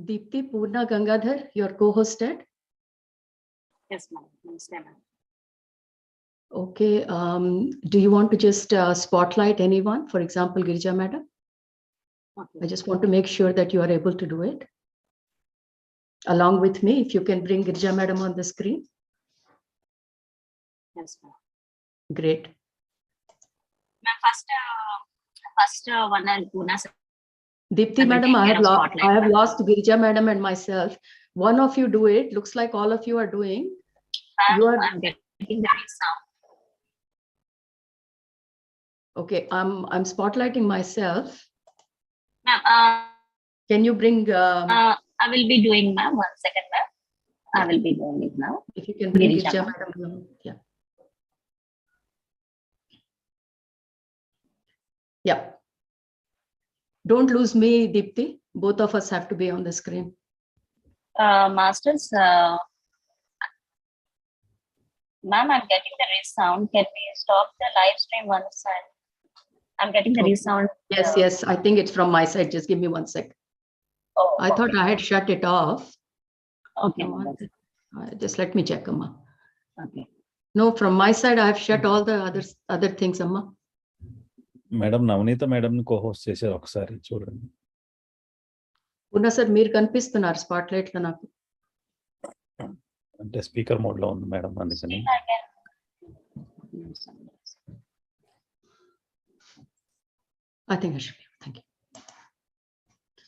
Deepti Purna Gangadhar, your co-hosted. Yes, ma'am. Namaste, ma'am. Okay. Do you want to just spotlight anyone? For example, Girija Madam. Okay. I just want to make sure that you are able to do it. Along with me, if you can bring Girija Madam on the screen. Yes, ma'am. Great. Ma'am, first one and Puna. Deepti Madam, I have lost Girija Madam and myself. One of you do it. Looks like all of you are doing. I'm getting the sound. Okay, I'm spotlighting myself. Ma'am, can you bring? I will be doing, ma'am. 1 second, ma'am. I will be doing it now. If you can bring Girija Madam. Yeah. Yeah. Don't lose me, Deepti. Both of us have to be on the screen. Masters, ma'am, I'm getting the resound. Can we stop the live stream one side? I'm getting the resound. Yes. I think it's from my side. Just give me 1 sec. Oh, I thought I had shut it off. Okay. No, just let me check, Amma. Okay. No, from my side, I have shut all the other things, Amma. Madam Navneeta Madam ని co-host చేశారు ఒకసారి చూడండి. Purna sir, మీరు కనిపిస్తున్నారు spotlight లో నాకు. అంటే speaker mode లో ఉంది మేడం అందుకని. I think I should be. Thank you.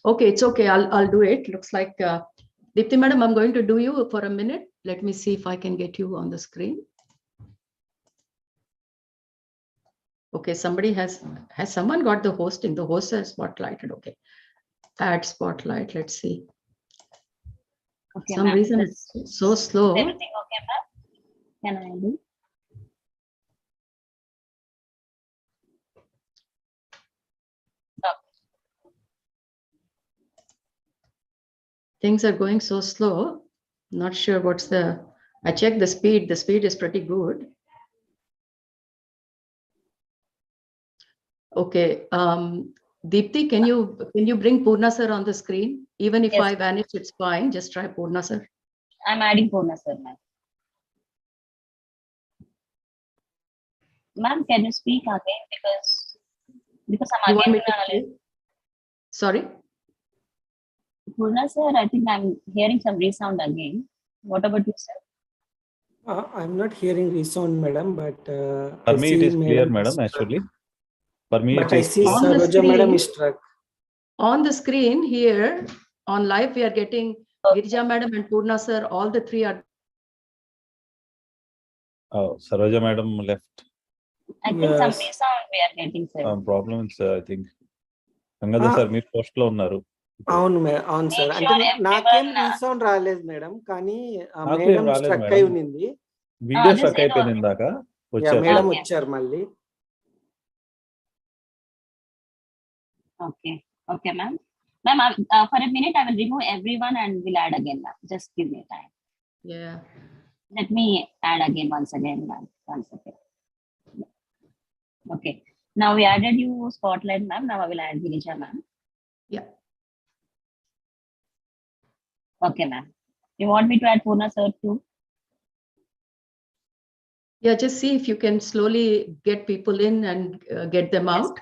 Okay, it's okay. I'll do it. Looks like Deepti Madam, I'm going to do you for a minute. Let me see if I can get you on the screen. Okay, somebody has someone got the hosting? The host has spotlighted. Okay, add spotlight. Let's see. Okay, some reason it's so slow. Everything okay, ma'am? Can I do? Things are going so slow. Not sure what's the. I checked the speed. The speed is pretty good. Okay. Deepti, can you bring Purna sir on the screen? Even if Yes, I vanish, it's fine. Just try Purna sir. I'm adding Purna sir, ma'am. Ma'am, can you speak again because I'm You again. want me to Sorry. Purna sir, I think I'm hearing some resound again. What about you, sir? I'm not hearing resound, madam, but For me it is clear, madam. Actually, for me but it I is see On the Saroja screen. madam is struck. On the screen here on live, we are getting Girija Madam and Purna sir. All the three are. Oh, Saroja Madam left. I think some Yes. resound we are getting, sir. Problem is, I think Gangadhar sir మీరు post లో ఉన్నారు. అవును sir అంటే నాకేం resound రాలేదు madam కానీ madam struck అయి ఉంది. వీడియో స్ట్రక్ అయిపోయింది ఇందాక. వచ్చారు మేడం వచ్చారు మళ్ళీ. Okay, ma'am. Ma'am, for a minute I will remove everyone and we'll add again, ma'am. Just give me time. Yeah. Let me add again once again, ma'am. 1 second. Okay. Now we added you spotlight, ma'am. Now I will add Girija, ma'am. Yeah. Okay, ma'am. You want me to add Purna sir too? Yeah, just see if you can slowly get people in and get them out.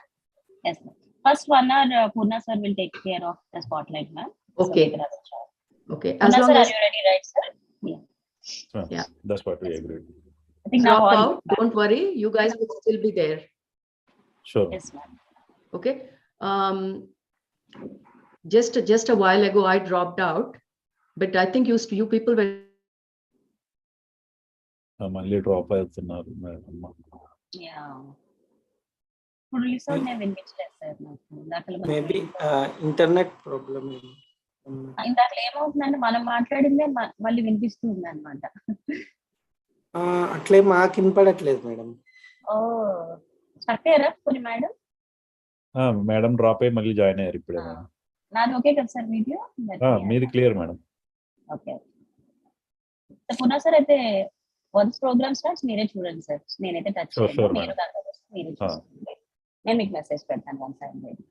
Yes, ma'am. First one, Purna sir will take care of the spotlight, ma'am. Okay. So Okay. As Purna long sir, as are you ready, right, sir? Yeah, that's what we agreed. I think drop now all. out, don't worry. You guys will still be there. Sure. Yes, ma'am. Okay. Just a while ago, I dropped out, but I think you people were. మళ్ళీ drop అవుతున్నారు madam. Yeah. ఇప్పుడు resound నేను వినిపించలేదు sir నాకు. Maybe internet problem. ఇందాక ఏమవుతుందంటే మనం మాట్లాడిందే మళ్ళీ వినిపిస్తుంది అనమాట. అట్లే మాకు వినపడట్లేదు మేడం. ఓ స్టక్ అయ్యారా కొన్ని మేడం? మేడం డ్రాప్ అయ్యి మళ్ళీ జాయిన్ అయ్యారు ఇప్పుడే మేడం. నాది ఓకే కదా సార్ వీడియో? మీది క్లియర్ మేడం. ఓకే. పునః సార్ అయితే వన్స్ ప్రోగ్రామ్ స్టార్ట్స్ మీరే చూడండి సార్. నేనైతే టచ్ చేయను. మీరు దాంట్లో మీరే చూసుకోండి. నేను మీకు మెసేజ్ పెడతాను once I am ready.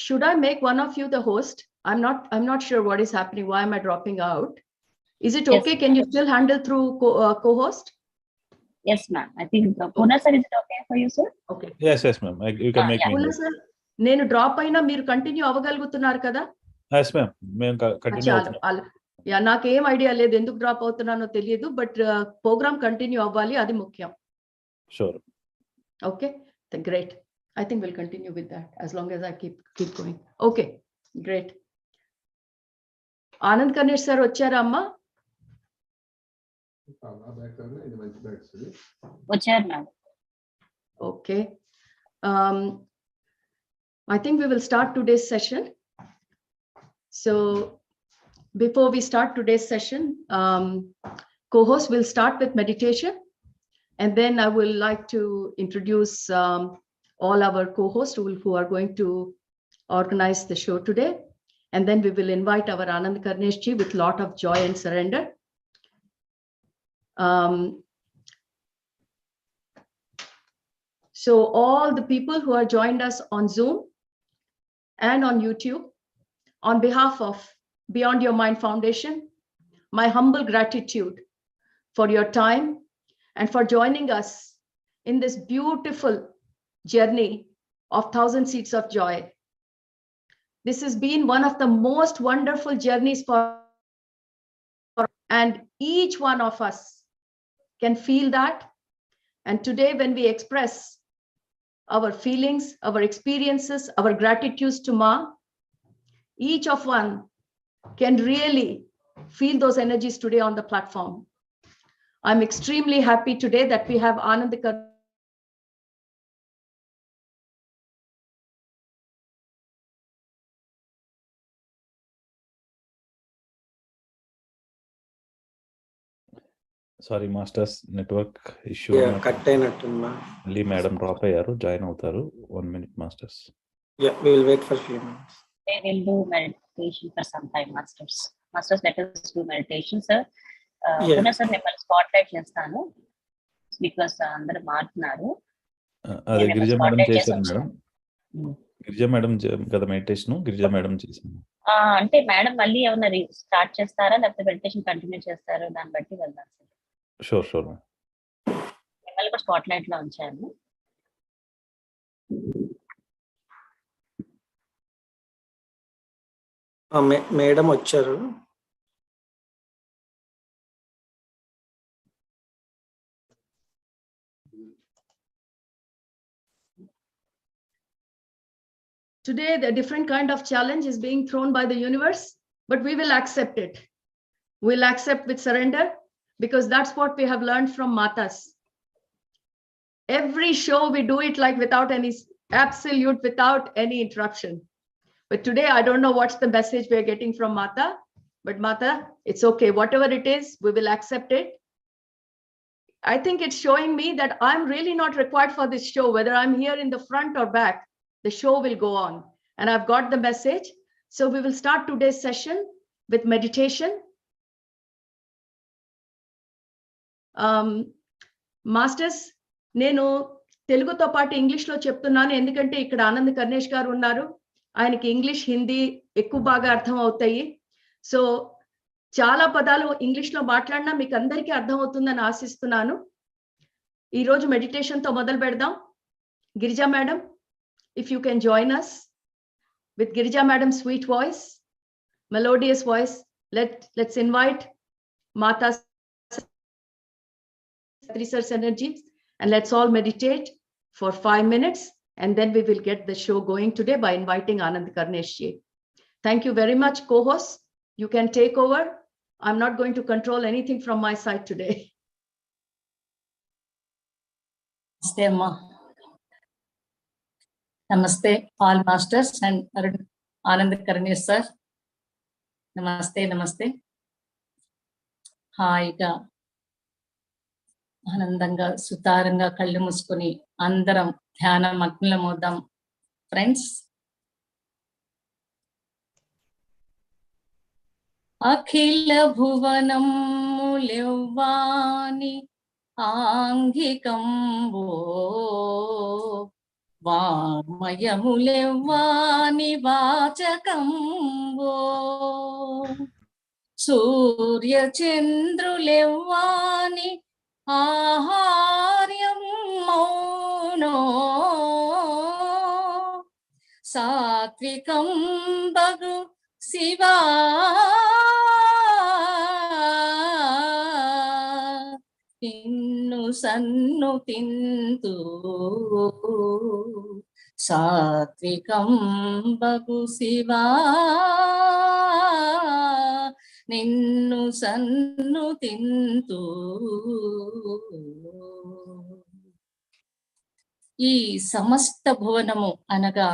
Should I make one of you the host? I'm not sure what is happening. Why am I dropping out? Is it Yes. okay? Can you still handle through co-host? Yes, ma'am. I think Puna sir, is it okay for you, sir? Okay. Yes, ma'am. You can make me. Puna sir, నేను drop అయినా మీరు continue అవ్వగలుగుతున్నారు కదా? Yes, ma'am. మేము continue అవుతున్నాం. Yeah, నాకేం idea లేదు ఎందుకు drop అవుతున్నానో తెలియదు, బట్ ప్రోగ్రామ్ కంటిన్యూ అవ్వాలి, అది ముఖ్యం. Sure. Okay, great. I think we'll continue with that as long as I keep going. Okay, great. Anand Karnesh sir వచ్చారా అమ్మా? వచ్చారు ma'am. Okay. I think we will start today's session. So before we start today's session, co-host will start with meditation, and then I will like to introduce all our co-hosts who are going to organize the show today. And then we will invite our Anand Karnesh ji with lot of joy and surrender. So all the people who are joined us on Zoom and on YouTube, on behalf of Beyond Your Mind Foundation, my humble gratitude for your time and for joining us in this beautiful journey of 1,000 Seeds of Joy. This has been one of the most wonderful journeys and each one of us can feel that. And today when we express our feelings, our experiences, our gratitudes to Ma, each of one can really feel those energies today on the platform. I'm extremely happy today that we have Anand Karnesh. Sorry masters, network issue. Cut అయినట్టున్నా. మళ్ళీ madam drop అయ్యారు, join అవుతారు. 1 minute మాస్టర్స్. We will wait for few minutes. They will do meditation for some time, masters. Masters, let us do meditation, sir. Puna sir, నేను spotlight చేస్తాను because అందరూ మాట్లాడుతున్నారు. అదే గిరిజా మేడం చేశారు మేడం. గిరిజా మేడం కదా మెడిటేషన్, గిరిజా మేడం చేశాను. అంటే మేడం మళ్ళీ ఏమన్నా స్టార్ట్ చేస్తారా లేకపోతే మెడిటేషన్ కంటిన్యూ చేస్తారా, దాన్ని బట్టి వెళ్దాం సార్. షూర్ మిమ్మల్ని కూడా స్పాట్ లైట్ లో ఉంచాను. మేడం వచ్చారు. Today, the different kind of challenge is being thrown by the universe, but we will accept it. We'll accept with surrender because that's what we have learned from Matas. Every show we do it like without any interruption. But today, I don't know what's the message we're getting from Mata, but Mata, it's okay. Whatever it is, we will accept it. I think it's showing me that I'm really not required for this show, whether I'm here in the front or back, the show will go on. And I've got the message. So we will start today's session with meditation. Masters, నేను తెలుగుతో పాటు ఇంగ్లీష్లో చెప్తున్నాను, ఎందుకంటే ఇక్కడ ఆనంద్ కర్నేష్ గారు ఉన్నారు. ఆయనకి ఇంగ్లీష్, హిందీ ఎక్కువ బాగా అర్థం అవుతాయి. సో చాలా పదాలు ఇంగ్లీష్లో మాట్లాడినా మీకు అందరికీ అర్థం అవుతుందని ఆశిస్తున్నాను. ఈరోజు మెడిటేషన్తో మొదలు పెడదాం. Girija madam, if you can join us with Girija madam's sweet voice, melodious voice, let's invite Mata's research energies and let's all meditate for 5 minutes, and then we will get the show going today by inviting Anand Karnesh ji. Thank you very much, co-host. You can take over. I'm not going to control anything from my side today. Namaste, Amma. Namaste, all masters and Anand Karnesh sir. Namaste. హాయిగా ఆనందంగా సుతారంగా కళ్ళు మూసుకొని అందరం ధ్యాన మగ్నమవుదాం friends. అఖిల భువనములెవ్వాని ఆంగికంబో వామయములెవ్వాని వాచకంబో సూర్య చంద్రులెవ్వాని ఆహార్యం మౌనో సాత్వికం బగు శివా నిన్ను సన్ను తింతు సాత్వికం బగు శివా నిన్ను సన్ను తింతు. ఈ సమస్త భువనము అనగా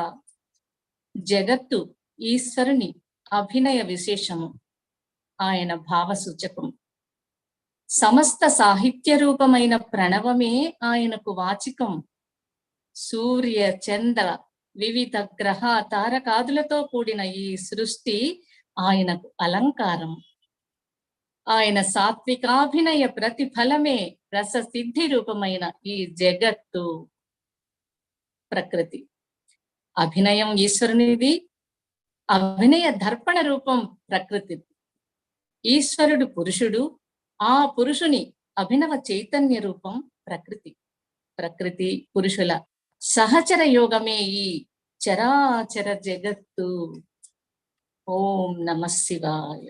జగత్తు ఈశ్వరుని అభినయ విశేషము, ఆయన భావసూచకం. సమస్త సాహిత్య రూపమైన ప్రణవమే ఆయనకు వాచికం. సూర్య చంద్ర వివిధ గ్రహ తారకాదులతో కూడిన ఈ సృష్టి ఆయనకు అలంకారం. ఆయన సాత్వికాభినయ ప్రతిఫలమే రససిద్ధి రూపమైన ఈ జగత్తు ప్రకృతి. అభినయం ఈశ్వరునిది, అభినయ దర్పణ రూపం ప్రకృతి. ఈశ్వరుడు పురుషుడు, ఆ పురుషుని అభినవ చైతన్య రూపం ప్రకృతి. ప్రకృతి పురుషుల సహచర యోగమే ఈ చరాచర జగత్తు. ఓం నమః శివాయ.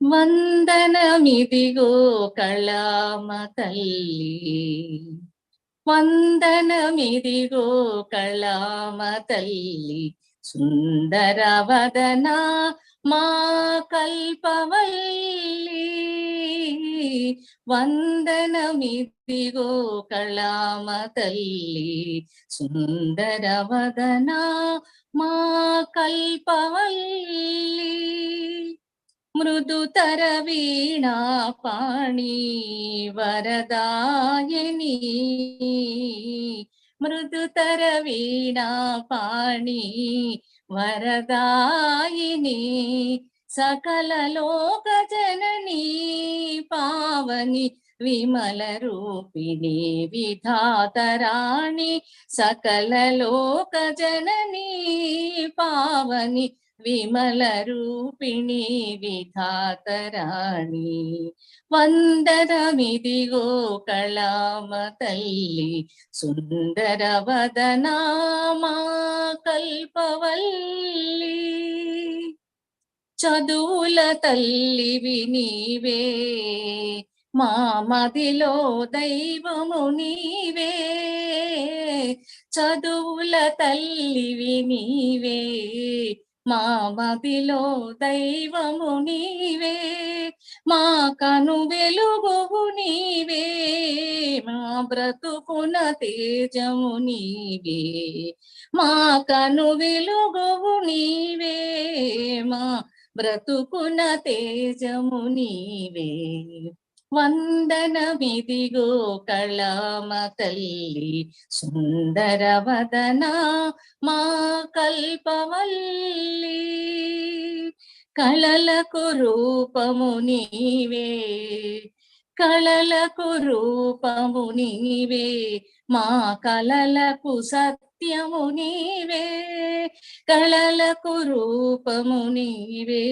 వందనమిదిగో కళామ తల్లి, వందనమిదిగో కళామ తల్లి, సుందర వదన మా కల్పవల్లి. వందనమిదిగో కళామ తల్లి, సుందర వదన మా కల్పవల్లి. మృదుతర వీణా పాణి వరదాయని, మృదుతర వీణా పాణి వరదాయిని, సకల లోక జననీ పావని విమల రూపిణి విధాతరాణి. సకల లోక జననీ పావని విమల రూపిణి విధాతరాణి. వందనమిదిగో కళామ తల్లి, సుందర వదనా మా కల్పవల్లి. చదువుల తల్లివి నీవే, మా మదిలో దైవము నీవే. చదువుల తల్లివి నీవే, మా మదిలో దైవము నీవే. మా కను వెలుగువు నీవే, మా బ్రతుకున తేజము నీవే. మా కను వెలుగువు నీవే, మా బ్రతుకున తేజము నీవే. వందనమిదిగో కళామ తల్లి, సుందర వదనా మా కల్పవల్లి. కళలకు రూపము నీవే, కళలకు రూపము నీవే, మా కళలకు సత్యము నీవే. కళలకు రూపము నీవే,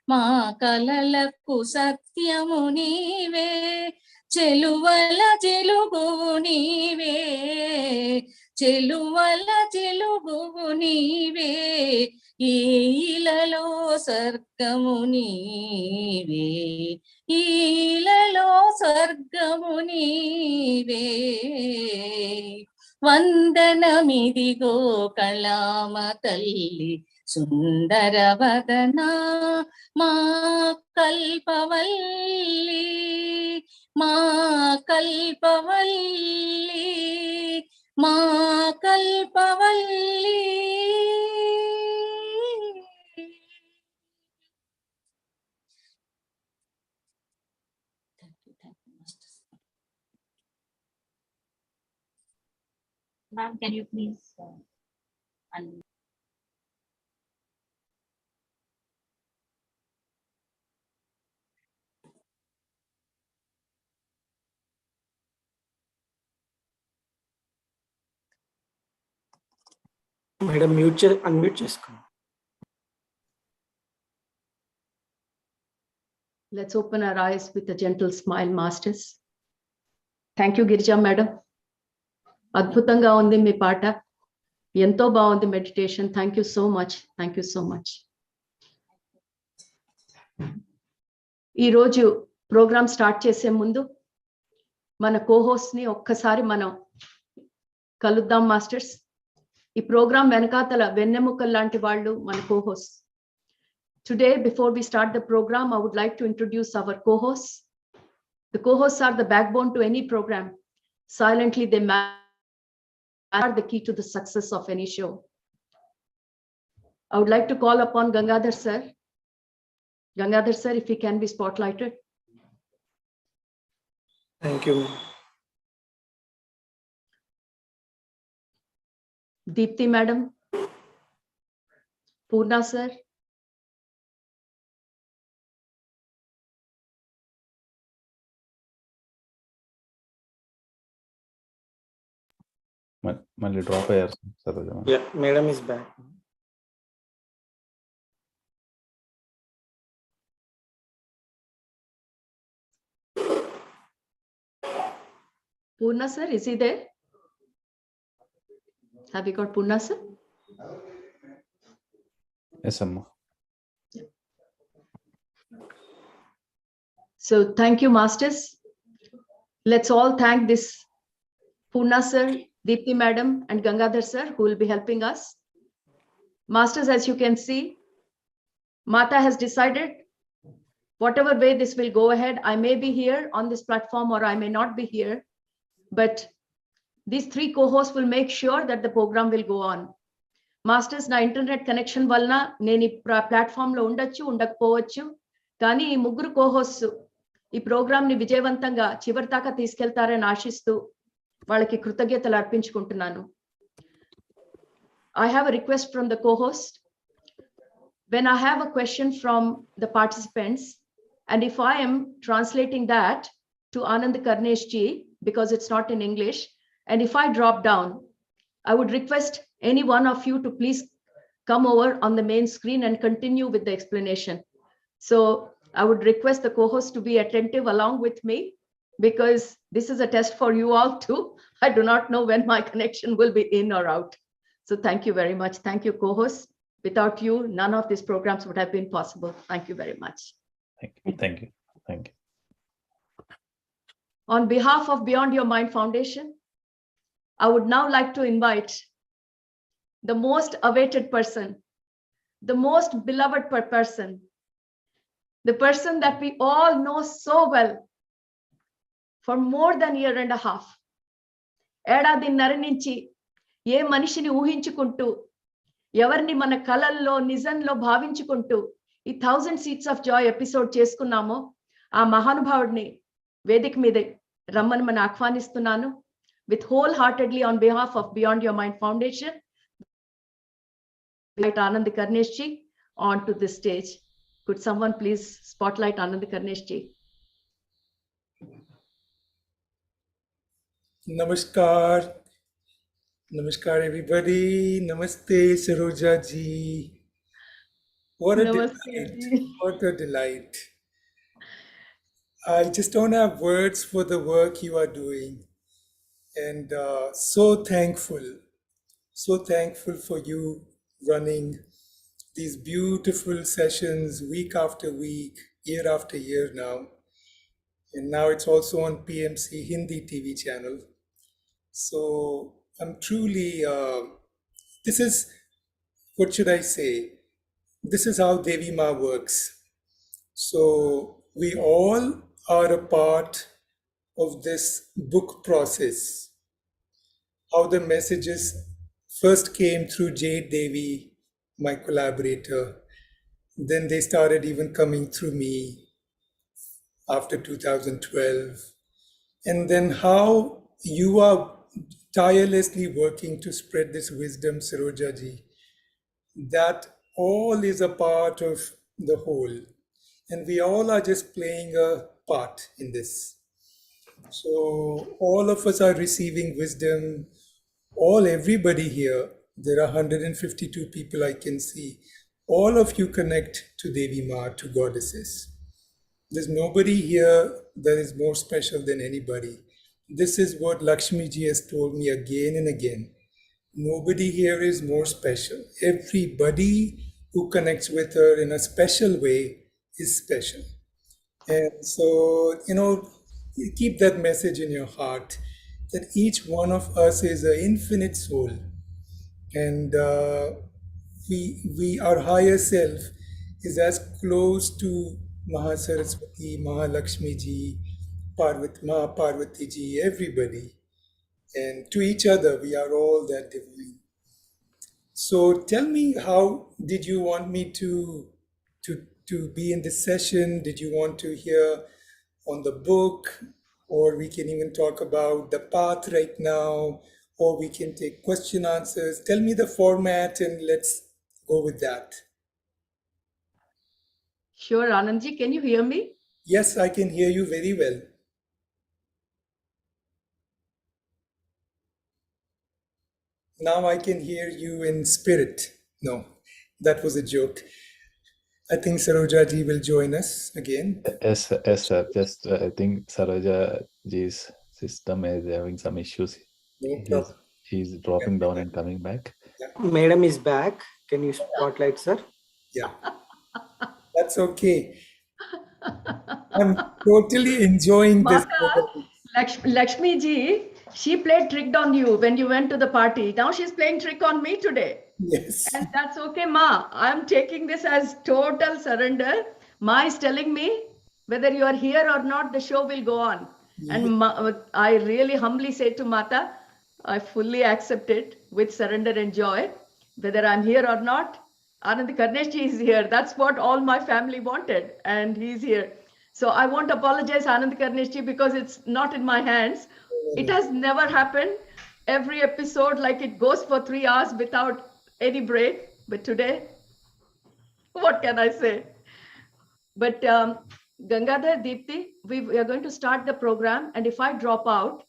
మా కళలకు సత్యము నీవే. చెలువల చెలుగువు నీవే, చెలువల చెలుగువు నీవే. ఈలలో స్వర్గము నీవే, ఈలలో స్వర్గము నీవే. వందనమిదిగో కళామ తల్లి, సుందర వదనా మా కల్పవల్లి. మా కల్పవల్లి, మా కల్పవల్లి. Ma'am, can you please madam unmute చేసుకోండి. Let's open our eyes with a gentle smile, masters. Thank you, Girija madam. అద్భుతంగా ఉంది మీ పాట, ఎంతో బాగుంది meditation. Thank you so much, thank you so much. ఈరోజు ప్రోగ్రామ్ స్టార్ట్ చేసే ముందు మన కోహోస్ట్ ని ఒక్కసారి మనం కలుద్దాం మాస్టర్స్. ఈ ప్రోగ్రామ్ వెనకాతల వెన్నెముకల్ లాంటి వాళ్ళు మన co-host. Today, before we start the program, I would like to introduce our co-hosts. The co-hosts are the backbone to any program. Silently, they are the key to the success of any show. I would like to call upon Gangadhar sir. Gangadhar sir, if he can be spotlighted. Thank you. Deepthi madam. Purna sir. మళ్ళీ drop అయ్యారు Saroja. Yeah, madam is back. Purna sir, is he there? Have you got Purna sir? Yes అమ్మా. So thank you, masters. Let's all thank this Purna sir, Deepthi madam, and Gangadhar sir, who will be helping us. Masters, as you can see, Mata has decided whatever way this will go ahead. I may be here on this platform or I may not be here, but these three co-hosts will make sure that the program will go on. Masters, na internet connection valna neni platform lo undachu undakapovachu, కానీ ఈ ముగ్గురు co-hosts ఈ programme ని విజయవంతంగా చివరి దాకా తీసుకెళ్తారని ఆశిస్తూ వాళ్ళకి కృతజ్ఞతలు అర్పించుకుంటున్నాను. I have a request from the co-host. When I have a question from the participants, and if I am translating that to Anand Karnesh ji, because it's not in English, and if I drop down, I would request any one of you to please come over on the main screen and continue with the explanation. So I would request the co-host to be attentive along with me, because this is a test for you all too. I do not know when my connection will be in or out. So thank you very much. Thank you, co-host. Without you, none of these programs would have been possible. Thank you very much. Thank you. On behalf of Beyond Your Mind Foundation, I would now like to invite the most awaited person, the most beloved person, the person that we all know so well for more than a year and a half. ఏడాదిన్నర నుంచి ఏ మనిషిని ఊహించుకుంటూ, ఎవరిని మన కలల్లో నిజంలో భావించుకుంటూ ఈ 1000 Seeds of Joy episode చేసుకున్నామో ఆ మహానుభావుడిని వేదిక మీద రమ్మని మనం ఆహ్వానిస్తున్నాను. With wholeheartedly on behalf of Beyond Your Mind Foundation, invite Anand Karnesh ji onto the stage. Could someone please spotlight Anand Karnesh ji? Namaskar everybody. Namaste Saroja ji. What a delight. What a delight. I just don't have words for the work you are doing. And so thankful for you running these beautiful sessions week after week, year after year now. And now it's also on PMC Hindi TV channel. So I'm truly, this is, what should I say? This is how Devi Ma works. So we all are a part of this book process. How the messages first came through Jade Devi, my collaborator. Then they started even coming through me after 2012. And then how you are tirelessly working to spread this wisdom, Saroja ji. That all is a part of the whole. And we all are just playing a part in this. So all of us are receiving wisdom. Everybody here, There are 152 people I can see. All of you connect to Devi Ma, to goddesses. There's nobody here that is more special than anybody. This is what Lakshmi ji has told me again and again. Nobody here is more special. Everybody who connects with her in a special way is special. And so, keep that message in your heart that each one of us is an infinite soul. And our higher self is as close to Mahasaraswati, Mahalakshmi ji, Parvati ji, everybody. And to each other, we are all that divine. So tell me, how did you want me to be in this session? Did you want to hear on the book, or we can even talk about the path right now, or we can take question answers? Tell me the format and let's go with that. Sure, Anandji, can you hear me? Yes, I can hear you very well. Now I can hear you in spirit. No, that was a joke. I think Saroja ji will join us again. Yes, sir. Just I think Saroja ji's system is having some issues. No problem. He's dropping down and coming back. Madam is back. Can you spotlight, sir? Yeah, that's okay. I'm totally enjoying this. Lakshmi ji, she played trick on you when you went to the party. Now she's playing trick on me today. Yes. And that's okay, Ma. I'm taking this as total surrender. Ma is telling me whether you are here or not, the show will go on. And I really humbly say to Mata, I fully accept it with surrender and joy. Whether I'm here or not, Anand Karneshji is here. That's what all my family wanted, and he's here. So I won't apologize, Anand Karneshji, because it's not in my hands. It has never happened. Every episode, like, it goes for 3 hours without any break. But today, what can I say? But Gangadhar, Deepti, we are going to start the program. And if I drop out,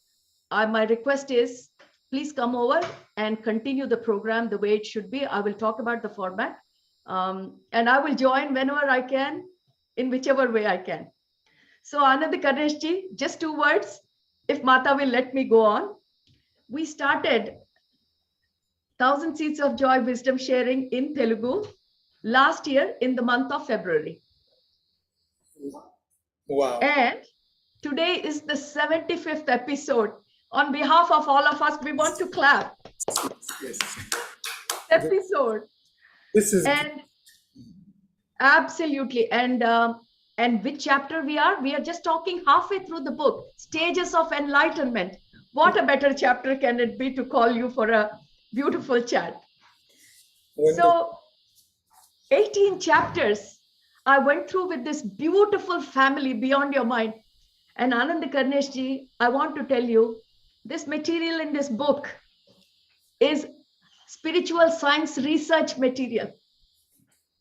my request is, please come over and continue the program the way it should be. I will talk about the format. And I will join whenever I can, in whichever way I can. So Anand Karneshji, just 2 words, if Mata will let me go on. We started 1000 Seeds of Joy Wisdom Sharing in Telugu last year in the month of February. Wow. And today is the 75th episode. On behalf of all of us, we want to clap. Yes. Episode. This is. And absolutely. And which chapter we are? We are just talking halfway through the book, Stages of Enlightenment. What a better chapter can it be to call you for a beautiful chat? Wonderful. So 18 chapters I went through with this beautiful family beyond your mind. And Anand Karneshji, I want to tell you, this material in this book is spiritual science research material.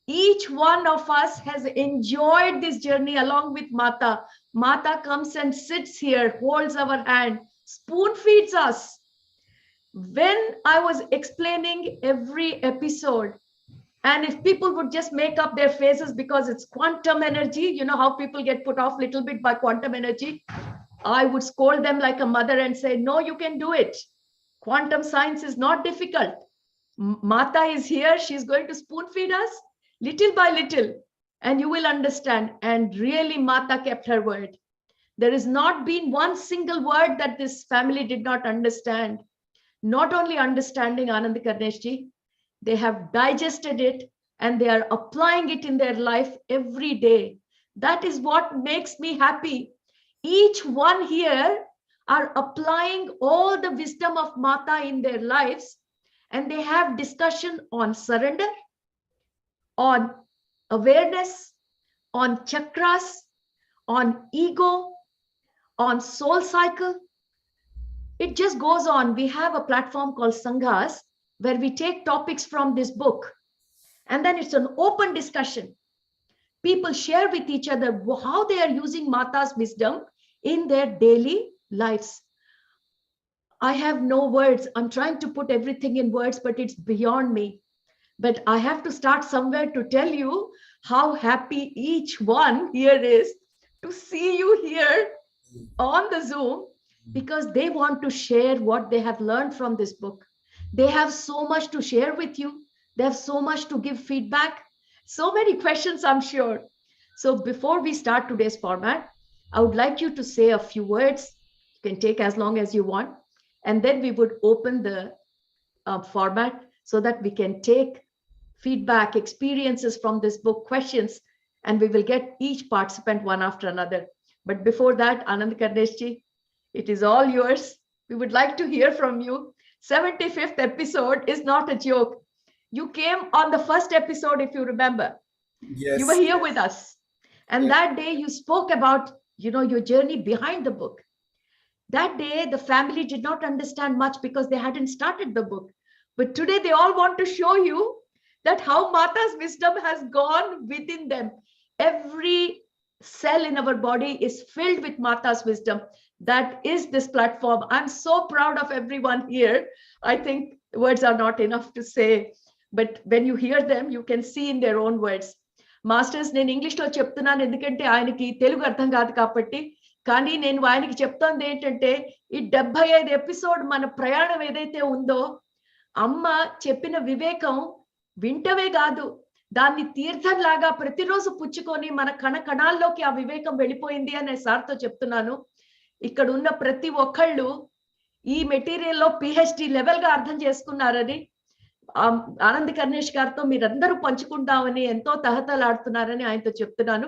Each one of us has enjoyed this journey along with Mata. Mata comes and sits here, holds our hand, spoon feeds us. When I was explaining every episode, and if people would just make up their faces because it's quantum energy, you know how people get put off a little bit by quantum energy, I would scold them like a mother and say, no, you can do it. Quantum science is not difficult. Mata is here. She's going to spoon feed us little by little, and you will understand. And really, Mata kept her word. There has not been one single word that this family did not understand. Not only understanding, Anand Karneshji, they have digested it and they are applying it in their life every day. That is what makes me happy. Each one here are applying all the wisdom of Mata in their lives, and they have discussion on surrender, on awareness, on chakras, on ego, on soul cycle. It just goes on. We have a platform called Sanghas where we take topics from this book, and then it's an open discussion. People share with each other how they are using Mata's wisdom in their daily lives. I have no words. I'm trying to put everything in words, but it's beyond me. But I have to start somewhere to tell you how happy each one here is to see you here on the Zoom, because they want to share what they have learned from this book. They have so much to share with you. They have so much to give feedback. So many questions, I'm sure. So before we start today's format, I would like you to say a few words. You can take as long as you want. And then we would open the format so that we can take feedback, experiences from this book, questions, and we will get each participant one after another. But before that, Anand Karneshji, it is all yours. We would like to hear from you. 75th episode is not a joke. You came on the first episode, if you remember. Yes. You were here with us. And that day you spoke about, your journey behind the book. That day, the family did not understand much because they hadn't started the book. But today they all want to show you that how Mata's wisdom has gone within them. Every cell in our body is filled with Mata's wisdom. That is this platform. I'm so proud of everyone here. I think words are not enough to say, but when you hear them, you can see in their own words. Masters, నేను ఇంగ్లీష్లో చెప్తున్నాను ఎందుకంటే ఆయనకి తెలుగు అర్థం కాదు కాబట్టి. కానీ నేను ఆయనకి చెప్తాను ఏంటంటే ఈ 75 ఎపిసోడ్ మన ప్రయాణం ఏదైతే ఉందో, అమ్మ చెప్పిన వివేకం వింటవే కాదు, దాన్ని తీర్థంలాగా ప్రతిరోజు పుచ్చుకొని మన కణాల్లోకి ఆ వివేకం వెళ్ళిపోయింది అనే సార్తో చెప్తున్నాను. ఇక్కడ ఉన్న ప్రతి ఒక్కళ్ళు ఈ మెటీరియల్లో పిహెచ్డి లెవెల్ గా అర్థం చేసుకున్నారని, ఆనంద్ కర్ణేష్ గారితో మీరందరూ పంచుకుంటామని ఎంతో తహతలాడుతున్నారని ఆయనతో చెప్తున్నాను.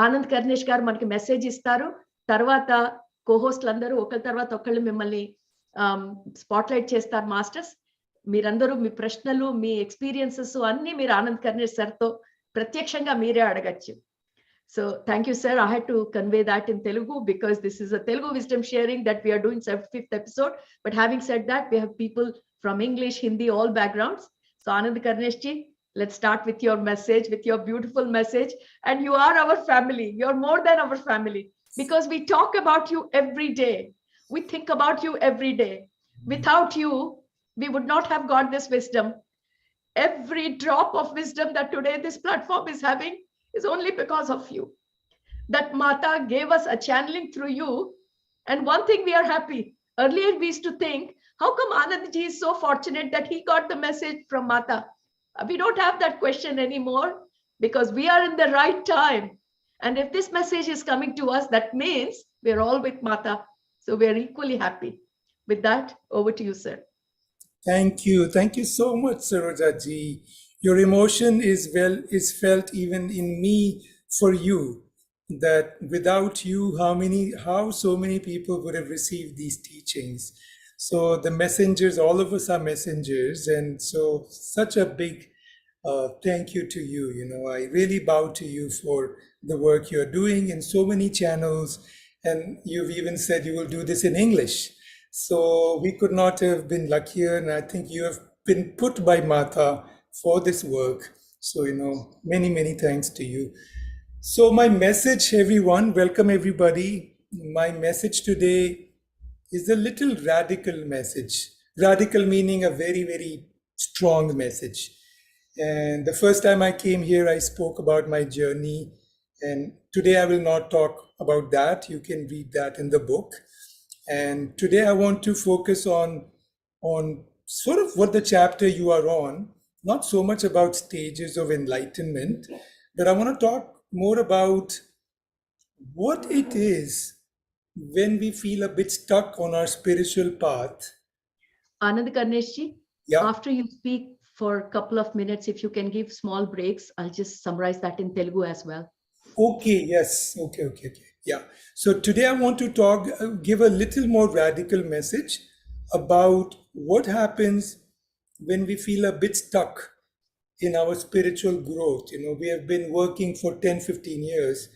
ఆనంద్ కర్ణేష్ గారు మనకి మెసేజ్ ఇస్తారు. తర్వాత కోహోస్ట్లు అందరూ ఒకరి తర్వాత ఒకళ్ళు మిమ్మల్ని స్పాట్లైట్ చేస్తారు. మాస్టర్స్, మీరందరూ మీ ప్రశ్నలు, మీ ఎక్స్పీరియన్సెస్ అన్ని మీరు ఆనంద్ కర్ణేష్ సార్తో ప్రత్యక్షంగా మీరే అడగచ్చు. So thank you, sir. I had to convey that in Telugu because this is a Telugu wisdom sharing that we are doing 75th episode. But having said that, we have people from English, Hindi, all backgrounds. So Anand Karnesh ji, let's start with your message, with your beautiful message. And you are our family. You're more than our family because we talk about you every day. We think about you every day. Without you, we would not have got this wisdom. Every drop of wisdom that today this platform is having is only because of you. That Mata gave us a channeling through you. And one thing we are happy. Earlier we used to think, how come Anandji is so fortunate that he got the message from Mata? We don't have that question anymore because we are in the right time. And if this message is coming to us, that means we're all with Mata. So we're equally happy. With that, over to you, sir. Thank you. Thank you so much, Saroja ji. Your emotion is felt even in me for you, that without you, how so many people would have received these teachings. So the messengers, all of us are messengers. And so such a big thank you to you. I really bow to you for the work you're doing in so many channels. And you've even said you will do this in English. So we could not have been luckier. And I think you have been put by Mata for this work. So, many, many thanks to you. So my message, everyone, welcome everybody. My message today is a little radical message. Radical meaning a very, very strong message. And the first time I came here, I spoke about my journey. And today I will not talk about that. You can read that in the book. And today I want to focus on sort of what the chapter you are on. Not so much about stages of enlightenment, but I want to talk more about what it is when we feel a bit stuck on our spiritual path. Anand Karneshji, after you speak for a couple of minutes, if you can give small breaks, I'll just summarize that in Telugu as well. Okay, yes. Okay. Yeah. So today I want to give a little more radical message about what happens when we feel a bit stuck in our spiritual growth. We have been working for 10-15 years,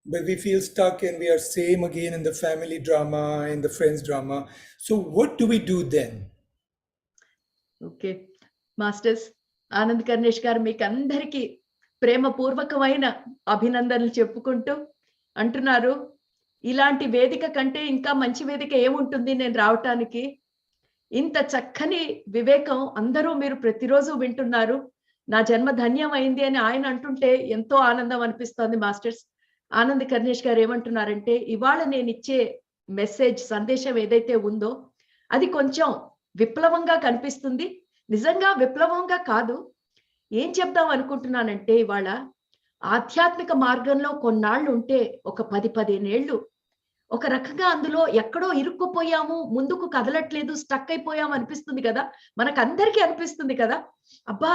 but we feel stuck and we are same again in the family drama, in the friends drama. So what do we do then? Okay, Masters, Anand Karnesh garu meeku andariki prema పూర్వకమైన అభినందనలు చెప్పుకుంటూ అంటున్నారు, ఇలాంటి వేదిక కంటే ఇంకా మంచి వేదిక ఏముంటుంది నేను రావటానికి. ఇంత చక్కని వివేకం అందరూ మీరు ప్రతిరోజు వింటున్నారు. నా జన్మ ధన్యమైంది అని ఆయన అంటుంటే ఎంతో ఆనందం అనిపిస్తోంది మాస్టర్స్. ఆనంద్ కర్ణేష్ గారు ఏమంటున్నారంటే, ఇవాళ నేను ఇచ్చే మెసేజ్ సందేశం ఏదైతే ఉందో అది కొంచెం విప్లవంగా కనిపిస్తుంది. నిజంగా విప్లవంగా కాదు. ఏం చెప్దాం అనుకుంటున్నానంటే, ఇవాళ ఆధ్యాత్మిక మార్గంలో కొన్నాళ్ళు ఉంటే ఒక 10-15 ఏళ్ళు ఒక రకంగా అందులో ఎక్కడో ఇరుక్కుపోయాము, ముందుకు కదలట్లేదు, స్టక్ అయిపోయాము అనిపిస్తుంది కదా. మనకందరికీ అనిపిస్తుంది కదా, అబ్బా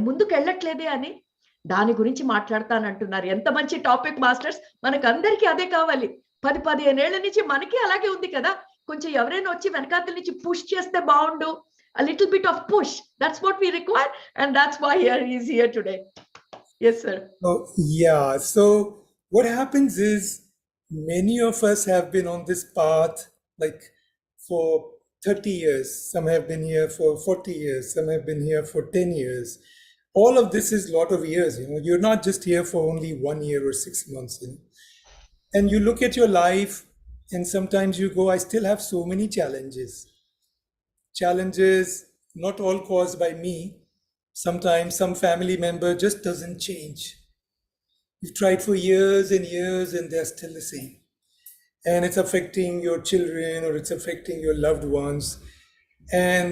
ముందుకు వెళ్ళట్లేదే అని. దాని గురించి మాట్లాడతానంటున్నారు. ఎంత మంచి టాపిక్ మాస్టర్స్. మనకందరికీ అదే కావాలి. 10-15 ఏళ్ల నుంచి మనకి అలాగే ఉంది కదా. కొంచెం ఎవరైనా వచ్చి వెనకాతల నుంచి పుష్ చేస్తే బాగుండు. A little bit of push. That's what we require, and that's why he is here today. Yes, sir. Oh, yeah. So what happens is many of us have been on this path like for 30 years. Some have been here for 40 years. Some have been here for 10 years. All of this is a lot of years. You're not just here for only 1 year or 6 months. And you look at your life, and sometimes you go, I still have so many challenges. Challenges not all caused by me. Sometimes some family member just doesn't change. You've tried for years and years and they're still the same. And it's affecting your children or it's affecting your loved ones. And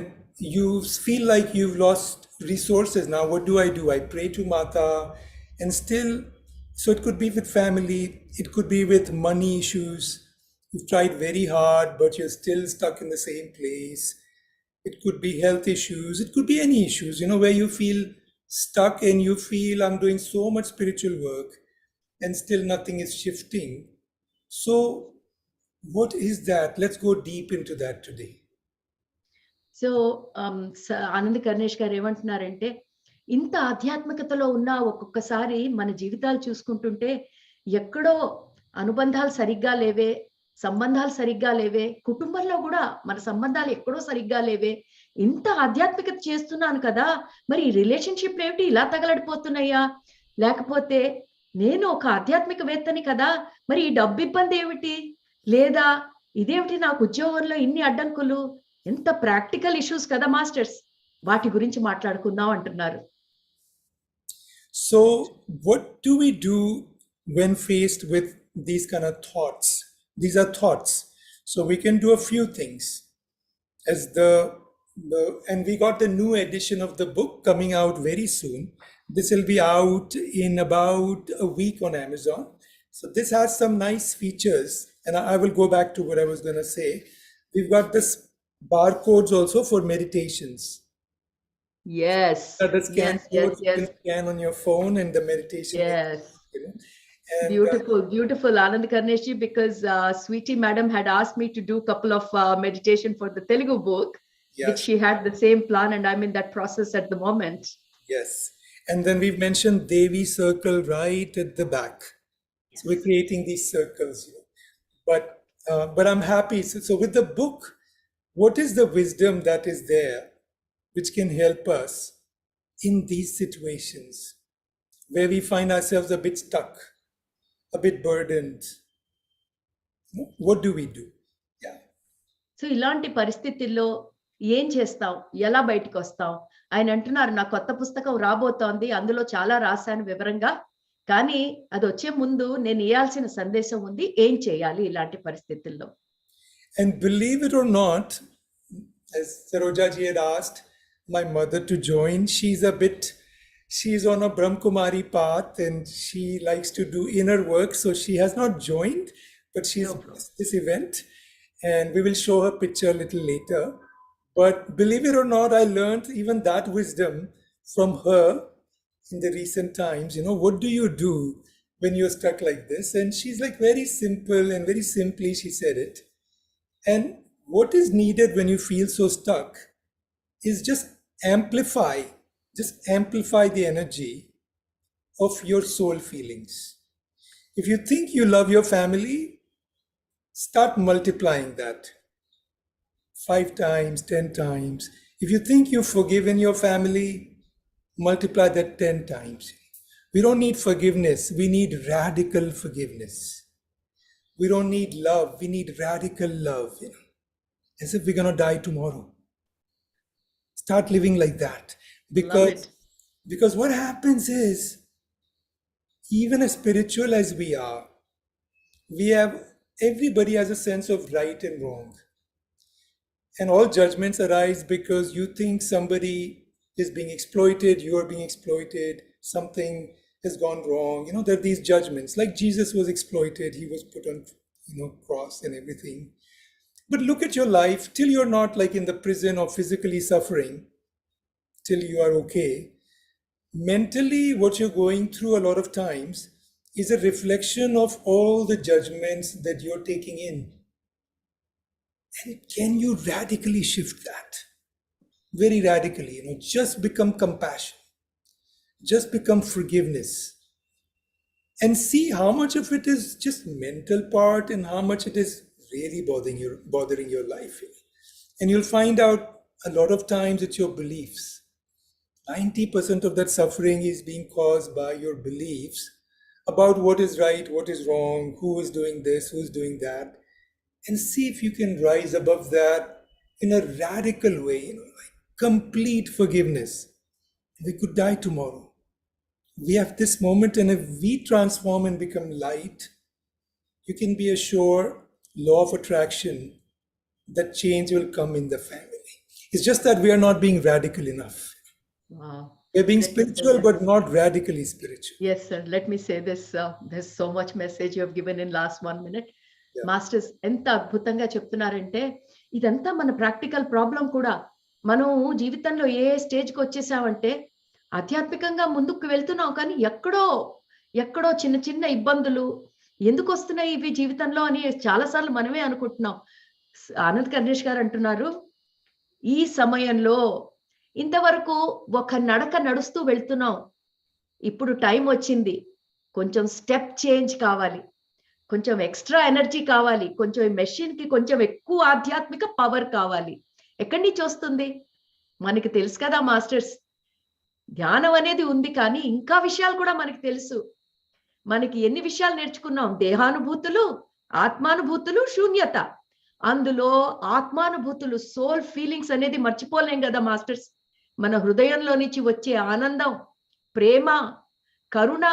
you feel like you've lost resources. Now, what do? I pray to Mata and still, so it could be with family, it could be with money issues. You've tried very hard, but you're still stuck in the same place. It could be health issues. It could be any issues, where you feel stuck and you feel I'm doing so much spiritual work and still nothing is shifting. So what is that? Let's go deep into that today. So Anand Karnesh గారు ఏమంటున్నారంటే, ఇంత ఆధ్యాత్మికతలో ఉన్న ఒక్కొక్కసారి మన జీవితాలు చూసుకుంటుంటే ఎక్కడో అనుబంధాలు సరిగ్గా లేవే, సంబంధాలు సరిగ్గా లేవే, కుటుంబంలో కూడా మన సంబంధాలు ఎక్కడో సరిగ్గా లేవే. ఇంత ఆధ్యాత్మికత చేస్తున్నాను కదా, మరి ఈ రిలేషన్షిప్ ఏమిటి ఇలా తగలడిపోతున్నాయా? లేకపోతే నేను ఒక ఆధ్యాత్మికవేత్తని కదా, మరి ఈ డబ్బు ఇబ్బంది ఏమిటి? లేదా ఇదేమిటి నాకు ఉద్యోగంలో ఇన్ని అడ్డంకులు? ఎంత ప్రాక్టికల్ ఇష్యూస్ కదా మాస్టర్స్. వాటి గురించి మాట్లాడుకుందాం అంటున్నారు. So what do we do when faced with these kind of thoughts? These are thoughts. So we can do a few things. As and we got the new edition of the book coming out very soon. This will be out in about a week on Amazon. So this has some nice features, and I will go back to what I was going to say. We've got this barcodes also for meditations. Yes. The scan codes you can scan on your phone and the meditation. Yes. And, beautiful Anand Karnesh ji, because Sweetie madam had asked me to do a couple of meditation for the Telugu book, yes, which she had the same plan, and I'm in that process at the moment. Yes. And then we've mentioned Devi circle right at the back. So we're creating these circles. But I'm happy. So with the book, what is the wisdom that is there which can help us in these situations where we find ourselves a bit stuck, a bit burdened? What do we do? Yeah. So ఇలాంటి పరిస్థితుల్లో ఏం చేస్తాం, ఎలా బయటకు వస్తాం? ఆయన అంటున్నారు, నా కొత్త పుస్తకం రాబోతోంది, అందులో చాలా రాశాను వివరంగా, కానీ అది వచ్చే ముందు నేను ఇవ్వాల్సిన సందేశం ఉంది, ఏం చేయాలి ఇలాంటి పరిస్థితుల్లో? And believe it or not, as Saroja ji had asked my mother to join, she's on a Brahmakumari path and she likes to do inner work. So she has not joined, but she's this event, and we will show her picture a little later. But believe it or not, I learned even that wisdom from her in the recent times. What do you do when you're stuck like this? And she's like very simple and very simply she said it. And what is needed when you feel so stuck is just amplify the energy of your soul feelings. If you think you love your family, start multiplying that 5 times, 10 times. If you think you've forgiven your family, multiply that 10 times. We don't need forgiveness, we need radical forgiveness. We don't need love, we need radical love, as if we're going to die tomorrow. Start living like that. Because what happens is, even as spiritual as we are, everybody has a sense of right and wrong. And all judgments arise because you think somebody is being exploited, you are being exploited, something has gone wrong. There are these judgments. Like Jesus was exploited, he was put on, cross and everything. But look at your life, till you're not like in the prison or physically suffering, till you are okay. Mentally, what you're going through a lot of times is a reflection of all the judgments that you're taking in. And can you radically shift that? Very radically, just become compassion, just become forgiveness, and see how much of it is just mental part and how much it is really bothering your life. And you'll find out a lot of times it's your beliefs. 90% of that suffering is being caused by your beliefs about what is right, what is wrong, who is doing this, who is doing that. And see if you can rise above that in a radical way, like complete forgiveness. We could die tomorrow. We have this moment, and if we transform and become light, you can be assured, law of attraction, that change will come in the family. It's just that we are not being radical enough. Wow. We're being spiritual, but not radically spiritual. Yes, sir. Let me say this. There's so much message you have given in last 1 minute. Masters ఎంత అద్భుతంగా చెప్తున్నారంటే, ఇదంతా మన practical problem కూడా. మనం జీవితంలో ఏ స్టేజ్కి వచ్చేసామంటే, ఆధ్యాత్మికంగా ముందుకు వెళ్తున్నాం, కానీ ఎక్కడో చిన్న చిన్న ఇబ్బందులు ఎందుకు వస్తున్నాయి ఇవి జీవితంలో అని చాలాసార్లు మనమే అనుకుంటున్నాం. ఆనంద్ కర్ణేష్ గారు అంటున్నారు, ఈ సమయంలో ఇంతవరకు ఒక నడక నడుస్తూ వెళ్తున్నాం, ఇప్పుడు టైం వచ్చింది, కొంచెం స్టెప్ చేంజ్ కావాలి, కొంచెం ఎక్స్ట్రా ఎనర్జీ కావాలి, కొంచెం మెషిన్ కి కొంచెం ఎక్కువ ఆధ్యాత్మిక పవర్ కావాలి. ఎక్కడి నుంచి వస్తుంది? మనకి తెలుసు కదా మాస్టర్స్, ధ్యానం అనేది ఉంది, కానీ ఇంకా విషయాలు కూడా మనకి తెలుసు. మనకి ఎన్ని విషయాలు నేర్చుకున్నాం? దేహానుభూతులు, ఆత్మానుభూతులు, శూన్యత. అందులో ఆత్మానుభూతులు, సోల్ ఫీలింగ్స్ అనేది మర్చిపోలేం కదా మాస్టర్స్. మన హృదయంలో నుంచి వచ్చే ఆనందం, ప్రేమ, కరుణ,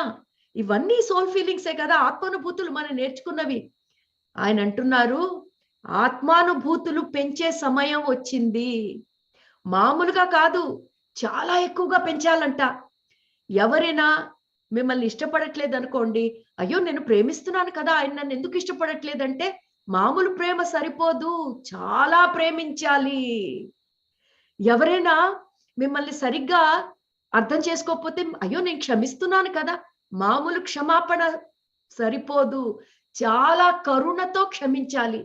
ఇవన్నీ సోల్ ఫీలింగ్సే కదా. ఆత్మానుభూతులు మనం నేర్చుకున్నవి. ఆయన అంటున్నారు, ఆత్మానుభూతులు పెంచే సమయం వచ్చింది. మామూలుగా కాదు, చాలా ఎక్కువగా పెంచాలంట. ఎవరైనా మిమ్మల్ని ఇష్టపడట్లేదు అనుకోండి, అయ్యో నేను ప్రేమిస్తున్నాను కదా, ఆయన నన్ను ఎందుకు ఇష్టపడట్లేదంటే, మామూలు ప్రేమ సరిపోదు, చాలా ప్రేమించాలి. ఎవరైనా మిమ్మల్ని సరిగ్గా అర్థం చేసుకోకపోతే, అయ్యో నేను క్షమిస్తున్నాను కదా, మామూలు క్షమాపణ సరిపోదు, చాలా కరుణతో క్షమించాలి.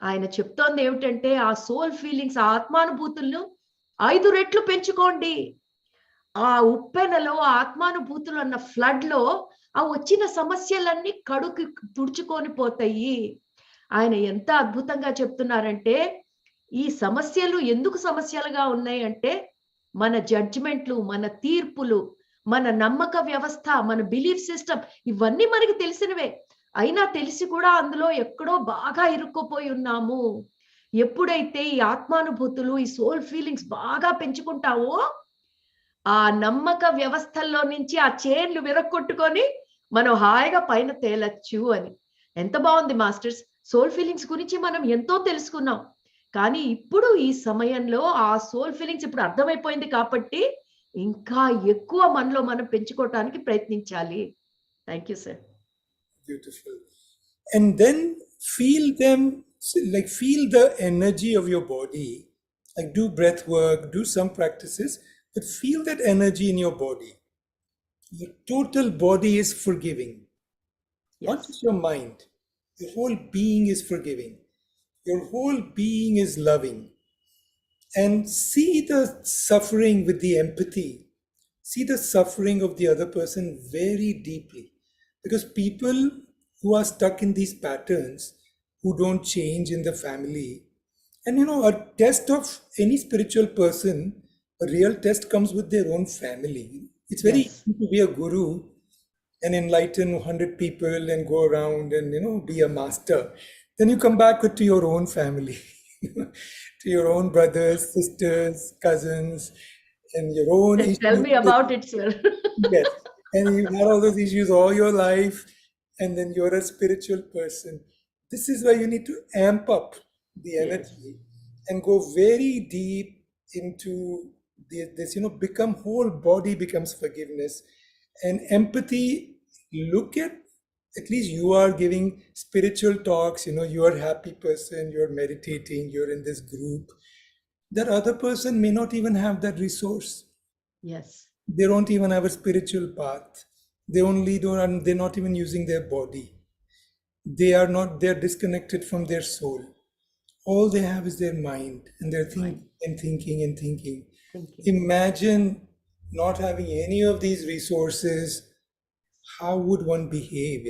ఆయన చెప్తోంది ఏమిటంటే, ఆ సోల్ ఫీలింగ్స్, ఆ ఆత్మానుభూతులను 5 రెట్లు పెంచుకోండి. ఆ ఉప్పెనలో, ఆత్మానుభూతులు అన్న ఫ్లడ్ లో ఆ వచ్చిన సమస్యలన్నీ కడుకు తుడుచుకొని పోతాయి. ఆయన ఎంత అద్భుతంగా చెప్తున్నారంటే, ఈ సమస్యలు ఎందుకు సమస్యలుగా ఉన్నాయి అంటే, మన జడ్జిమెంట్లు, మన తీర్పులు, మన నమ్మక వ్యవస్థ, మన బిలీఫ్ సిస్టమ్, ఇవన్నీ మనకి తెలిసినవే. అయినా తెలిసి కూడా అందులో ఎక్కడో బాగా ఇరుక్కుపోయి ఉన్నాము. ఎప్పుడైతే ఈ ఆత్మానుభూతులు, ఈ సోల్ ఫీలింగ్స్ బాగా పెంచుకుంటావో, ఆ నమ్మక వ్యవస్థల్లో నుంచి ఆ చైన్లు విరక్కొట్టుకొని మనం హాయిగా పైన తేలచ్చు అని. ఎంత బాగుంది మాస్టర్స్. సోల్ ఫీలింగ్స్ గురించి మనం ఎంతో తెలుసుకున్నాం, కానీ ఇప్పుడు ఈ సమయంలో ఆ సోల్ ఫీలింగ్స్ ఇప్పుడు అర్థమైపోయింది కాబట్టి ఇంకా ఎక్కువ మనలో మనం పెంచుకోవడానికి ప్రయత్నించాలి. Thank you sir. Beautiful. And then feel them, like feel the energy of your body, like do breath work, do some practices, but feel that energy in your body. Your total body is forgiving. Yes. Not just your mind. Your whole being is forgiving. Your whole being is loving. And see the suffering with the empathy. See the suffering of the other person very deeply. Because people who are stuck in these patterns, who don't change in the family, and a test of any spiritual person, a real test comes with their own family. It's very easy to be a guru and enlighten 100 people and go around and be a master. Then you come back to your own family. to your own brothers, sisters, cousins, and your own issues. Tell me about it, sir. Yes, and you've had all those issues all your life, and then you're a spiritual person. This is why you need to amp up the energy and go very deep into this, become whole body becomes forgiveness and empathy. Look at least you are giving spiritual talks, you are a happy person, you're meditating, you're in this group. That other person may not even have that resource. Yes. They don't even have a spiritual path. They're not even using their body. They're disconnected from their soul. All they have is their mind, and they're thinking and thinking and thinking. Imagine not having any of these resources. How would one behave,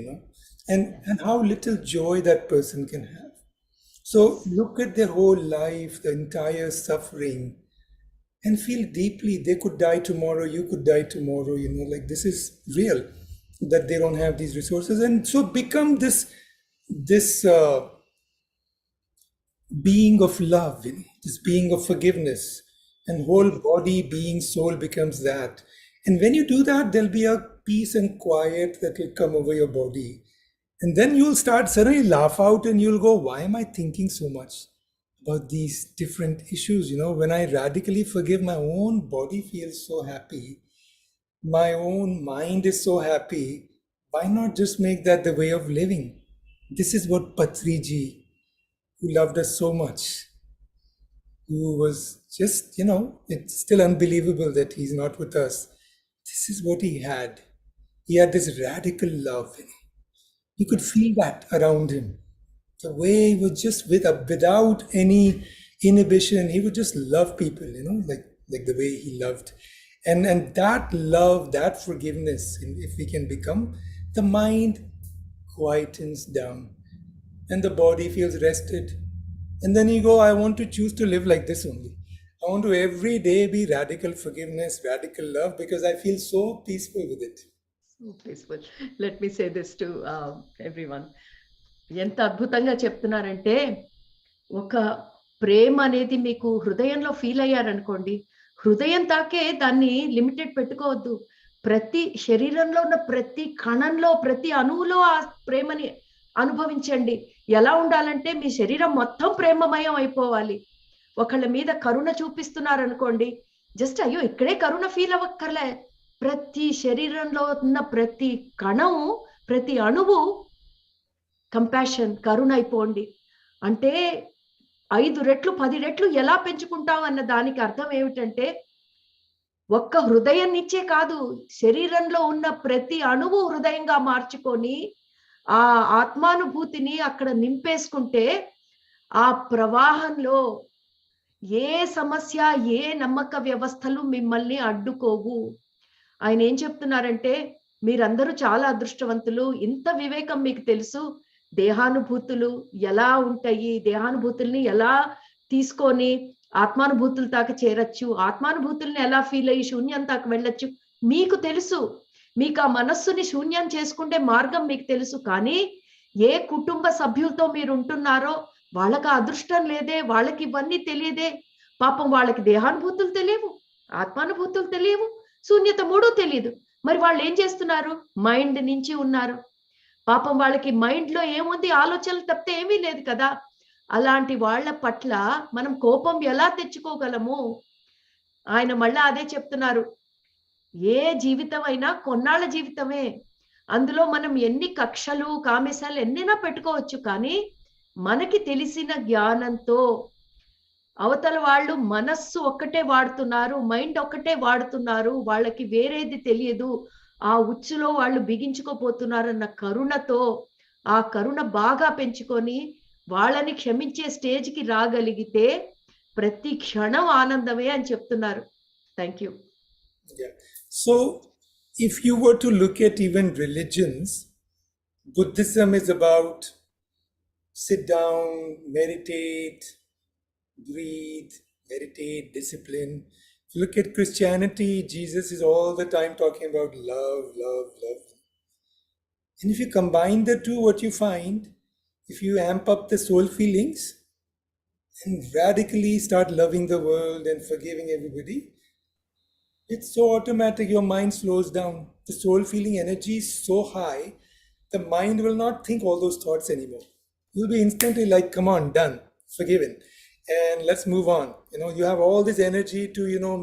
and how little joy that person can have. So look at their whole life, the entire suffering, and feel deeply. They could die tomorrow, you could die tomorrow, like this is real, that they don't have these resources. And so become this being of love, this being of forgiveness, and whole body, being, soul becomes that. And when you do that, there'll be a peace and quiet that will come over your body. And then you'll start suddenly laugh out and you'll go, why am I thinking so much about these different issues? When I radically forgive, my own body feels so happy. My own mind is so happy. Why not just make that the way of living? This is what Patriji, who loved us so much, who was just, it's still unbelievable that he's not with us. This is what he had. He had this radical love. You could feel that around him. The way he was just without any inhibition, he would just love people, like the way he loved. And that love, that forgiveness, if we can become, the mind quietens down and the body feels rested. And then you go, I want to choose to live like this only. I want to every day be radical forgiveness, radical love, because I feel so peaceful with it. So peaceful. Let me say this to everyone. ఎంత అద్భుతంగా చెప్తున్నారంటే, ఒక ప్రేమ అనేది మీకు హృదయంలో feel అయ్యారనుకోండి, హృదయం తాకే దాన్ని లిమిటెడ్ పెట్టుకోవద్దు. ప్రతి శరీరంలో ఉన్న ప్రతి కణంలో, ప్రతి అణువులో ఆ ప్రేమని అనుభవించండి. ఎలా ఉండాలంటే మీ శరీరం మొత్తం ప్రేమమయం అయిపోవాలి. ఒకళ్ళ మీద కరుణ చూపిస్తున్నారనుకోండి, జస్ట్ అయ్యో ఇక్కడే కరుణ ఫీల్ అవ్వక్కర్లే. ప్రతి శరీరంలో ఉన్న ప్రతి కణం, ప్రతి అణువు కంపాషన్, కరుణ అయిపోండి. అంటే 5 రెట్లు 10 రెట్లు ఎలా పెంచుకుంటాం అన్న దానికి అర్థం ఏమిటంటే, ఒక్క హృదయం నుంచే కాదు, శరీరంలో ఉన్న ప్రతి అణువు హృదయంగా మార్చుకొని ఆ ఆత్మానుభూతిని అక్కడ నింపేసుకుంటే, ఆ ప్రవాహంలో ఏ సమస్య, ఏ నమ్మక వ్యవస్థలు మిమ్మల్ని అడ్డుకోవు. ఆయన ఏం చెప్తున్నారంటే, మీరందరూ చాలా అదృష్టవంతులు, ఇంత వివేకం మీకు తెలుసు, దేహానుభూతులు ఎలా ఉంటాయి, దేహానుభూతుల్ని ఎలా తీసుకొని ఆత్మానుభూతుల దాకా చేరొచ్చు, ఆత్మానుభూతుల్ని ఎలా ఫీల్ అయ్యి శూన్యం దాకా వెళ్ళొచ్చు మీకు తెలుసు. మీకు ఆ మనస్సుని శూన్యం చేసుకుంటే మార్గం మీకు తెలుసు. కానీ ఏ కుటుంబ సభ్యులతో మీరు ఉంటున్నారో వాళ్ళకి అదృష్టం లేదే, వాళ్ళకి ఇవన్నీ తెలియదే. పాపం వాళ్ళకి దేహానుభూతులు తెలియవు, ఆత్మానుభూతులు తెలియవు, శూన్యత మూడూ తెలియదు. మరి వాళ్ళు ఏం చేస్తున్నారు? మైండ్ నుంచి ఉన్నారు. పాపం వాళ్ళకి మైండ్ లో ఏముంది? ఆలోచనలు తప్పితే ఏమీ లేదు కదా. అలాంటి వాళ్ళ పట్ల మనం కోపం ఎలా తెచ్చుకోగలము? ఆయన మళ్ళా అదే చెప్తున్నారు, ఏ జీవితం అయినా కొన్నాళ్ళ జీవితమే. అందులో మనం ఎన్ని కక్షలు, కామేశాలు ఎన్నైనా పెట్టుకోవచ్చు. కానీ మనకి తెలిసిన జ్ఞానంతో అవతల వాళ్ళు మనస్సు ఒక్కటే వాడుతున్నారు, మైండ్ ఒక్కటే వాడుతున్నారు, వాళ్ళకి వేరేది తెలియదు, ఆ ఉచ్చులో వాళ్ళు బిగించుకోపోతున్నారన్న కరుణతో, ఆ కరుణ బాగా పెంచుకొని వాళ్ళని క్షమించే స్టేజ్కి రాగలిగితే ప్రతి క్షణం ఆనందమే అని చెప్తున్నారు. Thank you. So if you were to look at even religions, Buddhism is about sit down, meditate, breathe, meditate, discipline. If you look at Christianity, Jesus is all the time talking about love, love, love. And if you combine the two, what you find, if you amp up the soul feelings, and radically start loving the world and forgiving everybody, it's so automatic, your mind slows down. The soul feeling energy is so high, the mind will not think all those thoughts anymore. You'll be instantly like, come on, done, forgiven, and let's move on. You have all this energy to,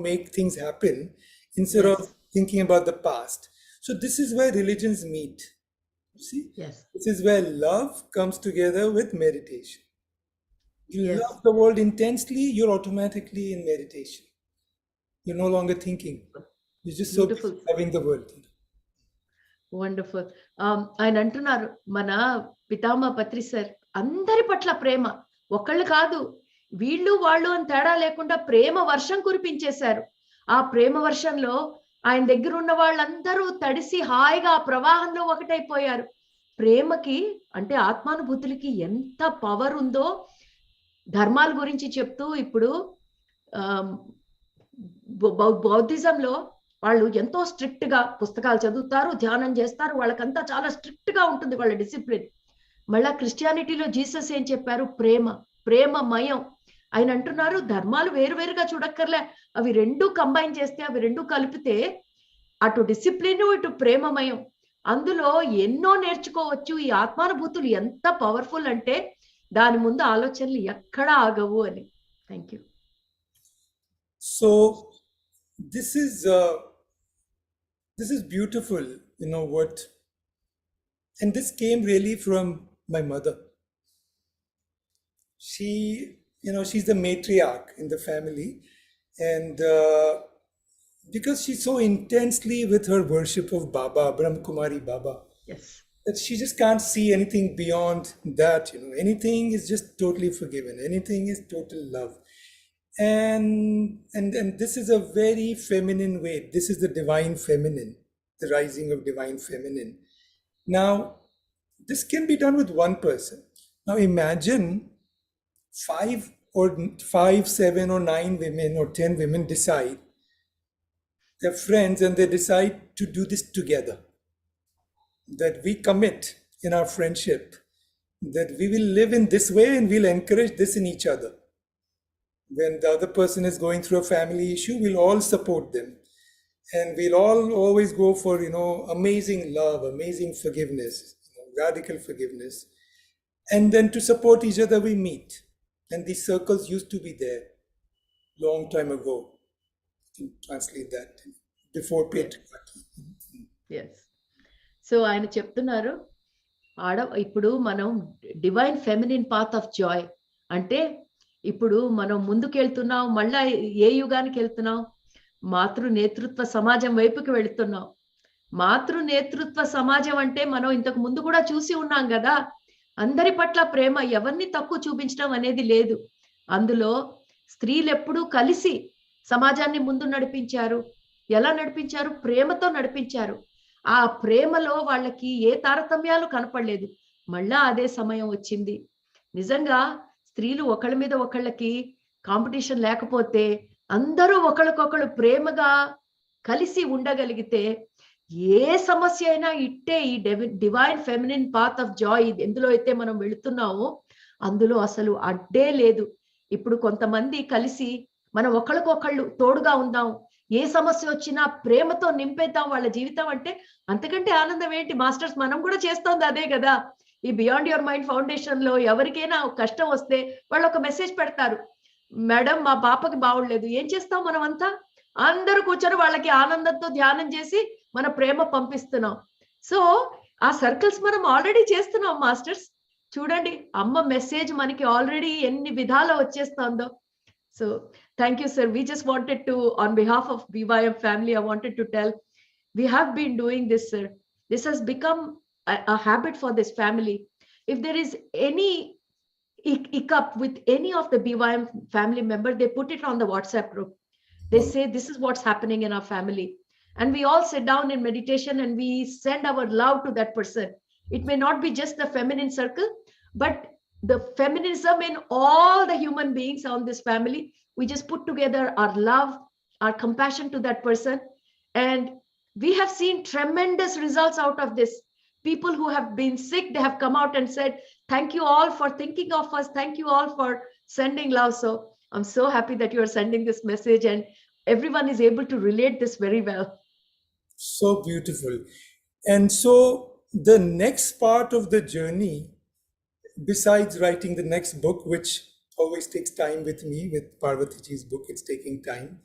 make things happen instead Yes. of thinking about the past. So this is where religions meet. You see? Yes. This is where love comes together with meditation. You Yes. love the world intensely, you're automatically in meditation. You're no longer thinking. You're just so Beautiful. loving the world. Wonderful. ఆయన అంటున్నారు, మన పితామహ పత్రి sir అందరి పట్ల ప్రేమ, ఒకళ్ళు కాదు, వీళ్ళు వాళ్ళు అని తేడా లేకుండా ప్రేమ వర్షం కురిపించేశారు. ఆ ప్రేమ వర్షంలో ఆయన దగ్గర ఉన్న వాళ్ళందరూ తడిసి హాయిగా ఆ ప్రవాహంలో ఒకటైపోయారు. ప్రేమకి అంటే ఆత్మానుభూతులకి ఎంత పవర్ ఉందో ధర్మాల గురించి చెప్తూ ఇప్పుడు బౌద్ధిజంలో వాళ్ళు ఎంతో స్ట్రిక్ట్ గా పుస్తకాలు చదువుతారు, ధ్యానం చేస్తారు, వాళ్ళకంతా చాలా స్ట్రిక్ట్ గా ఉంటుంది వాళ్ళ డిసిప్లిన్. మళ్ళా క్రిస్టియానిటీలో జీసస్ ఏం చెప్పారు? ప్రేమమయం. ఆయన అంటున్నారు ధర్మాలు వేరువేరుగా చూడక్కర్లే, అవి రెండు కంబైన్ చేస్తే, అవి రెండు కలిపితే అటు డిసిప్లిన్ ఇటు ప్రేమమయం, అందులో ఎన్నో నేర్చుకోవచ్చు. ఈ ఆత్మానుభూతులు ఎంత పవర్ఫుల్ అంటే దాని ముందు ఆలోచనలు ఎక్కడా ఆగవు అని. Thank you. So this is beautiful, what, and this came really from my mother. She's the matriarch in the family, and because she's so intensely with her worship of Baba, Brahmakumari Baba, Yes. that she just can't see anything beyond that. Anything is just totally forgiven. Anything is total love. And this is a very feminine way. This is the divine feminine, the rising of divine feminine. Now, this can be done with one person. Now imagine 5, 7 or 9 women or 10 women decide, they're friends, and they decide to do this together. That we commit in our friendship, that we will live in this way and we'll encourage this in each other. When the other person is going through a family issue, we'll all support them. And we'll all always go for, amazing love, amazing forgiveness, radical forgiveness. And then to support each other, we meet. And these circles used to be there long time ago. You can translate that before patriarchy. Yes. So ఆయన చెప్తున్నారు ఇప్పుడు మనం divine feminine path of Joy అంటే ఇప్పుడు మనం ముందుకెళ్తున్నాం, మళ్ళా ఏ యుగానికి వెళ్తున్నాం? మాతృ నేతృత్వ సమాజం వైపుకి వెళుతున్నాం. మాతృ నేతృత్వ సమాజం అంటే మనం ఇంతకు ముందు కూడా చూసి ఉన్నాం కదా, అందరి పట్ల ప్రేమ, ఎవరిని తక్కువ చూపించడం అనేది లేదు. అందులో స్త్రీలు ఎప్పుడూ కలిసి సమాజాన్ని ముందు నడిపించారు. ఎలా నడిపించారు? ప్రేమతో నడిపించారు. ఆ ప్రేమలో వాళ్ళకి ఏ తారతమ్యాలు కనపడలేదు. మళ్ళా అదే సమయం వచ్చింది. నిజంగా స్త్రీలు ఒకళ్ళ మీద ఒకళ్ళకి కాంపిటీషన్ లేకపోతే, అందరూ ఒకళ్ళకొకళ్ళు ప్రేమగా కలిసి ఉండగలిగితే ఏ సమస్య అయినా ఇట్టే ఈ divine feminine path of Joy ఎందులో అయితే మనం వెళుతున్నామో అందులో అసలు అడ్డే లేదు. ఇప్పుడు కొంతమంది కలిసి మనం ఒకళ్ళకొకళ్ళు తోడుగా ఉందాం, ఏ సమస్య వచ్చినా ప్రేమతో నింపేద్దాం వాళ్ళ జీవితం అంటే అంతకంటే ఆనందం ఏంటి? మాస్టర్స్ మనం కూడా చేస్తోంది అదే కదా. ఈ బియాండ్ యువర్ మైండ్ ఫౌండేషన్ లో ఎవరికైనా కష్టం వస్తే వాళ్ళు ఒక మెసేజ్ పెడతారు, మేడం మా పాపకి బాగుండలేదు, ఏం చేస్తాం మనం అంతా? అందరూ కూర్చొని వాళ్ళకి ఆనందంతో ధ్యానం చేసి మన ప్రేమ పంపిస్తున్నాం. సో ఆ సర్కిల్స్ మనం ఆల్రెడీ చేస్తున్నాం మాస్టర్స్. చూడండి అమ్మ మెసేజ్ మనకి ఆల్రెడీ ఎన్ని విధాలు వచ్చేస్తుందో. So thank you, sir. We just wanted to, on behalf of BYM family, I wanted to tell, we have been doing this, sir. This has become a habit for this family. If there is any hiccup with any of the BYM family member, they put it on the WhatsApp group. They say, this is what's happening in our family. And we all sit down in meditation and we send our love to that person. It may not be just the feminine circle, but the feminism in all the human beings on this family. We just put together our love, our compassion to that person. And we have seen tremendous results out of this. People who have been sick, they have come out and said, thank you all for thinking of us. Thank you all for sending love. So I'm so happy that you are sending this message and everyone is able to relate this very well. So beautiful. And so the next part of the journey, besides writing the next book, which always takes time with me, with Parvatiji's book, it's taking time.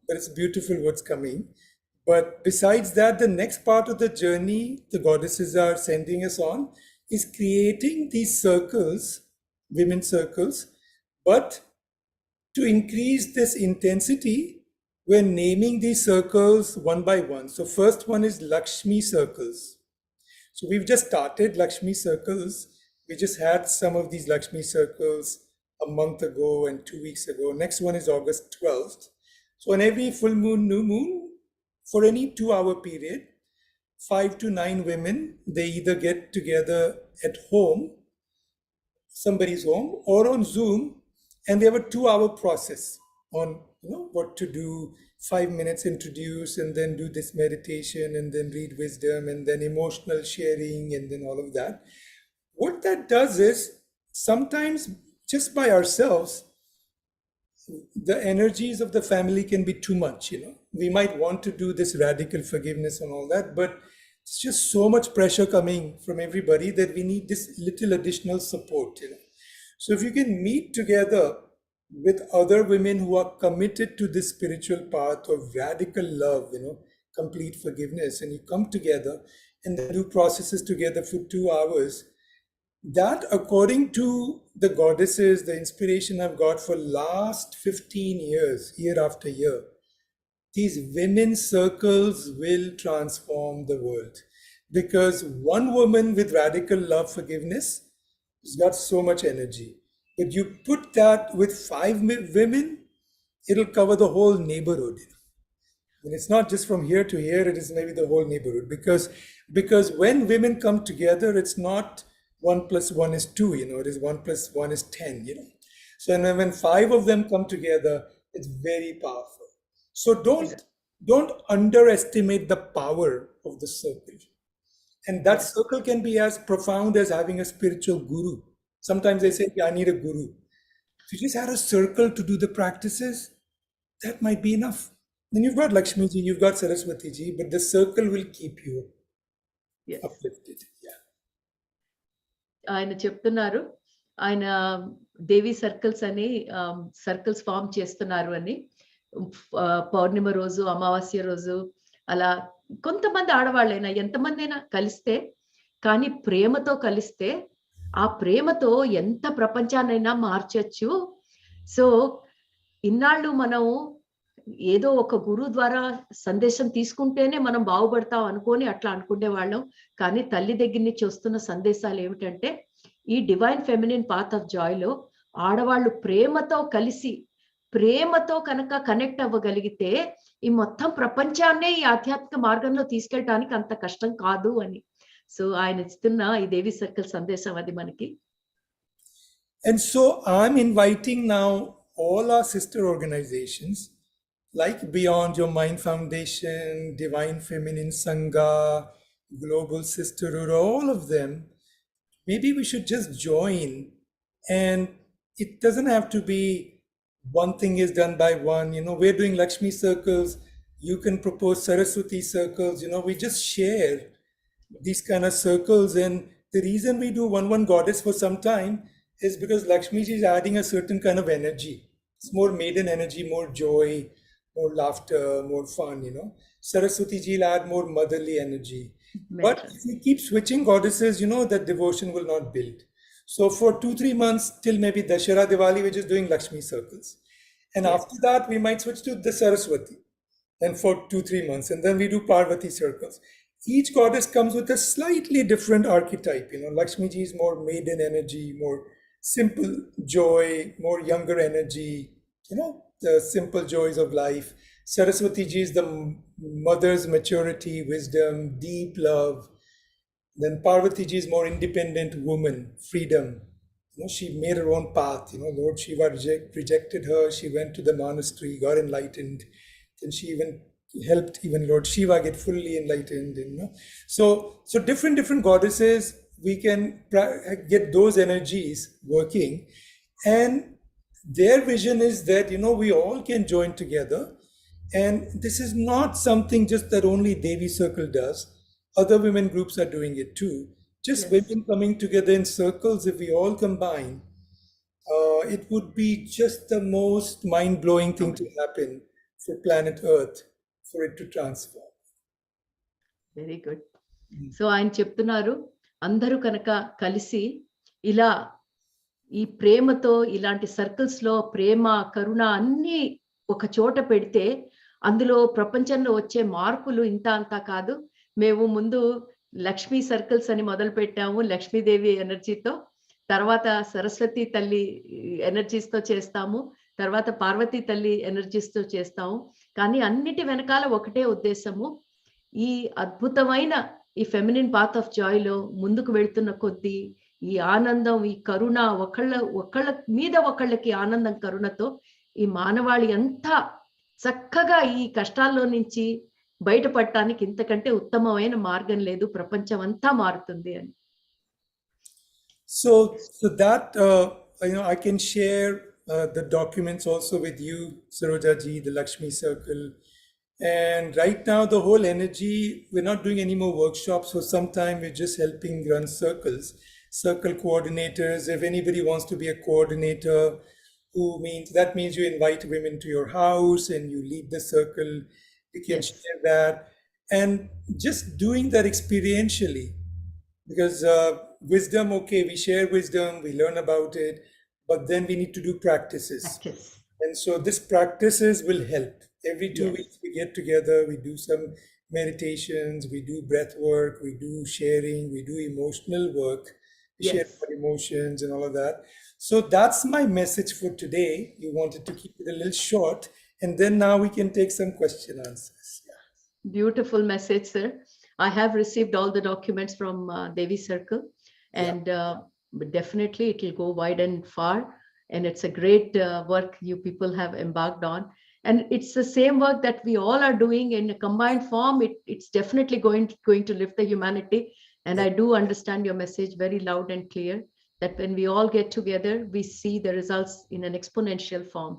But it's beautiful what's coming. But besides that, the next part of the journey the goddesses are sending us on is creating these circles, women circles, but to increase this intensity, we're naming these circles one by one. So first one is Lakshmi circles. So we've just started Lakshmi circles. We just had some of these Lakshmi circles a month ago and 2 weeks ago. Next one is August 12th. So on every full moon, new moon, for any 2-hour period, 5 to 9 women, they either get together at home, somebody's home, or on Zoom, and they have a 2-hour process on what to do. 5 minutes introduce, and then do this meditation, and then read wisdom, and then emotional sharing, and then all of that. What that does is sometimes just by ourselves, the energies of the family can be too much. We might want to do this radical forgiveness and all that, but it's just so much pressure coming from everybody that we need this little additional support. So if you can meet together with other women who are committed to this spiritual path of radical love, complete forgiveness, and you come together and then do processes together for 2 hours, that, according to the goddesses, the inspiration I've got for last 15 years, year after year, these women's circles will transform the world. Because one woman with radical love, forgiveness, has got so much energy. But you put that with 5 women, it'll cover the whole neighborhood. And it's not just from here to here, it is maybe the whole neighborhood. Because when women come together, it's not 1 + 1 is 2, it is 1 + 1 is 10, So when 5 of them come together, it's very powerful. So don't underestimate the power of the circle. And that circle can be as profound as having a spiritual guru. Sometimes they say, I need a guru. If you just had a circle to do the practices, that might be enough. Then you've got Lakshmiji, you've got Saraswatiji, but the circle will keep you uplifted. ఆయన చెప్తున్నారు, ఆయన దేవి circles అని circles form చేస్తున్నారు అని, పౌర్ణిమ రోజు, అమావాస్య రోజు, అలా కొంతమంది ఆడవాళ్ళైనా ఎంతమంది అయినా కలిస్తే, కానీ ప్రేమతో కలిస్తే ఆ ప్రేమతో ఎంత ప్రపంచాన్నైనా మార్చొచ్చు. సో ఇన్నాళ్ళు మనం ఏదో ఒక గురువు ద్వారా సందేశం తీసుకుంటేనే మనం బాగుపడతాం అనుకొని అట్లా అనుకునే వాళ్ళం. కానీ తల్లి దగ్గర నుంచి వస్తున్న సందేశాలు ఏమిటంటే, ఈ divine feminine path of Joy లో ఆడవాళ్ళు ప్రేమతో కలిసి, ప్రేమతో కనుక కనెక్ట్ అవ్వగలిగితే ఈ మొత్తం ప్రపంచాన్నే ఈ ఆధ్యాత్మిక మార్గంలో తీసుకెళ్ళడానికి అంత కష్టం కాదు అని. సో ఆయన ఇస్తున్న ఈ దేవి సర్కిల్ సందేశం అది మనకి. And so I'm inviting now all our sister organizations like Beyond Your Mind Foundation, Divine Feminine Sangha, Global Sisterhood, all of them. Maybe we should just join, and it doesn't have to be one thing is done by one. We're doing Lakshmi circles. You can propose Saraswati circles. We just share these kind of circles. And the reason we do one goddess for some time is because Lakshmiji is adding a certain kind of energy. It's more maiden energy, more joy, more laughter, more fun, Saraswati ji will add more motherly energy. But if we keep switching goddesses, that devotion will not build. So for 2-3 months, till maybe Dashera, Diwali, we're just doing Lakshmi circles. And after that, we might switch to the Saraswati. Then for 2-3 months, and then we do Parvati circles. Each goddess comes with a slightly different archetype. Lakshmi ji is more maiden energy, more simple joy, more younger energy, the simple joys of life. Saraswati ji is the mother's maturity, wisdom, deep love. Then Parvati ji is more independent woman, freedom. She made her own path. Lord Shiva rejected her. She went to the monastery, got enlightened. Then she even helped even Lord Shiva get fully enlightened. So different goddesses, we can get those energies working. And their vision is that, we all can join together. And this is not something just that only Devi Circle does. Other women groups are doing it too. Just women coming together in circles, if we all combine, it would be just the most mind-blowing thing to happen for planet Earth, for it to transform. Very good. So ఆయన చెప్తున్నారు, అందరూ కనుక కలిసి ఇలా ఈ ప్రేమతో ఇలాంటి circles లో ప్రేమ, కరుణ అన్ని ఒక చోట పెడితే అందులో ప్రపంచంలో వచ్చే మార్పులు ఇంత అంతా కాదు. మేము ముందు లక్ష్మీ సర్కిల్స్ అని మొదలు పెట్టాము, లక్ష్మీదేవి ఎనర్జీతో. తర్వాత సరస్వతి తల్లి ఎనర్జీస్ తో చేస్తాము, తర్వాత పార్వతీ తల్లి ఎనర్జీస్ తో చేస్తాము. కానీ అన్నిటి వెనకాల ఒకటే ఉద్దేశము, ఈ అద్భుతమైన ఈ ఫెమినిన్ పాత్ ఆఫ్ జాయ్ లో ముందుకు వెళ్తున్న కొద్దీ ఈ ఆనందం, ఈ కరుణ, ఒకళ్ళ మీద ఒకళ్ళకి ఆనందం, కరుణతో ఈ మానవాళి అంతా చక్కగా ఈ కష్టాల్లో నుంచి బయటపడటానికి ఇంతకంటే ఉత్తమమైన మార్గం లేదు, ప్రపంచం అంతా మారుతుంది అని. So that I can share the documents also with you, Saroja ji, the Lakshmi Circle. And right now the whole energy, we're not doing any more workshops for some time. We're just helping run circles, circle coordinators. If anybody wants to be a coordinator, that means you invite women to your house and you lead the circle. You can share that, and just doing that experientially, because wisdom, okay, we share wisdom, we learn about it, but then we need to do practices. And so this practices will help. Every 2 weeks we get together, we do some meditations, we do breath work, we do sharing, we do emotional work, we share our emotions and all of that. So that's my message for today. You wanted to keep it a little short, and then now we can take some question answers. Beautiful message, sir. I have received all the documents from Devi Circle, and definitely it will go wide and far. And it's a great work you people have embarked on. And it's the same work that we all are doing in a combined form. It's definitely going to lift the humanity. And I do understand your message very loud and clear, that when we all get together, we see the results in an exponential form.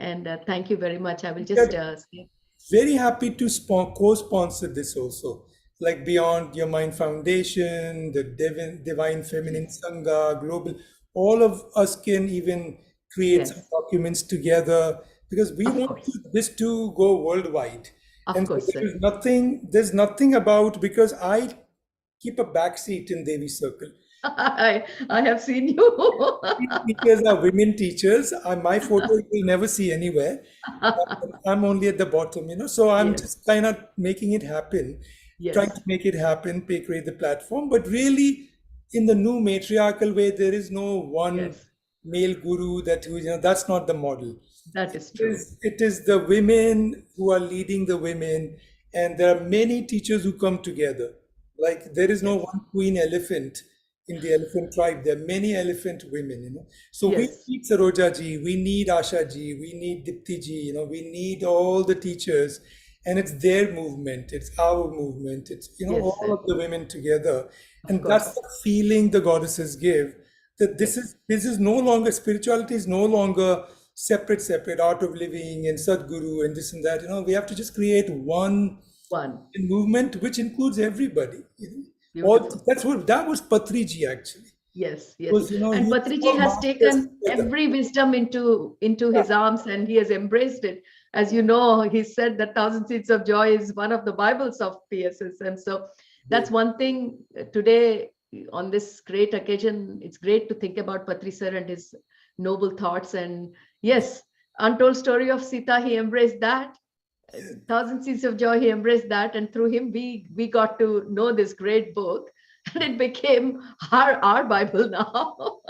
And thank you very much. I will just say. Very happy to co-sponsor this also. Like Beyond Your Mind Foundation, the Divine Feminine Sangha, Global, all of us can even create some documents together, because we want this to go worldwide. And so there's nothing about, because I keep a backseat in Devi Circle. I have seen you. Teachers are women teachers. My photo you will never see anywhere. I'm only at the bottom, so I'm just kind of making it happen, trying to make it happen, create the platform. But really, in the new matriarchal way, there is no one male guru that's not the model. That is true. It is the women who are leading the women, and there are many teachers who come together. Like there is no one queen elephant in the elephant tribe. There are many elephant women, So we need Saroja ji, we need Asha ji, we need Dipti ji, we need all the teachers, and it's their movement, it's our movement, it's all of the women together. And that's the feeling the goddesses give, that this is no longer, spirituality is no longer separate art of living and Sadguru and this and that. We have to just create one movement which includes everybody. That was Patriji actually. Yes. And Patriji has taken every wisdom into his arms, and he has embraced it. As you know, he said that 1,000 Seeds of Joy is one of the Bibles of PSS. And so that's one thing today on this great occasion. It's great to think about Patri sir and his noble thoughts. And yes, Untold Story of Sita, he embraced that. 1,000 Seeds of Joy, he embraced that, and through him we got to know this great book, and it became our Bible now.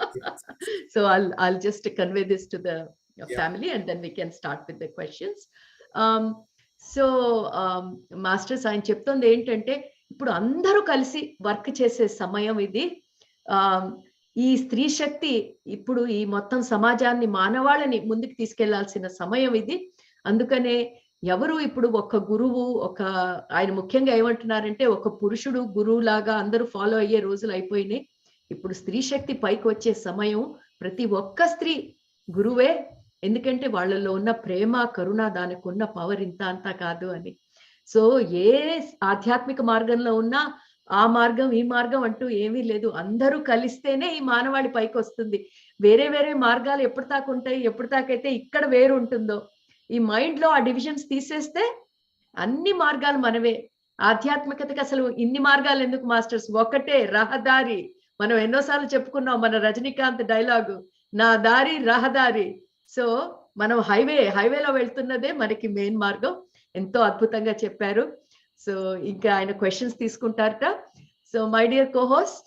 So I'll just convey this to the family, and then we can start with the questions. So masters, ఆయన చెప్తుంది ఏంటంటే, ఇప్పుడు అందరూ కలిసి work చేసే సమయం ఇది. ఈ స్త్రీ శక్తి ఇప్పుడు ఈ మొత్తం సమాజాన్ని, మానవాళిని ముందుకు తీసుకెళ్లాల్సిన సమయం ఇది. అందుకనే ఎవరు ఇప్పుడు ఒక గురువు, ఆయన ముఖ్యంగా ఏమంటున్నారంటే, ఒక పురుషుడు గురువు లాగా అందరూ ఫాలో అయ్యే రోజులు అయిపోయినాయి. ఇప్పుడు స్త్రీ శక్తి పైకి వచ్చే సమయం, ప్రతి ఒక్క స్త్రీ గురువే, ఎందుకంటే వాళ్ళలో ఉన్న ప్రేమ కరుణ దానికి ఉన్న పవర్ ఇంత అంతా కాదు అని. సో ఏ ఆధ్యాత్మిక మార్గంలో ఉన్నా ఆ మార్గం ఈ మార్గం అంటూ ఏమీ లేదు, అందరూ కలిస్తేనే ఈ మానవాళి పైకి వస్తుంది. వేరే వేరే మార్గాలు ఎప్పుడు దాకా ఉంటాయి, ఎప్పుడు దాకైతే ఇక్కడ వేరు ఉంటుందో, ఈ మైండ్ లో ఆ డివిజన్స్ తీసేస్తే అన్ని మార్గాలు మనవే. ఆధ్యాత్మికతకి అసలు ఇన్ని మార్గాలు ఎందుకు మాస్టర్స్, ఒకటే రహదారి. మనం ఎన్నోసార్లు చెప్పుకున్నాం మన రజనీకాంత్ డైలాగు, నా దారి రహదారి. సో మనం హైవేలో వెళ్తున్నదే మనకి మెయిన్ మార్గం. ఎంతో అద్భుతంగా చెప్పారు. సో ఇంకా ఆయన క్వశ్చన్స్ తీసుకుంటారట. So my dear co-host,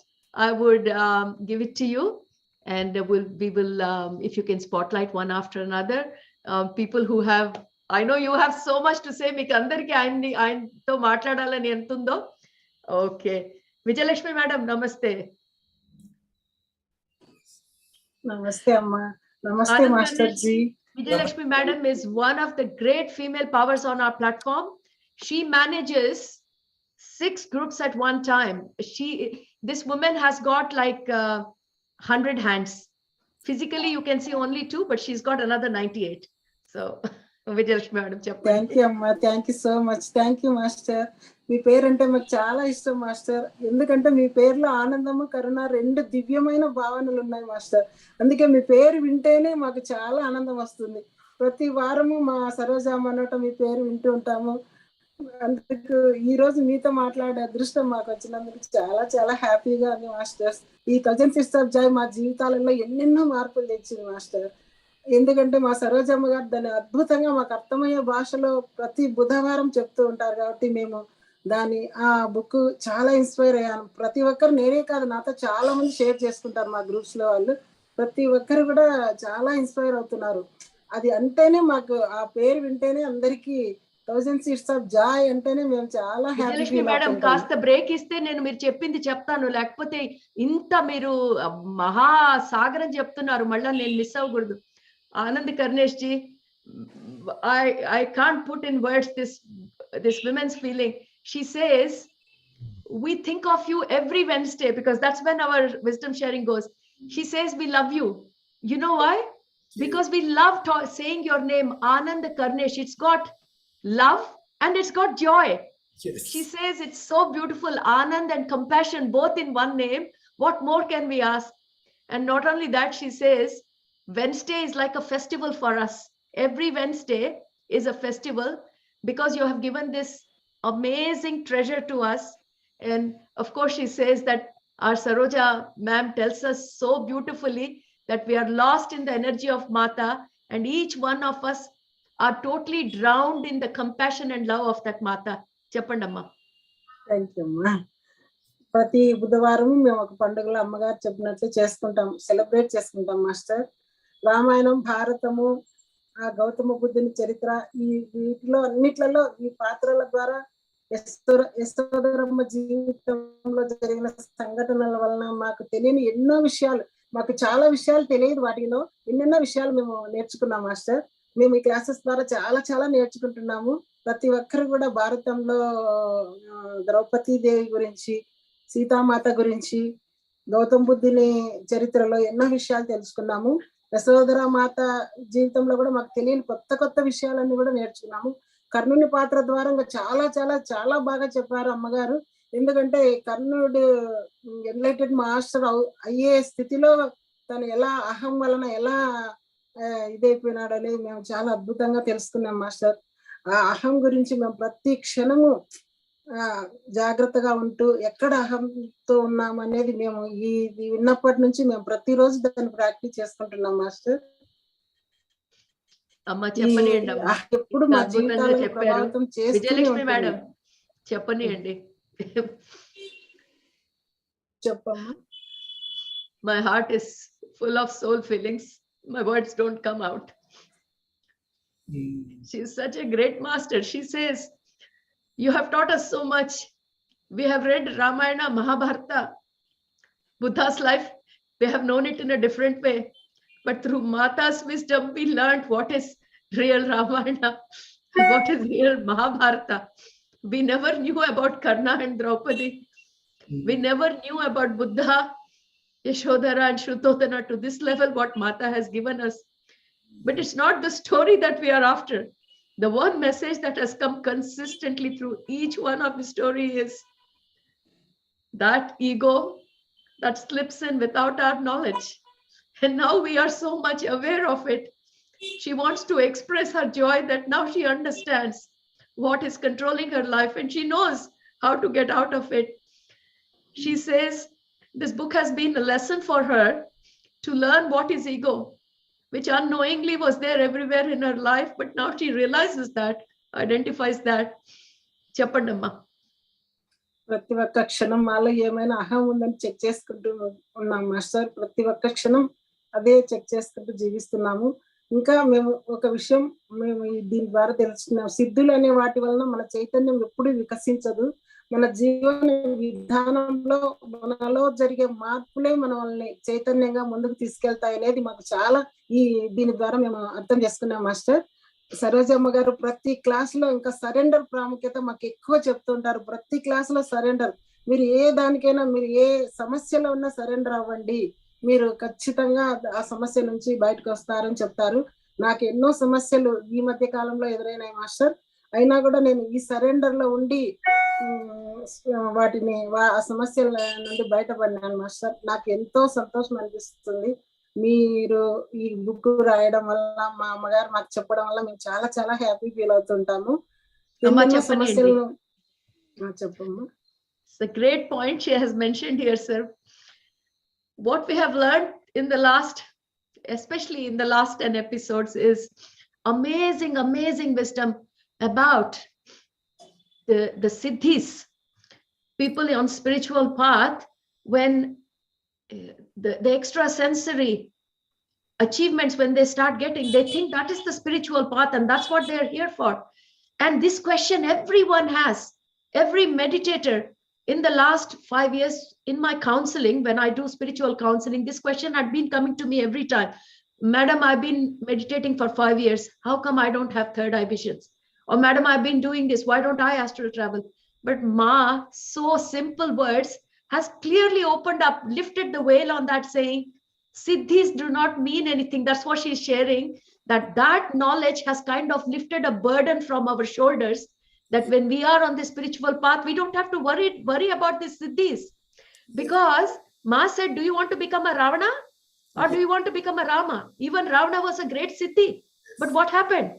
I would give it to you, and we will if you can spotlight one after another people who have, I know you have so much to say, మీకు అందరికి ఆయనతో మాట్లాడాలని ఎంతుందో. Okay, Vijayalakshmi madam నమస్తే. నమస్తే అమ్మా. నమస్తే master ji. Vijayalakshmi madam is one of the great female powers on our platform. She manages 6 groups at one time. This woman has got like 100 hands. Physically you can see only 2, but she's got another 98. So Vijayalakshmi madam చెప్పండి. Thank you అమ్మా, thank you so much. Thank you master. మీ పేరంటే మాకు చాలా ఇష్టం master, ఎందుకంటే మీ పేరులో ఆనందము కరుణ 2 దివ్యమైన భావనలు ఉన్నాయి మాస్టర్. అందుకే మీ పేరు వింటేనే మాకు చాలా ఆనందం వస్తుంది. ప్రతి వారము మా సరోజ అన్నట మీ పేరు వింటూ ఉంటాము. అందుకు ఈ రోజు మీతో మాట్లాడే అదృష్టం మాకు వచ్చినందుకు చాలా చాలా హ్యాపీగా ఉంది మాస్టర్స్. ఈ 1000 ఆఫ్ జాయ్ మా జీవితాలలో ఎన్నెన్నో మార్పులు తెచ్చింది మాస్టర్. ఎందుకంటే మా సరోజమ్మ గారు దాన్ని అద్భుతంగా మాకు అర్థమయ్యే భాషలో ప్రతి బుధవారం చెప్తూ ఉంటారు కాబట్టి మేము ఆ బుక్ చాలా ఇన్స్పైర్ అయ్యాను. ప్రతి ఒక్కరు, నేనే కాదు నాతో చాలా మంది షేర్ చేసుకుంటారు మా గ్రూప్స్ లో వాళ్ళు. ప్రతి ఒక్కరు కూడా చాలా ఇన్స్పైర్ అవుతున్నారు. అది అంటేనే మాకు ఆ పేరు వింటేనే అందరికి 1000 seeds of joy అంటేనే మేము చాలా హ్యాపీ. మేడం కాస్త బ్రేక్ ఇస్తే నేను మీరు చెప్పింది చెప్తాను, లేకపోతే ఇంత మీరు మహాసాగరం చెప్తున్నారు మళ్ళా నేను మిస్ అవ్వకూడదు. Anand Karnesh G, I can't put in words this women's feeling. She says we think of you every Wednesday because that's when our wisdom sharing goes. She says we love you. You know why? Because we love saying your name, Anand Karnesh. It's got love and it's got joy. Yes. She says it's so beautiful, Anand and compassion both in one name. What more can we ask? And not only that, she says Wednesday is like a festival for us. Every Wednesday is a festival because you have given this amazing treasure to us. And of course she says that our Saroja ma'am tells us so beautifully that we are lost in the energy of Mata, and each one of us are totally drowned in the compassion and love of that Mata. Cheppandamma. Thank you అమ్మా. ప్రతి బుధవారం మేము ఒక పండుగలో అమ్మగారు చెప్పినట్లు చేసుకుంటాం, celebrate చేసుకుంటాం మాస్టర్. రామాయణం, భారతము, ఆ గౌతమ బుద్ధుని చరిత్ర, వీటిలో అన్నిట్లలో ఈ పాత్రల ద్వారా యశోదరమ్మ జీవితంలో జరిగిన సంఘటనల వలన మాకు తెలియని ఎన్నో విషయాలు, మాకు చాలా విషయాలు తెలియదు, వాటిలో ఎన్నెన్నో విషయాలు మేము నేర్చుకున్నాం మాస్టర్. మేము ఈ క్లాసెస్ ద్వారా చాలా చాలా నేర్చుకుంటున్నాము. ప్రతి ఒక్కరు కూడా భారతంలో ద్రౌపది దేవి గురించి, సీతామాత గురించి, గౌతమ బుద్ధుని చరిత్రలో ఎన్నో విషయాలు తెలుసుకున్నాము. యశోదర మాత జీవితంలో కూడా మాకు తెలియని కొత్త కొత్త విషయాలన్నీ కూడా నేర్చుకున్నాము. కర్ణుని పాత్ర ద్వారా చాలా చాలా చాలా బాగా చెప్పారు అమ్మగారు. ఎందుకంటే కర్ణుడు ఎన్లైటెడ్ మాస్టర్ అయ్యే స్థితిలో తను ఎలా అహం వలన ఎలా ఇదైపోయినాడు అనేది మేము చాలా అద్భుతంగా తెలుసుకున్నాం మాస్టర్. ఆ అహం గురించి మేము ప్రతి క్షణము జాగ్రత్తగా ఉంటూ ఎక్కడ అహంతో ఉన్నాం అనేది మేము ఇది విన్నప్పటి నుంచి మేము ప్రతిరోజు దాన్ని ప్రాక్టీస్ చేసుకుంటున్నాం మాస్టర్. ఎప్పుడు మా జీవితాలను ప్రభావితం విజయలక్ష్మి మేడం చెప్పనియండి. చెప్పమ్మా. My heart is full of soul feelings. My words don't come out. She is such a great master. She says, you have taught us so much. We have read Ramayana, Mahabharata, Buddha's life. We have known it in a different way. But through Mata's wisdom, we learned what is real Ramayana, what is real Mahabharata. We never knew about Karna and Draupadi. We never knew about Buddha. Yashodhara and Shrutodhana to this level, what Mata has given us. But it's not the story that we are after. The one message that has come consistently through each one of the story is that ego that slips in without our knowledge. And now we are so much aware of it. She wants to express her joy that now she understands what is controlling her life and she knows how to get out of it. She says this book has been a lesson for her to learn what is ego, which unknowingly was there everywhere in her life, but now she realizes that, identifies that. Chappandamma. ప్రతి ఒక్క క్షణం మాలో ఏమైనా అహం ఉందని check చేసుకుంటూ ఉన్నాం master. ప్రతి ఒక్క క్షణం అదే చెక్ చేసుకుంటూ జీవిస్తున్నాము. ఇంకా మేము ఒక విషయం మేము దీని ద్వారా తెలుసుకున్నాం, సిద్ధులు అనే వాటి వలన మన చైతన్యం ఎప్పుడు వికసించదు. మన జీవన విధానంలో మనలో జరిగే మార్పులే మనల్ని చైతన్యంగా ముందుకు తీసుకెళ్తాయి అనేది మాకు చాలా దీని ద్వారా మేము అర్థం చేసుకున్నాం మాస్టర్. సరోజమ్మ గారు ప్రతి క్లాస్ లో ఇంకా సరెండర్ ప్రాముఖ్యత మాకు ఎక్కువ చెప్తుంటారు. ప్రతి క్లాస్ లో సరెండర్, మీరు ఏ దానికైనా, మీరు ఏ సమస్యలో ఉన్నా సరెండర్ అవ్వండి, మీరు ఖచ్చితంగా ఆ సమస్య నుంచి బయటకు వస్తారని చెప్తారు. నాకు ఎన్నో సమస్యలు ఈ మధ్య కాలంలో ఎదురైనాయి మాస్టర్. అయినా కూడా నేను ఈ సరెండర్ లో ఉండి వాటిని ఆ సమస్యల నుండి బయటపడినాను మాస్టర్. నాకు ఎంతో సంతోషం అనిపిస్తుంది. మీరు ఈ బుక్ రాయడం వల్ల, మా అమ్మగారు మాకు చెప్పడం వల్ల మేము చాలా చాలా హ్యాపీ ఫీల్ అవుతుంటాము. సమస్యలను చెప్పమ్మా. It's a great point she has mentioned here, sir. What we have learned in the last, especially in the last 10 episodes, is amazing wisdom about the siddhis, people on spiritual path, when the extrasensory achievements, when they start getting, they think that is the spiritual path and that's what they're here for. And this question everyone has, every meditator. In the last 5 years in my counseling, when I do spiritual counseling, this question had been coming to me every time. Madam, I've been meditating for 5 years. How come I don't have third eye visions? Or madam, I've been doing this. Why don't I astral travel? But Ma, so simple words, has clearly opened up, lifted the veil on that, saying, siddhis do not mean anything. That's what she's sharing, that knowledge has kind of lifted a burden from our shoulders, that when we are on the spiritual path, we don't have to worry about these siddhis. Because Ma said, do you want to become a Ravana or do you want to become a Rama? Even Ravana was a great siddhi. But what happened?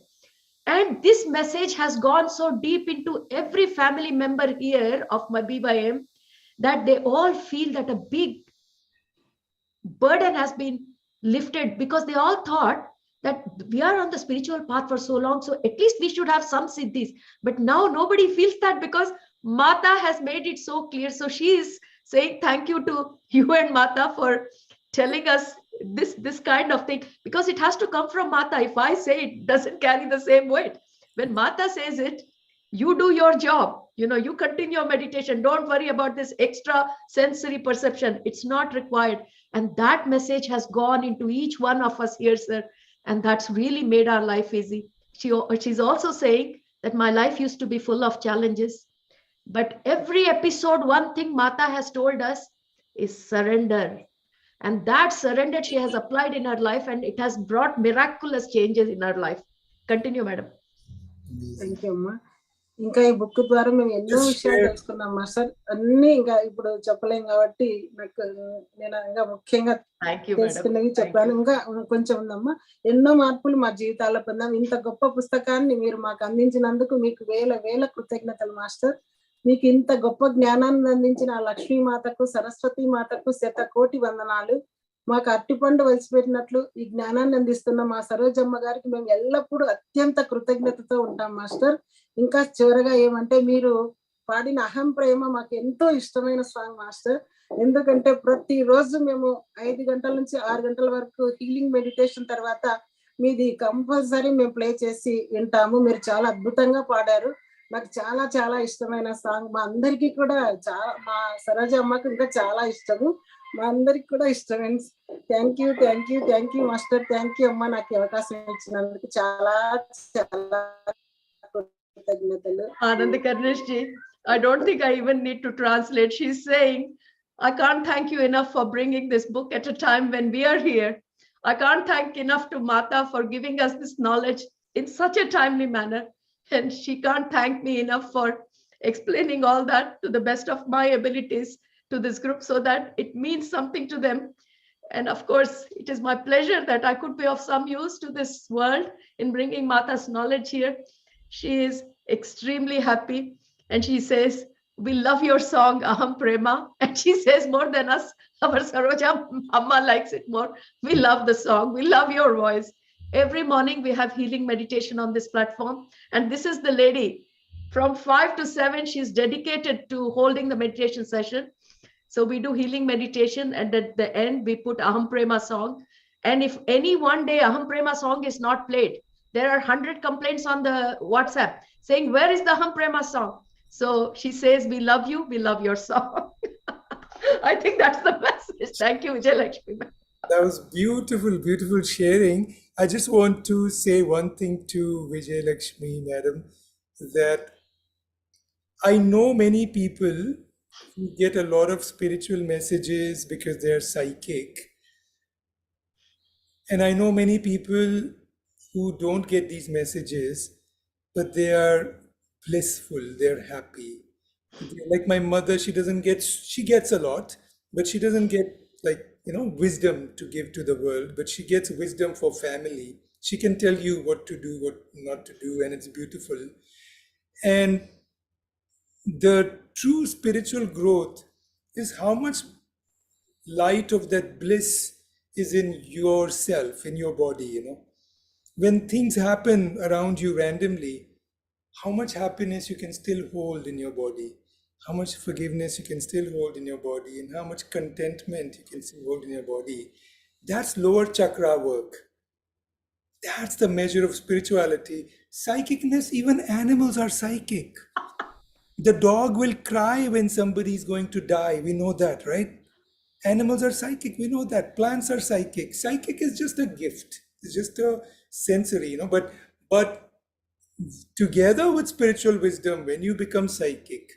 And this message has gone so deep into every family member here of my BYM, that they all feel that a big burden has been lifted, because they all thought that we are on the spiritual path for so long, so at least we should have some siddhis. But now nobody feels that, because Mata has made it so clear. So she is saying thank you to you and Mata for telling us this kind of thing, because it has to come from Mata. If I say it, doesn't carry the same weight. When Mata says it, you do your job, you continue your meditation, don't worry about this extra sensory perception, it's not required. And that message has gone into each one of us here, sir, and that's really made our life easy. She's also saying that my life used to be full of challenges, but every episode, one thing Mata has told us is surrender. And that surrender she has applied in her life, and it has brought miraculous changes in her life. Continue, madam. Thank you అమ్మా. ఇంకా ఈ book ద్వారా మేము ఎన్నో విషయాలు తెలుసుకున్నాం master. అన్ని ఇంకా ఇప్పుడు చెప్పలేం కాబట్టి నేను ఇంకా ముఖ్యంగా తెలుసుకున్నవి చెప్పాను. ఇంకా కొంచెం ఉందమ్మా. ఎన్నో మార్పులు మా జీవితాల్లో పొందాం. ఇంత గొప్ప పుస్తకాన్ని మీరు మాకు అందించినందుకు మీకు వేల కృతజ్ఞతలు మాస్టర్. మీకు ఇంత గొప్ప జ్ఞానాన్ని అందించిన ఆ లక్ష్మీ మాతకు, సరస్వతి మాతకు 100,000,000 వందనాలు. మాకు అట్టిపండు వలిసిపెట్టినట్లు ఈ జ్ఞానాన్ని అందిస్తున్న మా సరోజమ్మ గారికి మేము ఎల్లప్పుడూ అత్యంత కృతజ్ఞతతో ఉంటాం మాస్టర్. ఇంకా చివరగా ఏమంటే, మీరు పాడిన అహం ప్రేమ మాకు ఎంతో ఇష్టమైన సాంగ్ మాస్టర్. ఎందుకంటే ప్రతిరోజు మేము 5 గంటల నుంచి 6 గంటల వరకు హీలింగ్ మెడిటేషన్ తర్వాత మీది కంపల్సరీ మేము ప్లే చేసి వింటాము. మీరు చాలా అద్భుతంగా పాడారు. నాకు చాలా చాలా ఇష్టమైన సాంగ్. మా అందరికీ కూడా మా సరోజ అమ్మకు ఇంకా చాలా ఇష్టము. మా అందరికి కూడా ఇష్టమైన. Thank you master. Thank you అమ్మ, నాకు అవకాశం ఇచ్చినందుకు చాలా చాలా కృతజ్ఞతలు. Anand Karnish ji, I don't think I even need to translate. She's saying I can't thank you enough for bringing this book at a time when we are here. I can't thank enough to Mata for giving us this knowledge in such a timely manner. And she can't thank me enough for explaining all that to the best of my abilities to this group so that it means something to them. And of course, it is my pleasure that I could be of some use to this world in bringing Mata's knowledge here. She is extremely happy. And she says, we love your song, Aham Prema. And she says more than us, our Saroja Amma likes it more. We love the song. We love your voice. Every morning we have healing meditation on this platform. And this is the lady from 5 to 7. She's dedicated to holding the meditation session. So we do healing meditation, and at the end, we put Aham Prema song. And if any one day Aham Prema song is not played, there are 100 complaints on the WhatsApp saying, where is the Aham Prema song? So she says, we love you, we love your song. I think that's the message. Thank you, Vijay Lakshmi. That was beautiful, beautiful sharing. I just want to say one thing to Vijay Lakshmi, madam, that I know many people who get a lot of spiritual messages because they are psychic. And I know many people who don't get these messages, but they are blissful, they're happy. Like my mother, she gets a lot, but she doesn't get wisdom to give to the world, but she gets wisdom for family. She can tell you what to do, what not to do, and it's beautiful. And the true spiritual growth is how much light of that bliss is in yourself, in your body, When things happen around you randomly, how much happiness you can still hold in your body, how much forgiveness you can still hold in your body, and how much contentment you can still hold in your body. That's lower chakra work. That's the measure of spirituality. Psychicness, even animals are psychic. The dog will cry when somebody is going to die. We know that, right? Animals are psychic. We know that. Plants are psychic. Psychic is just a gift. It's just a sensory, But together with spiritual wisdom, when you become psychic,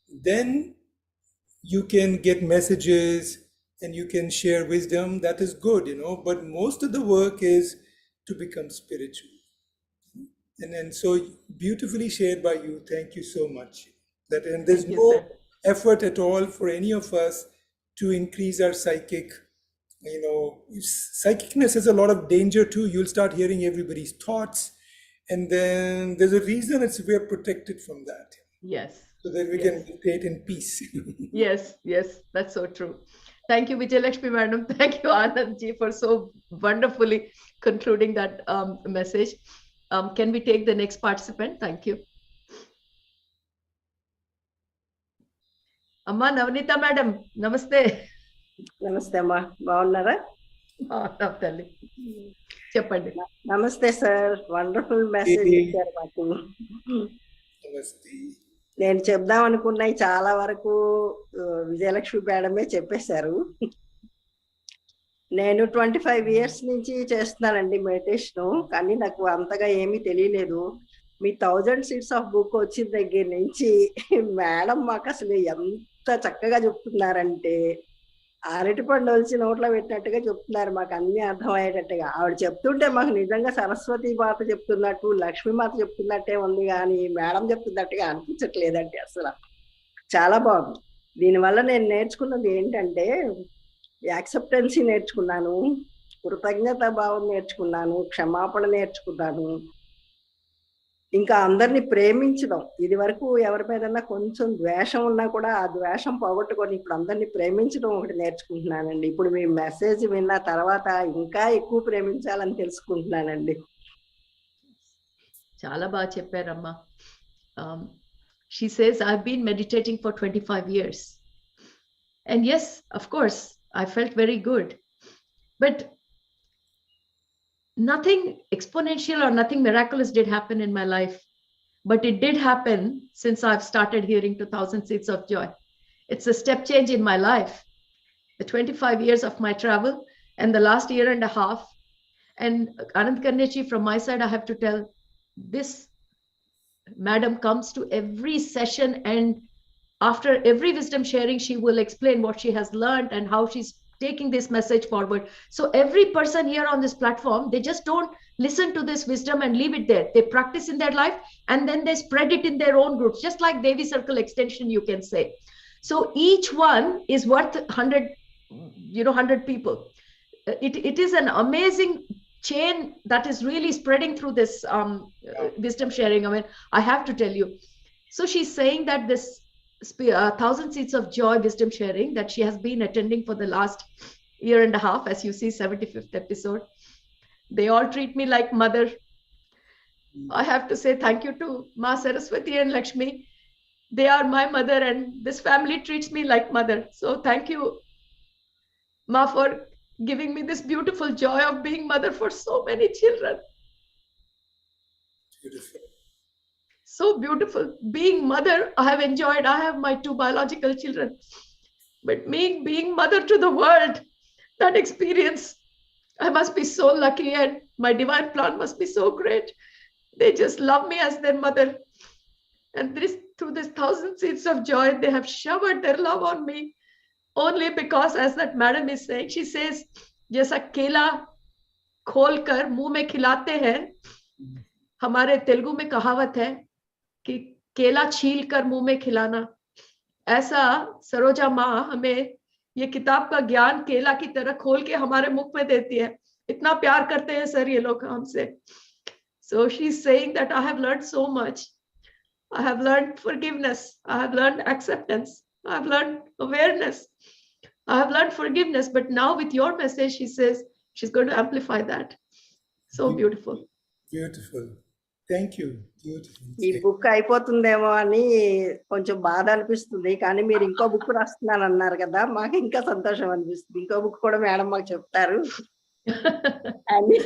then you can get messages and you can share wisdom. That is good, But most of the work is to become spiritual. And so beautifully shared by you. Thank you so much. And there's no effort at all for any of us to increase our psychic. Psychicness has a lot of danger too. You'll start hearing everybody's thoughts, and then there's a reason we're protected from that. Yes. So that we can meditate in peace. Yes, that's so true. Thank you, Vijay Lakshmi madam. Thank you, Anand ji, for so wonderfully concluding that message. Can we take the next participant? Thank you. Amma Navnita madam, namaste. Namaste, Amma. Bagunnara? Talli. Cheppandi. Namaste, sir. Wonderful message icharu maaku. Namaste. నేను చెప్దాం అనుకున్నాయి చాలా వరకు విజయలక్ష్మి మేడమే చెప్పేశారు. నేను 25 years నుంచి చేస్తున్నానండి meditation, కానీ నాకు అంతగా ఏమీ తెలియలేదు. మీ 1000 seeds of book వచ్చిన దగ్గర నుంచి మేడం మాకు అసలు ఎంత చక్కగా చెప్తున్నారంటే, అరటి పండు వచ్చి నోట్లో పెట్టినట్టుగా చెప్తున్నారు. మాకు అన్ని అర్థమయ్యేటట్టుగా. ఆవిడ చెప్తుంటే మాకు నిజంగా సరస్వతి మాత చెప్తున్నట్టు, లక్ష్మీ మాత చెప్తున్నట్టే ఉంది, కానీ మేడం చెప్తున్నట్టుగా అనిపించట్లేదండి. అసలు చాలా బాగుంది. దీనివల్ల నేను నేర్చుకున్నది ఏంటంటే, యాక్సెప్టెన్సీ నేర్చుకున్నాను, కృతజ్ఞత భావం నేర్చుకున్నాను, క్షమాపణ నేర్చుకున్నాను, ఇంకా అందరినీ ప్రేమించడం. ఇది వరకు ఎవరి మీద కొంచెం ద్వేషం ఉన్నా కూడా ఆ ద్వేషం పోగొట్టుకొని ఇప్పుడు అందరినీ ప్రేమించడం ఒకటి నేర్చుకుంటున్నానండి. ఇప్పుడు మీ మెసేజ్ విన్న తర్వాత ఇంకా ఎక్కువ ప్రేమించాలని తెలుసుకుంటున్నానండి. చాలా బాగా చెప్పారమ్మా. She says, I've been meditating for 25 years. And yes, of course, I felt very good. But nothing exponential or nothing miraculous did happen in my life. But it did happen since I've started hearing 2000 Seeds of Joy. It's a step change in my life. The 25 years of my travel and the last year and a half. And Anand Karnechi, from my side, I have to tell, this madam comes to every session and after every wisdom sharing, she will explain what she has learned and how she's taking this message forward. So every person here on this platform, they just don't listen to this wisdom and leave it there. They practice in their life and then they spread it in their own groups, just like Devi Circle Extension, you can say. So each one is worth 100 people. It is an amazing chain that is really spreading through this wisdom sharing. I mean, I have to tell you. So she's saying that this 1,000 Seeds of Joy wisdom sharing that she has been attending for the last year and a half, as you see, 75th episode. They all treat me like mother. I have to say thank you to Ma Saraswati and Lakshmi. They are my mother and this family treats me like mother. So thank you, Ma, for giving me this beautiful joy of being mother for so many children. Beautiful. So beautiful. Being mother, I have enjoyed. I have my 2 biological children. But me being mother to the world, that experience, I must be so lucky and my divine plan must be so great. They just love me as their mother. And through this 1,000 Seeds of Joy, they have showered their love on me only because, as that madam is saying, she says, जैसा केला खोलकर मुंह में खिलाते हैं, हमारे तेलुगु में कहावत है कि केला छील कर मुंह में खिलाना, ऐसा सरोजा माँ हमें ये किताब का ज्ञान केला की तरह खोल के हमारे मुख में देती है. इतना प्यार करते हैं सर ये लोग हमसे. So she's saying that I have learned so much. I have learned forgiveness. I have learned acceptance. I have learned awareness. I have learned forgiveness. But now with your message, she says she's going to amplify that. So beautiful. Beautiful. Thank you. Beautiful. ఈ book అయిపోతుందేమో అని కొంచెం బాధ అనిపిస్తుంది, కానీ మీరు ఇంకో book రాస్తున్నాను అన్నారు కదా, మాకు ఇంకా సంతోషం అనిపిస్తుంది. ఇంకో బుక్ కూడా మేడం మాకు చెప్తారు అని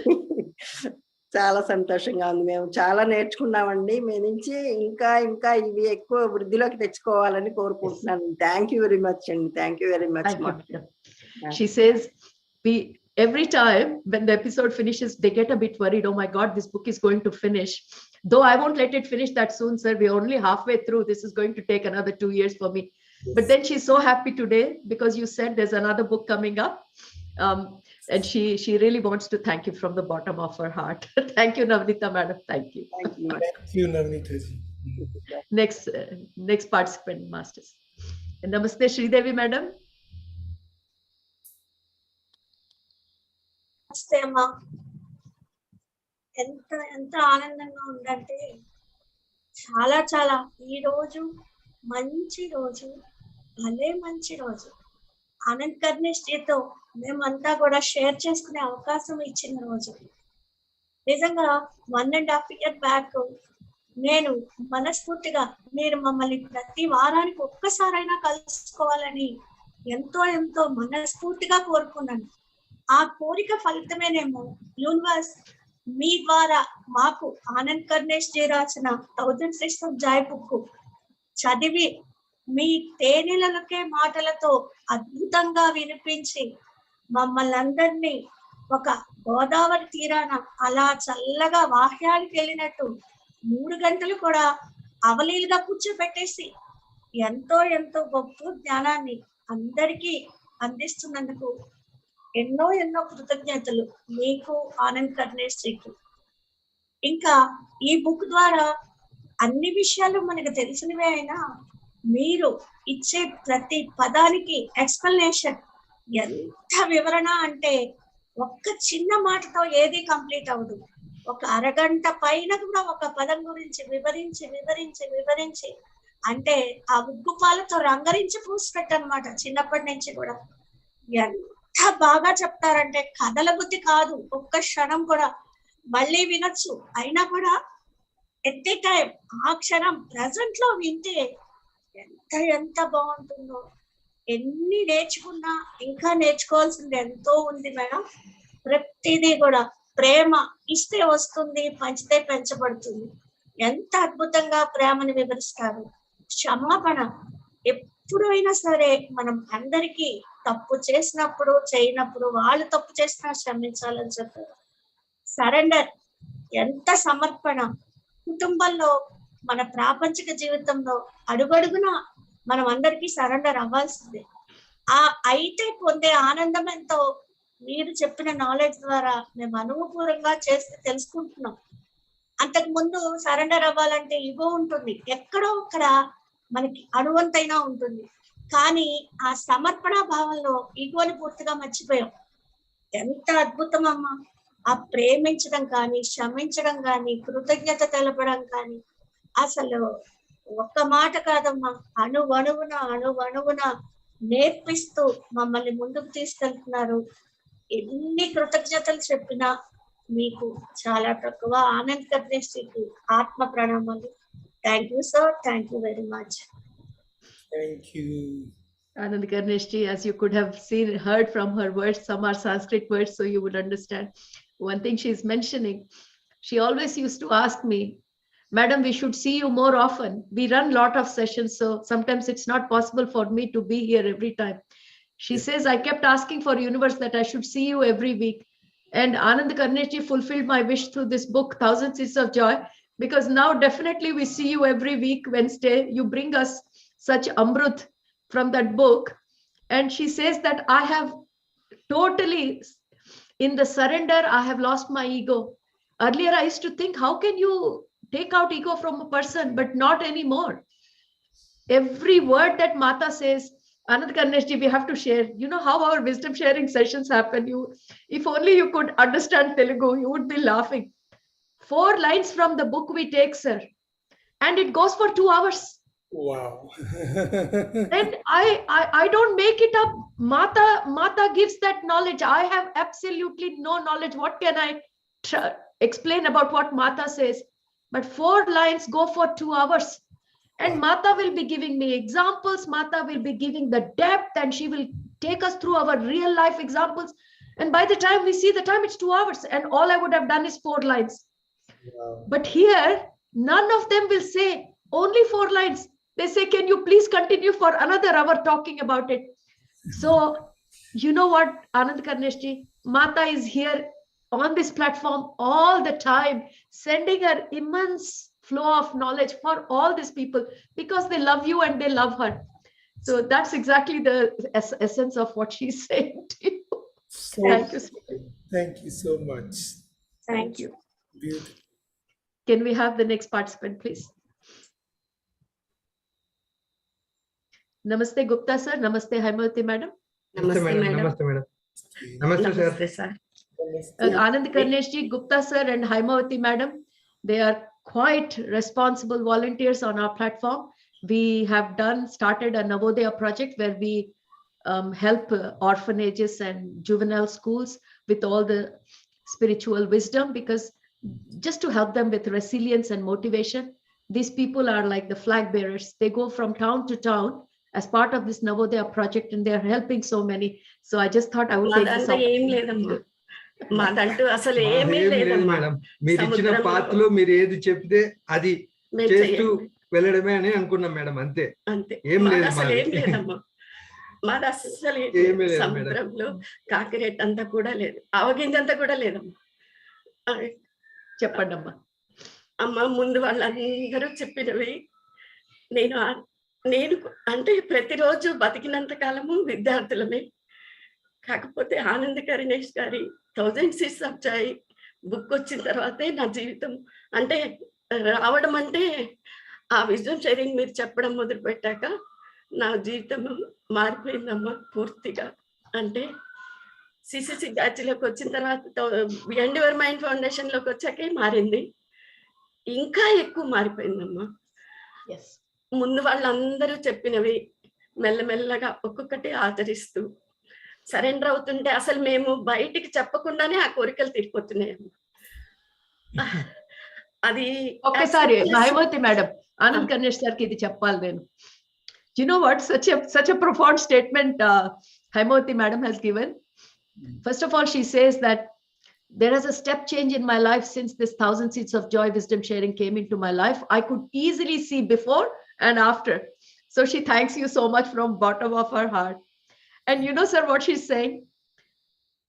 చాలా సంతోషంగా ఉంది. మేము చాలా నేర్చుకున్నామండి మీ నుంచి. ఇంకా ఇంకా ఇవి ఎక్కువ వృద్ధిలోకి తెచ్చుకోవాలని కోరుకుంటున్నాను. థ్యాంక్ యూ వెరీ మచ్ అండి. Thank you very much. She says every time when the episode finishes, they get a bit worried. Oh my God, this book is going to finish. Though I won't let it finish that soon, sir. We're only halfway through. This is going to take another 2 years for me. But then she's so happy today because you said there's another book coming up. And she really wants to thank you from the bottom of her heart. Thank you, Navnita madam. Thank you. Thank you, Navnita ji. Next participant, masters. Namaste, Sridevi madam. నమస్తే అమ్మా. ఎంత ఆనందంగా ఉందంటే చాలా చాలా ఈ రోజు మంచి రోజు, భలే మంచి రోజు. ఆనంద్ కర్నేష్ జీతో మేమంతా కూడా షేర్ చేసుకునే అవకాశం ఇచ్చిన రోజు. నిజంగా 1.5 year బ్యాక్ నేను మనస్ఫూర్తిగా మీరు మమ్మల్ని ప్రతి వారానికి ఒక్కసారైనా కలుసుకోవాలని ఎంతో మనస్ఫూర్తిగా కోరుకున్నాను. ఆ కోరిక ఫలితమేనేమో యూనివర్స్ మీ ద్వారా మాకు ఆనంద్ కర్నేష్ జీ రాసిన 1000 Seeds of Joy బుక్ చదివి మీ తేనెలకే మాటలతో అద్భుతంగా వినిపించి మమ్మల్ని అందరినీ ఒక గోదావరి తీరాన అలా చల్లగా వాహ్యానికి వెళ్ళినట్టు 3 గంటలు కూడా అవలీలుగా కూర్చోబెట్టేసి ఎంతో గొప్ప జ్ఞానాన్ని అందరికీ అందిస్తున్నందుకు ఎన్నో కృతజ్ఞతలు మీకు, ఆనంద్ కర్నేష్ జీకి. ఇంకా ఈ బుక్ ద్వారా అన్ని విషయాలు మనకు తెలిసినవే అయినా మీరు ఇచ్చే ప్రతి పదానికి ఎక్స్ప్లెనేషన్ ఎంత వివరణ అంటే ఒక్క చిన్న మాటతో ఏది కంప్లీట్ అవ్వదు. ఒక అరగంట పైన కూడా ఒక పదం గురించి వివరించి అంటే ఆ ఉగ్గు పాలతో రంగరించి పూసిపెట్టనమాట. చిన్నప్పటి నుంచి కూడా ఎంత బాగా చెప్తారంటే కథల బుద్ధి కాదు, ఒక్క క్షణం కూడా మళ్ళీ వినొచ్చు. అయినా కూడా ఎట్ ఏ టైం ఆ క్షణం ప్రెసెంట్ లో వింటే ఎంత బాగుంటుందో. ఎన్ని నేర్చుకున్నా ఇంకా నేర్చుకోవాల్సింది ఎంతో ఉంది మేడం. ప్రతిదీ కూడా ప్రేమ ఇస్తే వస్తుంది, పంచితే పెంచబడుతుంది. ఎంత అద్భుతంగా ప్రేమను వివరిస్తారు. క్షమాపణ ఎప్పుడైనా సరే మనం అందరికీ తప్పు చేసినప్పుడు చేయనప్పుడు వాళ్ళు తప్పు చేసినా క్షమించాలని చెప్పారు. సరెండర్ ఎంత సమర్పణ. కుటుంబంలో మన ప్రాపంచిక జీవితంలో అడుగడుగున మనం అందరికీ సరెండర్ అవ్వాల్సిందే. ఆ అయితే పొందే ఆనందం ఎంతో మీరు చెప్పిన నాలెడ్జ్ ద్వారా మేము అనుభవపూర్వకంగా చేస్తే తెలుసుకుంటున్నాం. అంతకు ముందు సరెండర్ అవ్వాలంటే ఇగో ఉంటుంది, ఎక్కడో అక్కడ మనకి అణువంతైనా ఉంటుంది. కానీ ఆ సమర్పణ భావంలో ఈగోని పూర్తిగా మర్చిపోయాం. ఎంత అద్భుతం అమ్మా! ఆ ప్రేమించడం కానీ, క్షమించడం కానీ, కృతజ్ఞత తెలపడం కానీ, అసలు ఒక్క మాట కాదమ్మా, అణువణువున నేర్పిస్తూ మమ్మల్ని ముందుకు తీసుకెళ్తున్నారు. ఎన్ని కృతజ్ఞతలు చెప్పినా మీకు చాలా తక్కువ. ఆనంద్ కర్ణేశ్వరికి ఆత్మ ప్రణామాలు. Thank you sir, thank you very much. Thank you. Anand Karneshji, as you could have seen, heard from her words, some are Sanskrit words, so you would understand. One thing she's mentioning, she always used to ask me, Madam, we should see you more often. We run a lot of sessions, so sometimes it's not possible for me to be here every time. She says, I kept asking for universe that I should see you every week. And Anand Karneshji fulfilled my wish through this book, 1000 Seeds of Joy, because now definitely we see you every week, Wednesday. You bring us such amrut from that book. And she says that I have totally, in the surrender, I have lost my ego. Earlier, I used to think, how can you take out ego from a person, but not anymore. Every word that Mata says, Anand Karneshji, we have to share. You know how our wisdom sharing sessions happen. If only you could understand Telugu, you would be laughing. 4 lines from the book we take, sir, and it goes for 2 hours. Wow. And I don't make it up. Mata gives that knowledge. I have absolutely no knowledge. What can I explain about what Mata says? But 4 lines go for 2 hours. And Mata will be giving me examples. Mata will be giving the depth, and she will take us through our real life examples. And by the time we see the time, it's 2 hours. And all I would have done is 4 lines. Wow. But here, none of them will say only 4 lines. They say, can you please continue for another hour talking about it? So, you know what, Anand Karneshji, Mata is here on this platform all the time, sending her immense flow of knowledge for all these people because they love you and they love her. So that's exactly the essence of what she's saying to you. Thank you. Thank you so much. Thank you. Beautiful. Can we have the next participant, please? Namaste, Gupta sir. Namaste, Haimavati madam. Namaste, madam. Namaste, madam. Namaste, sir. Namaste, sir. Anand Karneshji, Gupta sir, and Haimavati madam, they are quite responsible volunteers on our platform. We have started a Navodaya project where we help orphanages and juvenile schools with all the spiritual wisdom, because just to help them with resilience and motivation. These people are like the flag bearers. They go from town to town as part of this Navodaya project, and they are helping so many. So I just thought I would take this opportunity. మాదంటూ అసలు ఏమీ లేదమ్మా. Madam, మీరు ఇచ్చిన పాత్రలో మీరు ఏది చెప్తే అది చేస్తూ వెళ్ళడమే అని అనుకున్నాం మేడం. అంతే, ఏం లేదు. అసలు ఏం లేదమ్మా, మాది అసలు సముద్రంలో కాకిరెట్ అంతా కూడా లేదు, అవగింజంతా కూడా లేదమ్మా. చెప్పండి అమ్మా. అమ్మ, ముందు వాళ్ళందరూ చెప్పినవి నేను అంటే ప్రతిరోజు బతికినంత కాలము విద్యార్థులమే. కాకపోతే ఆనంద్ కరుణేష్ గారి 1000 Seeds of Joy బుక్ వచ్చిన తర్వాతే నా జీవితం అంటే రావడం, అంటే ఆ విజన్ షేరింగ్ మీరు చెప్పడం మొదలు పెట్టాక నా జీవితం మారిపోయిందమ్మా పూర్తిగా. అంటే సిసిసి బ్యాచ్లోకి వచ్చిన తర్వాత బియాండ్ యువర్ మైండ్ ఫౌండేషన్లోకి వచ్చాకే మారింది, ఇంకా ఎక్కువ మారిపోయిందమ్మా. ముందు వాళ్ళందరూ చెప్పినవి మెల్లమెల్లగా ఒక్కొక్కటి ఆచరిస్తూ సరెండర్ అవుతుంటే అసలు మేము బయటికి చెప్పకుండానే ఆ కోరికలు తీరిపోతున్నాయమ్మా. అది ఒక్కసారి హైమవతి మేడం, ఆనంద్ కర్ణేష్ సార్కి ఇది చెప్పాలి నేను. You know what, such a profound statement Haimavati madam has given. First of all, she says that there is a step change in my life since this 1000 Seeds of Joy wisdom sharing came into my life. I could easily see before and after. So she thanks you so much from bottom of her heart. And you know, sir, what she's saying,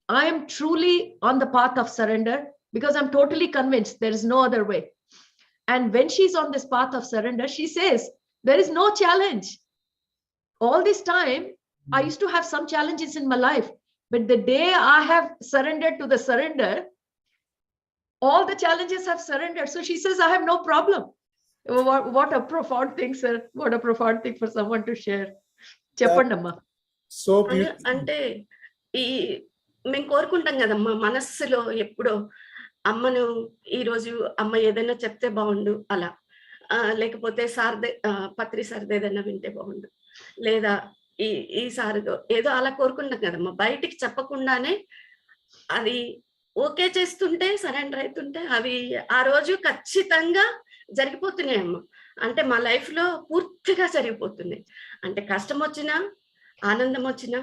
I am truly on the path of surrender because I'm totally convinced there is no other way. And when she's on this path of surrender, she says, there is no challenge. all this time, I used to have some challenges in my life. But the day I have surrendered to the surrender, all the challenges have surrendered. So she says, I have no problem. What a profound thing, sir. What a profound thing for someone to share. Chepandamma. So beautiful. అంటే ఈ మేము కోరుకుంటాం కదమ్మా మనస్సులో ఎప్పుడో అమ్మను ఈరోజు అమ్మ ఏదైనా చెప్తే బాగుండు అలా, లేకపోతే సార్దే పత్రి సార్ది ఏదైనా వింటే బాగుండు, లేదా ఈ సార్దో ఏదో అలా కోరుకుంటాం కదమ్మా. బయటికి చెప్పకుండానే అది ఓకే చేస్తుంటే, సరెండర్ అవుతుంటే అవి ఆ రోజు ఖచ్చితంగా జరిగిపోతున్నాయమ్మా. అంటే మా లైఫ్ లో పూర్తిగా జరిగిపోతున్నాయి. అంటే కష్టం వచ్చినా, ఆనందం వచ్చినా,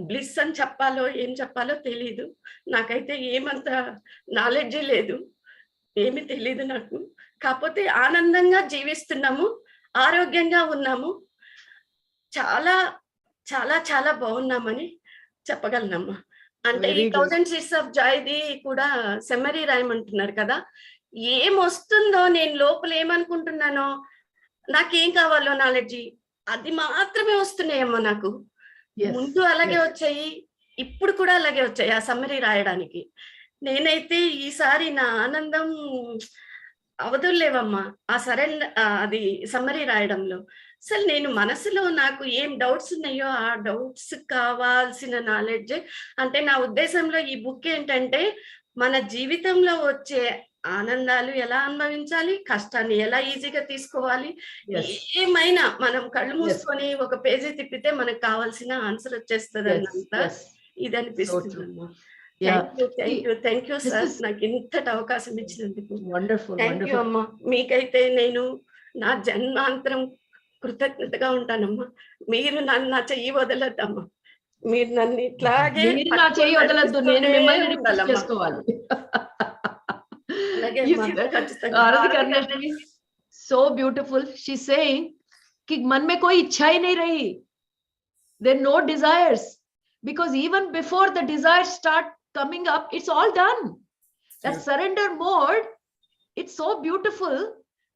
బ్లిస్ అని చెప్పాలో ఏం చెప్పాలో తెలీదు. నాకైతే ఏమంత నాలెడ్జ్ లేదు, ఏమి తెలీదు నాకు. కాకపోతే ఆనందంగా జీవిస్తున్నాము, ఆరోగ్యంగా ఉన్నాము, చాలా చాలా చాలా బాగున్నామని చెప్పగలనమ్మా. అంటే ఈ 1000 Seeds of Joyది కూడా సెమరీ రాయమంటున్నారు కదా. ఏమొస్తుందో, నేను లోపల ఏమనుకుంటున్నానో, నాకేం కావాలో నాలెడ్జి అది మాత్రమే వస్తున్నాయమ్మా నాకు. ముందు అలాగే వచ్చాయి, ఇప్పుడు కూడా అలాగే వచ్చాయి ఆ సమ్మరీ రాయడానికి. నేనైతే ఈసారి నా ఆనందం అవధుల్లేవమ్మా ఆ అది సమ్మరీ రాయడంలో. అసలు నేను మనసులో నాకు ఏం డౌట్స్ ఉన్నాయో ఆ డౌట్స్ కావాల్సిన నాలెడ్జ్. అంటే నా ఉద్దేశంలో ఈ బుక్ ఏంటంటే, మన జీవితంలో వచ్చే ఆనందాలు ఎలా అనుభవించాలి, కష్టాన్ని ఎలా ఈజీగా తీసుకోవాలి, ఏమైనా మనం కళ్ళు మూసుకొని ఒక పేజీ తిప్పితే మనకు కావాల్సిన ఆన్సర్ వచ్చేస్తుంది అన్నంత ఇది అనిపిస్తుందమ్మా. థ్యాంక్ యూ సార్, నాకు ఇంతటి అవకాశం ఇచ్చినందుకు. థ్యాంక్ యూ అమ్మా. మీకైతే నేను నా జన్మాంతరం కృతజ్ఞతగా ఉంటానమ్మా. మీరు నన్ను నా చెయ్యి వదలద్దమ్మా. మీరు నన్ను ఇట్లాగే నా చెయ్యి వదలద్దు, నేను మిమ్మల్ని చేసుకోవాలి. So beautiful. She's saying कि मन में कोई इच्छा ही नहीं रही. There are no desires, because even before the desires start coming up, it's all done. That surrender mode, it's so beautiful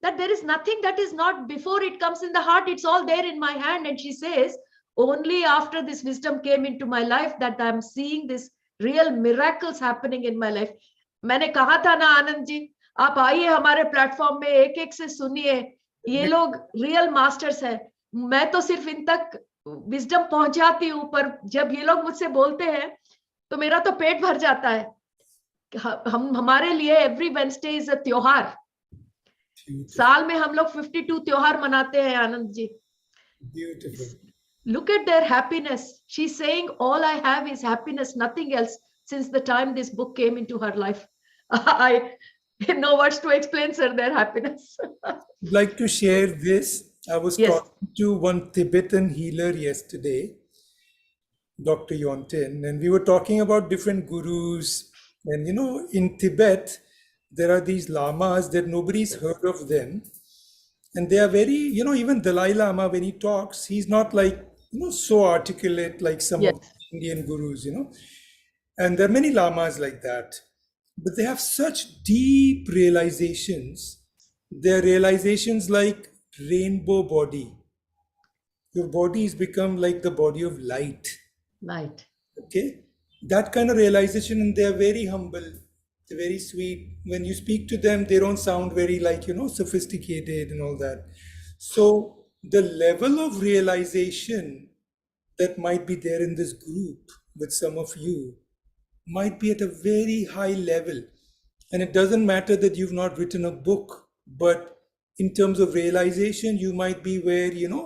that there is nothing that is not before it comes in the heart. It's all there in my hand. And she says, only after this wisdom came into my life that I'm seeing this real miracles happening in my life. मैंने कहा था ना आनंद जी, आप आइए हमारे platform में, एक एक से सुनिए, ये लोग रियल मास्टर्स हैं. मैं तो सिर्फ इन तक विजडम पहुंचाती हूँ, पर जब ये लोग मुझसे बोलते हैं तो मेरा तो पेट भर जाता है. हमारे लिए एवरी वेडनेसडे इज अ त्योहार. साल में हम लोग 52 त्योहार मनाते हैं Anand ji. Beautiful. Look at their happiness. She's saying all I have is happiness, nothing else, since the time this book came into her life. I have no words to explain, sir, their happiness. I'd like to share this. I was talking to one Tibetan healer yesterday, Dr. Yontin, and we were talking about different gurus. And you know, in Tibet, there are these lamas that nobody's heard of them. And they are very, you know, even Dalai Lama, when he talks, he's not like, you know, so articulate like some of the Indian gurus, you know. And there are many lamas like that. But they have such deep realizations. Their realizations like rainbow body. Your body has become like the body of light. Light. Okay? That kind of realization, and they're very humble. They're very sweet. When you speak to them, they don't sound very like, you know, sophisticated and all that. So the level of realization that might be there in this group with some of you might be at a very high level. And it doesn't matter that you've not written a book, but in terms of realization, you might be where, you know,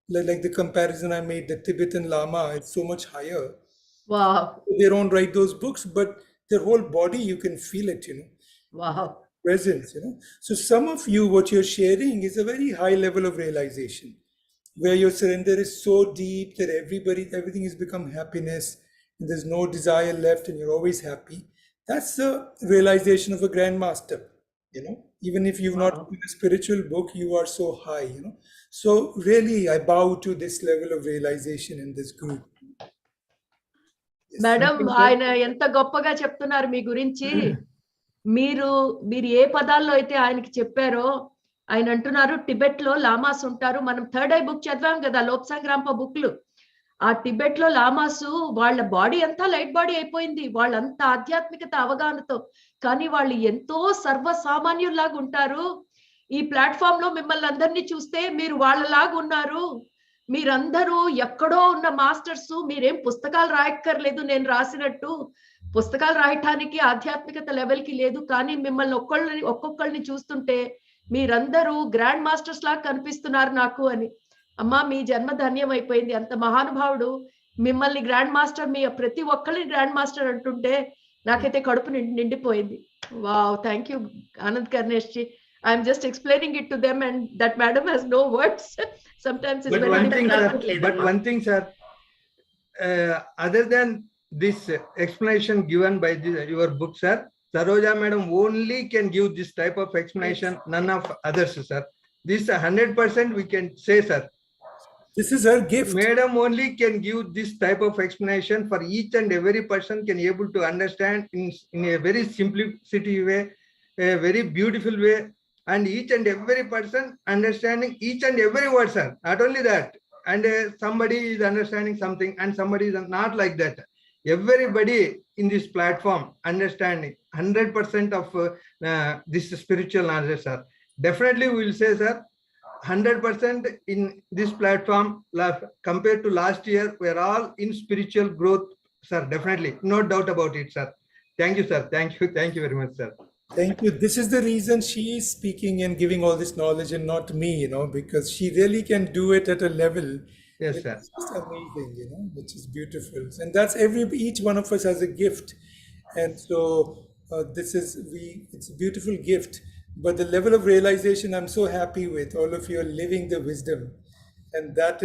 like the comparison I made, the Tibetan Lama, it's so much higher. Wow. They don't write those books, but their whole body, you can feel it, you know. Wow. Presence, you know. So some of you, what you're sharing is a very high level of realization, where your surrender is so deep that everything has become happiness, and there's no desire left, and you're always happy. That's the realization of a grandmaster, you know. Even if you've not written a spiritual book, you are so high, you know. So really, I bow to this level of realization in this group. Madam, ఆయన ఎంత గొప్పగా చెప్తున్నారు మీ గురించి. మీరు ఏ పదాల్లో అయితే ఆయనకి చెప్పారో, ఆయన అంటున్నారు టిబెట్ లో లామాస్ ఉంటారు. మనం థర్డ్ ఐ బుక్ చదివాం కదా, లోప్సాంగ్రాంప బుక్లు. ఆ టిబెట్ లో లామాసు వాళ్ళ బాడీ అంతా లైట్ బాడీ అయిపోయింది, వాళ్ళంత ఆధ్యాత్మికత అవగాహనతో, కానీ వాళ్ళు ఎంతో సర్వసామాన్యుల్లాగా ఉంటారు. ఈ ప్లాట్ఫామ్ లో మిమ్మల్ని అందరినీ చూస్తే మీరు వాళ్ళలాగా ఉన్నారు. మీరందరూ ఎక్కడో ఉన్న మాస్టర్స్, మీరేం పుస్తకాలు రాయక్కర్లేదు నేను రాసినట్టు. పుస్తకాలు రాయటానికి ఆధ్యాత్మికత లెవెల్ కి లేదు, కానీ మిమ్మల్ని ఒక్కొక్కళ్ళని చూస్తుంటే మీరందరూ గ్రాండ్ మాస్టర్స్ లాగా కనిపిస్తున్నారు నాకు అని. అమ్మా మీ జన్మ ధన్యం అయిపోయింది. అంత మహానుభావుడు మిమ్మల్ని గ్రాండ్ మాస్టర్, మీ ప్రతి ఒక్కరిని గ్రాండ్ మాస్టర్ అంటుంటే నాకైతే కడుపు నిండిపోయింది. Wow, thank you Anand Karnesh ji. I'm just explaining it to them, and that madam has no words. Sometimes it's but very but one thing, sir, other than this explanation given by your book, sir, Saroja madam only can give this type of explanation, yes. None of others, sir. This 100% we can say, sir. This is her gift. Madam only can give this type of explanation for each and every person can able to understand in a very simplicity way, a very beautiful way. And each and every person understanding each and every word, sir. Not only that, and somebody is understanding something and somebody is not like that. Everybody in this platform understanding 100% of this spiritual knowledge, sir. Definitely we will say, sir, 100% in this platform compared to last year, we are all in spiritual growth, sir. Definitely, no doubt about it, sir. Thank you, sir. Thank you very much, sir. Thank you. This is the reason she is speaking and giving all this knowledge and not me, because she really can do it at a level. Yes, sir. It's just amazing, which is beautiful. And that's each one of us has a gift. And so it's a beautiful gift. But the level of realization I'm so happy with, all of you are living the wisdom. And that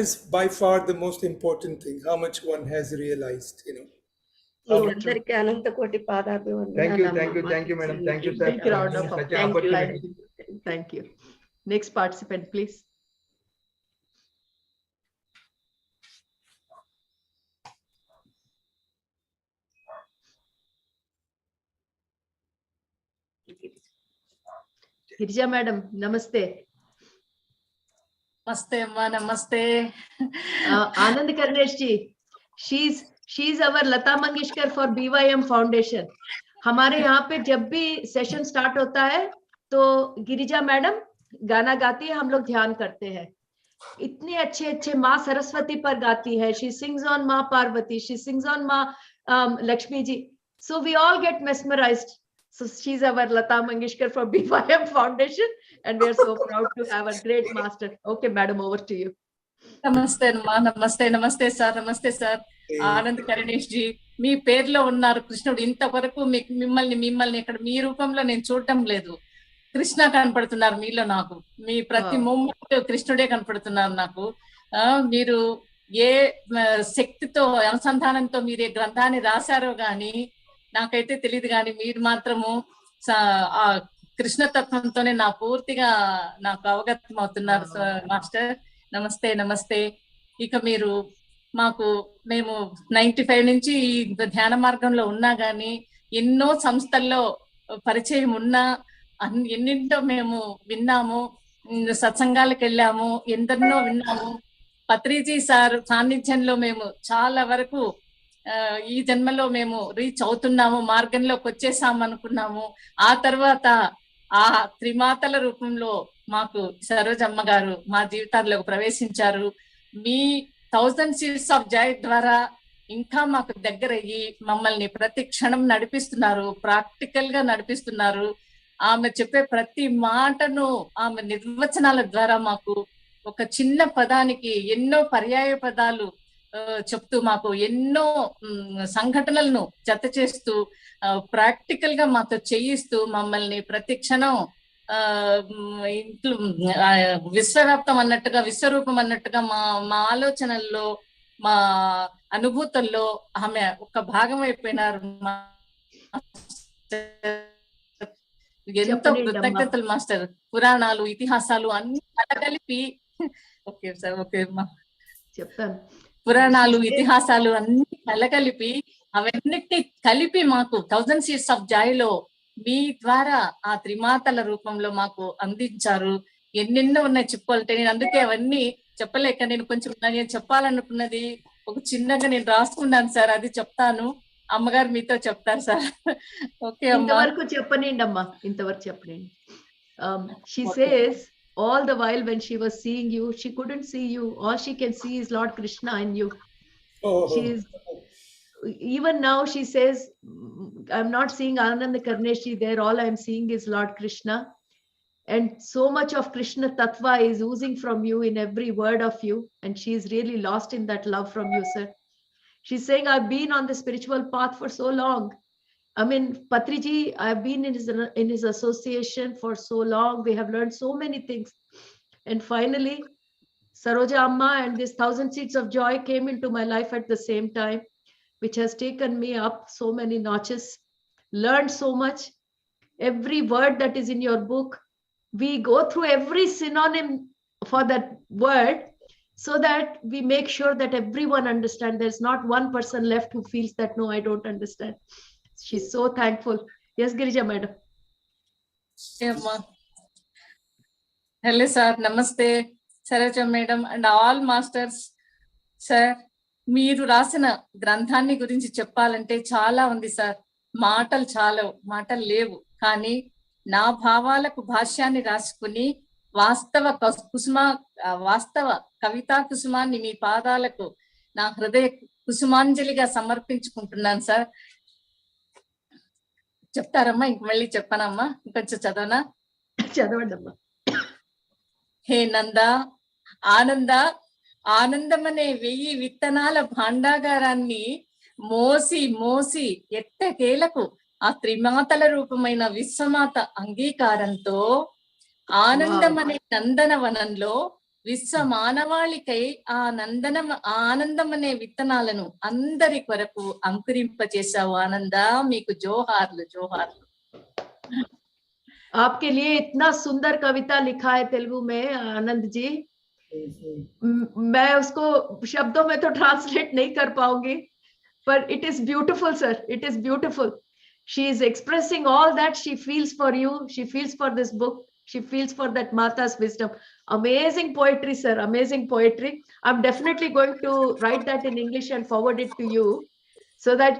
is by far the most important thing, how much one has realized, అందరికీ అనంత కోటి Thank you, madam. Thank you, sir. Big round of applause. Thank you. Next participant, please. Girija madam, namaste. Namaste amma, namaste. Anand Karnesh ji, she's our Lata Mangeshkar for BYM Foundation. हमारे यहाँ पे जब भी session start होता है तो Girija madam गाना गाती है, हम लोग ध्यान करते हैं. इतने अच्छे माँ सरस्वती पर गाती है. She sings on माँ पार्वती, she sings on माँ Lakshmi ji. So we all get mesmerized. So she's our Lata Mangeshkar for BYM Foundation, and we are so proud to have a great master. Okay, madam, over to you. నమస్తే అమ్మా, నమస్తే sir, నమస్తే sir. Anand Karanesh G, మీ పేరులో ఉన్నారు కృష్ణుడు. ఇంతవరకు మిమ్మల్ని ఇక్కడ మీ రూపంలో నేను చూడటం లేదు. కృష్ణ కనపడుతున్నారు మీలో నాకు. మీ ప్రతి మూమెంట్ కృష్ణుడే కనపడుతున్నారు నాకు. మీరు ఏ శక్తితో అనుసంధానంతో మీరు ఈ గ్రంథాన్ని రాశారో గాని నాకైతే తెలియదు, కానీ మీరు మాత్రము ఆ కృష్ణతత్వంతోనే పూర్తిగా నాకు అవగతం అవుతున్నారు మాస్టర్. నమస్తే. ఇక మీరు మేము 95 నుంచి ఈ ధ్యాన మార్గంలో ఉన్నా గాని ఎన్నో సంస్థల్లో పరిచయం ఉన్నా ఎన్నింటో మేము విన్నాము, సత్సంగాలకు వెళ్ళాము, ఎందరినో విన్నాము. పత్రిజీ సార్ సాన్నిధ్యంలో మేము చాలా వరకు ఈ జన్మలో మేము రీచ్ అవుతున్నాము, మార్గంలోకి వచ్చేసాము అనుకున్నాము. ఆ తర్వాత ఆ త్రిమాతల రూపంలో మాకు సరోజమ్మ గారు మా జీవితాల్లోకి ప్రవేశించారు. మీ 1000 Seeds of Joy ద్వారా ఇంకా మాకు దగ్గరయ్యి మమ్మల్ని ప్రతి క్షణం నడిపిస్తున్నారు, ప్రాక్టికల్ గా నడిపిస్తున్నారు. ఆమె చెప్పే ప్రతి మాటను ఆమె నిర్వచనాల ద్వారా మాకు ఒక చిన్న పదానికి ఎన్నో పర్యాయ పదాలు చెప్తూ మాకు ఎన్నో సంఘటనలను జత చేస్తూ ప్రాక్టికల్ గా మాతో చేయిస్తూ మమ్మల్ని ప్రతి క్షణం ఇంట్లో విశ్వవ్యాప్తం అన్నట్టుగా, విశ్వరూపం అన్నట్టుగా మా ఆలోచనల్లో, మా అనుభూతుల్లో ఆమె ఒక భాగం అయిపోయినారు. ఎంతో కృతజ్ఞతలు మాస్టర్. పురాణాలు, ఇతిహాసాలు అన్ని కలగలిపి చెప్తాను. పురాణాలు, ఇతిహాసాలు అన్ని కలగలిపి అవన్నిటిని కలిపి మాకు 1000 Seeds of Joy లో మీ ద్వారా ఆ త్రిమాతల రూపంలో మాకు అందించారు. ఎన్నెన్నో ఉన్నాయి చెప్పుకోవాలంటే, నేను అందుకే అవన్నీ చెప్పలేక నేను కొంచెం నేను చెప్పాలనుకున్నది ఒక చిన్నగా నేను రాసుకున్నాను సార్, అది చెప్తాను. అమ్మగారు మీతో చెప్తారు సార్. ఓకే అమ్మా. ఇంతవరకు చెప్పనండి అమ్మా, ఇంతవరకు చెప్పనండి. She says all the while when she was seeing you, she couldn't see you. All she can see is Lord Krishna in you. She's even now she says, I'm not seeing Ananda Karneshi there. All I'm seeing is Lord Krishna. And so much of Krishna Tattva is oozing from you in every word of you. And she is really lost in that love from you, sir. She's saying, I've been on the spiritual path for so long. I mean, Patriji, I've been in his association for so long. We have learned so many things. And finally, Saroja Amma and this 1,000 Seeds of Joy came into my life at the same time, which has taken me up so many notches, learned so much. Every word that is in your book, we go through every synonym for that word so that we make sure that everyone understands. There's not one person left who feels that, no, I don't understand. She's so thankful. Yes, Girija madam. Hello, sir. Namaste, Saroja madam and all masters. Sir, మీరు రాసిన గ్రంథాన్ని గురించి చెప్పాలంటే చాలా ఉంది sir. మాటలు లేవు. కానీ నా భావాలకు భాష్యాన్ని రాసుకుని వాస్తవ కవితా కుసుమాన్ని మీ పాదాలకు నా హృదయ కుసుమాంజలిగా సమర్పించుకుంటున్నాను సార్. చెప్తారమ్మా? ఇంక మళ్ళీ చెప్పనమ్మా, ఇంకొంచెం చదవనా? చదవండి అమ్మా. హే నంద, ఆనందమనే 1000 విత్తనాల భాండాగారాన్ని మోసి ఎట్టకేలకు ఆ త్రిమాతల రూపమైన విశ్వమాత అంగీకారంతో ఆనందమనే నందనవనంలో విశ్వ మానవాళికై ఆ ఆనందమనే విత్తనాలను అందరి కొరకు అంకురింపచేశావు. ఆనంద, మీకు జోహార్లు. आपके लिए इतना सुंदर कविता लिखा है तेलुगु में आनंद जी. मैं उसको शब्दों में तो ट्रांसलेट नहीं कर पाऊंगी, but it is beautiful, sir. It is beautiful. She is expressing all that she feels for you. She feels for this book. She feels for that Mata's wisdom. Amazing poetry, sir. Amazing poetry. I'm definitely going to write that in English and forward it to you, so that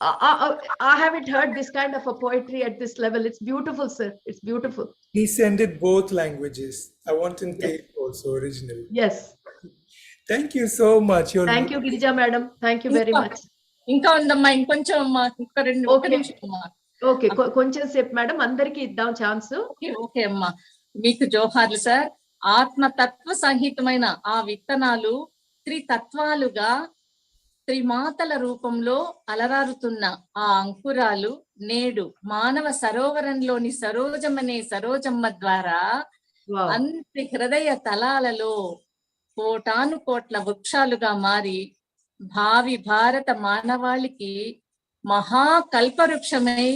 I haven't heard this kind of a poetry at this level. It's beautiful, sir. It's beautiful. He sent it both languages. I want in Telugu also originally. Yes. Thank you so much. Thank you, Girija madam. Thank you very much. ఇంకా ఉందమ్మా, ఇంకొంచెం అమ్మా, ఒక నిమిషం అమ్మా. Okay, కొంచెం సేపు madam, అందరికి ఇద్దాం ఛాన్స్. ఓకే అమ్మా, మీకు జోహార్లు సార్. ఆత్మతత్వ సహితమైన ఆ విత్తనాలు త్రితత్వాలుగా త్రిమాతల రూపంలో అలరారుతున్న ఆ అంకురాలు నేడు మానవ సరోవరంలోని సరోజమనే సరోజమ్మ ద్వారా అంత్య హృదయ తలాలలో కోటాను కోట్ల వృక్షాలుగా మారి భావి భారత మానవాళికి మహాకల్పవృక్షమై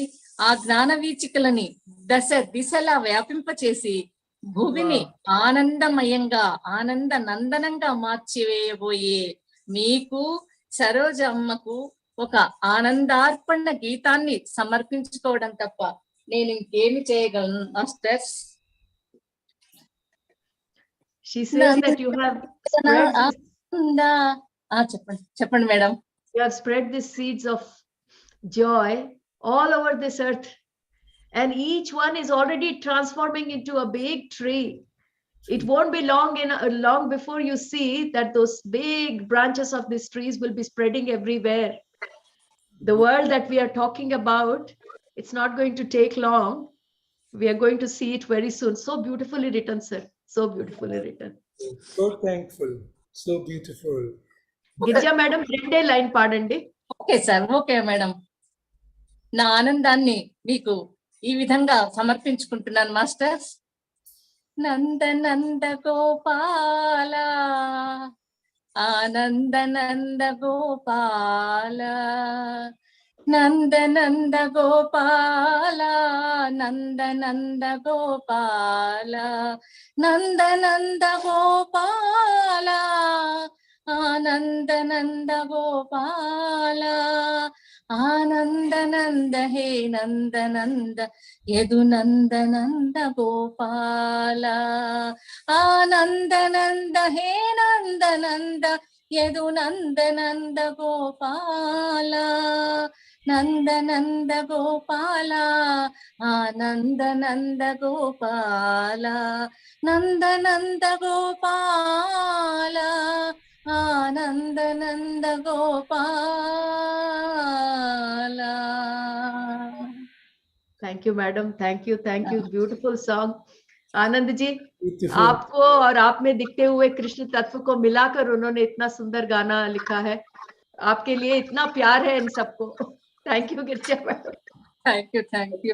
ఆ జ్ఞాన వీచికలని దశ దిశలా వ్యాపింపచేసి భూమిని ఆనందమయంగా ఆనంద నందనంగా మార్చివేయబోయే మీకు సరోజ అమ్మకు ఒక ఆనందార్పణ గీతాన్ని సమర్పించుకోవడం తప్ప నేను ఇంకేమి చేయగలను masters. She says that you have చెప్పండి madam. You have spread the seeds of joy all over this earth, and each one is already transforming into a big tree. It won't be long before you see that those big branches of these trees will be spreading everywhere. The world that we are talking about, it's not going to take long. We are going to see it very soon. So beautifully written, sir. So beautifully written. So thankful. So beautiful. Girija madam, రెండే line పాడండి. Okay sir. Okay madam, నా ఆనందాన్ని మీకు ఈ విధంగా సమర్పించుకుంటున్నాను masters. నంద గోపాల, ఆనంద గోపాల, నంద గోపాల, నంద గోపాల, నంద గోపాల, ఆనంద గోపాల, ఆనంద నంద హే నంద నంద యదు నంద నంద గోపాల ఆనంద నంద హే నంద నంద యదు నంద నంద గోపాల నంద నంద గోపాల ఆనంద నంద గోపాల నంద నంద గోపాల ఆనంద నంద Gopala. Thank you, madam. Thank you. Beautiful song. Anand ji, Beautiful. आपको और आप में दिखते हुए कृष्ण तत्व को मिलाकर उन्होंने इतना सुंदर गाना लिखा है. आपके लिए इतना प्यार है इन सबको. Thank you Girija madam. Thank you.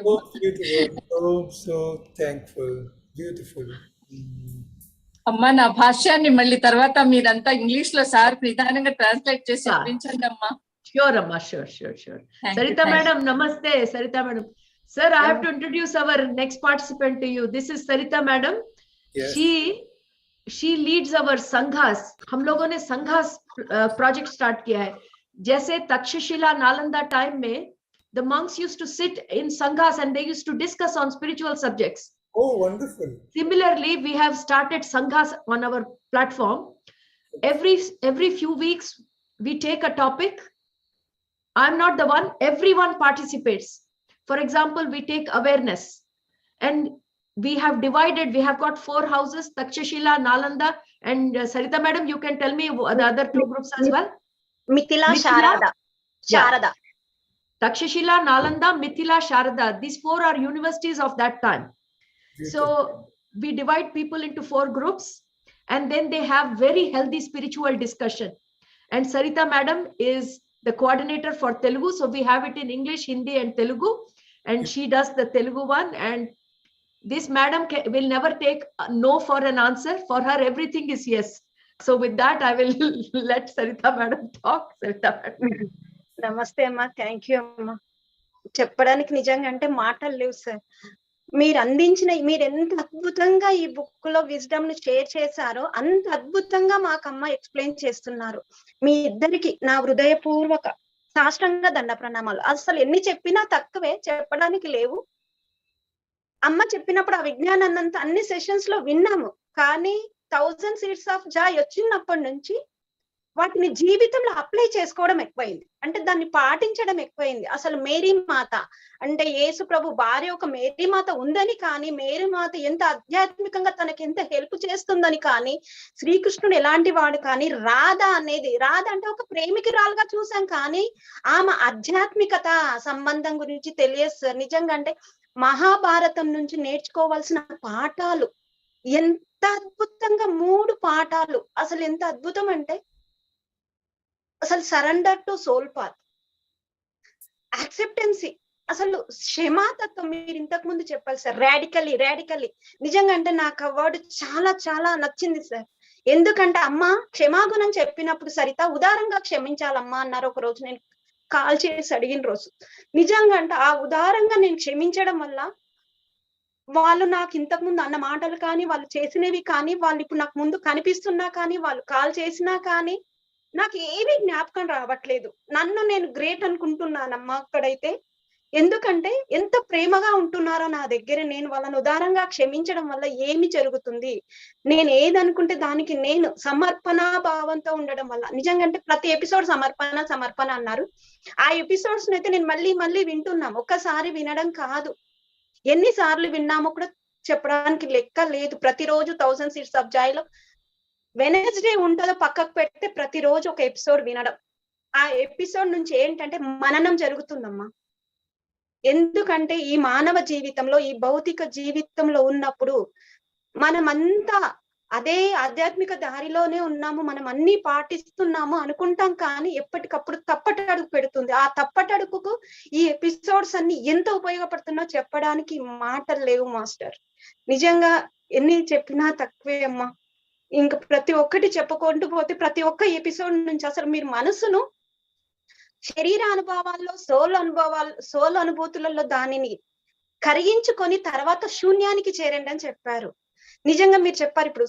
So beautiful. So thankful. Beautiful. అమ్మా నా భాష్యాన్ని మళ్ళీ తర్వాత మీరంతా ఇంగ్లీష్ లో సార్ నిదానంగా ట్రాన్స్లేట్ చేసి చెప్పించండి అమ్మా. Sure, Amma. Sure. Sarita madam, namaste. Sarita madam. Sir, I have to introduce our next participant to you. This is Sarita madam. Yes. She leads our संघास. हम लोगों ने संघास प्रोजेक्ट स्टार्ट किया है. जैसे तक्षशिला नालंदा टाइम में the monks used to sit in sanghas and they used to discuss on spiritual subjects. Oh, wonderful. Similarly, we have started sanghas on our platform. Every few weeks we take a topic. I'm not the one, everyone participates. For example, we take awareness and we have divided, we have got 4 houses, Takshashila, Nalanda, and Sarita madam, you can tell me the other 2 groups as well. Mithila, Sharada. Yeah. Takshashila, Nalanda, Mithila, Sharada. These 4 are universities of that time. So we divide people into 4 groups and then they have very healthy spiritual discussion. And Sarita madam is the coordinator for Telugu. So we have it in English, Hindi and Telugu. And she does the Telugu one. And this madam will never take no for an answer. For her, everything is yes. So with that, I will let Sarita madam talk. Sarita madam. నమస్తే అమ్మా. Thank you అమ్మా. చెప్పడానికి నిజంగా అంటే మాటలు లేవు sir. మీరు ఎంత అద్భుతంగా ఈ బుక్ లో విజ్డమ్ ను షేర్ చేశారో అంత అద్భుతంగా మాకమ్మ ఎక్స్ప్లెయిన్ చేస్తున్నారు. మీ ఇద్దరికి నా హృదయపూర్వక సాష్టాంగ దండ ప్రణామాలు. అసలు ఎన్ని చెప్పినా తక్కువే, చెప్పడానికి లేవు. అమ్మ చెప్పినప్పుడు ఆ విజ్ఞానాన్నంతా అన్ని సెషన్స్ లో విన్నాము. కానీ 1000 Seeds of Joy వచ్చినప్పటి నుంచి వాటిని జీవితంలో అప్లై చేసుకోవడం ఎక్కువైంది. అంటే దాన్ని పాటించడం ఎక్కువైంది. అసలు మేరీ మాత అంటే యేసు ప్రభు భార్య ఒక మేరీ మాత ఉందని, కానీ మేరీ మాత ఎంత ఆధ్యాత్మికంగా తనకి ఎంత హెల్ప్ చేస్తుందని, కానీ శ్రీకృష్ణుడు ఎలాంటి వాడు, కానీ రాధ అంటే ఒక ప్రేమికురాలుగా చూసాం, కానీ ఆమె ఆధ్యాత్మికత సంబంధం గురించి తెలియదు. నిజంగా అంటే మహాభారతం నుంచి నేర్చుకోవాల్సిన పాఠాలు ఎంత అద్భుతంగా 3 పాఠాలు. అసలు ఎంత అద్భుతం అంటే అసలు surrender to soul path, acceptancy, అసలు క్షమాతత్వం. మీరు ఇంతకు ముందు చెప్పాలి సార్, రాడికల్లీ. నిజంగా అంటే నాకు ఆ వర్డ్ చాలా చాలా నచ్చింది సార్. ఎందుకంటే అమ్మ క్షమాగుణం చెప్పినప్పుడు సరిత ఉదారంగా క్షమించాలమ్మా అన్నారు. ఒక రోజు నేను కాల్ చేసి అడిగిన రోజు నిజంగా అంటే ఆ ఉదారంగా నేను క్షమించడం వల్ల వాళ్ళు నాకు ఇంతకు ముందు అన్న మాటలు కానీ, వాళ్ళు చేసినవి కానీ, వాళ్ళు ఇప్పుడు నాకు ముందు కనిపిస్తున్నా కానీ, వాళ్ళు కాల్ చేసినా కానీ నాకు ఏమీ జ్ఞాపకం రావట్లేదు. నన్ను నేను గ్రేట్ అనుకుంటున్నానమ్మా అక్కడైతే. ఎందుకంటే ఎంత ప్రేమగా ఉంటున్నారో నా దగ్గర. నేను వాళ్ళని ఉదారంగా క్షమించడం వల్ల ఏమి జరుగుతుంది, నేను ఏదనుకుంటే దానికి నేను సమర్పణా భావంతో ఉండడం వల్ల. నిజంగా అంటే ప్రతి ఎపిసోడ్ సమర్పణ అన్నారు. ఆ ఎపిసోడ్స్ అయితే నేను మళ్ళీ వింటున్నాం. ఒక్కసారి వినడం కాదు, ఎన్నిసార్లు విన్నామో కూడా చెప్పడానికి లెక్క లేదు. ప్రతిరోజు 1000 Seeds of Joy లో వెనస్డే ఉంటుందో పక్కకు పెడితే ప్రతిరోజు ఒక ఎపిసోడ్ వినడం. ఆ ఎపిసోడ్ నుంచి ఏంటంటే మననం జరుగుతుందమ్మా. ఎందుకంటే ఈ మానవ జీవితంలో, ఈ భౌతిక జీవితంలో ఉన్నప్పుడు మనమంతా అదే ఆధ్యాత్మిక దారిలోనే ఉన్నాము, మనం అన్ని పాటిస్తున్నాము అనుకుంటాం, కానీ ఎప్పటికప్పుడు తప్పటడుగు పెడుతుంది. ఆ తప్పటడుగుకు ఈ ఎపిసోడ్స్ అన్ని ఎంత ఉపయోగపడుతున్నా చెప్పడానికి మాటలు లేవు మాస్టర్. నిజంగా ఎన్ని చెప్పినా తక్కువే అమ్మా. ఇంకా ప్రతి ఒక్కటి చెప్పుకుంటూ పోతే ప్రతి ఒక్క ఎపిసోడ్ నుంచి అసలు మీరు మనసును శరీర అనుభవాల్లో, సోల్ అనుభూతులలో దానిని కరిగించుకొని తర్వాత శూన్యానికి చేరండి అని చెప్పారు. నిజంగా మీరు చెప్పారు ఇప్పుడు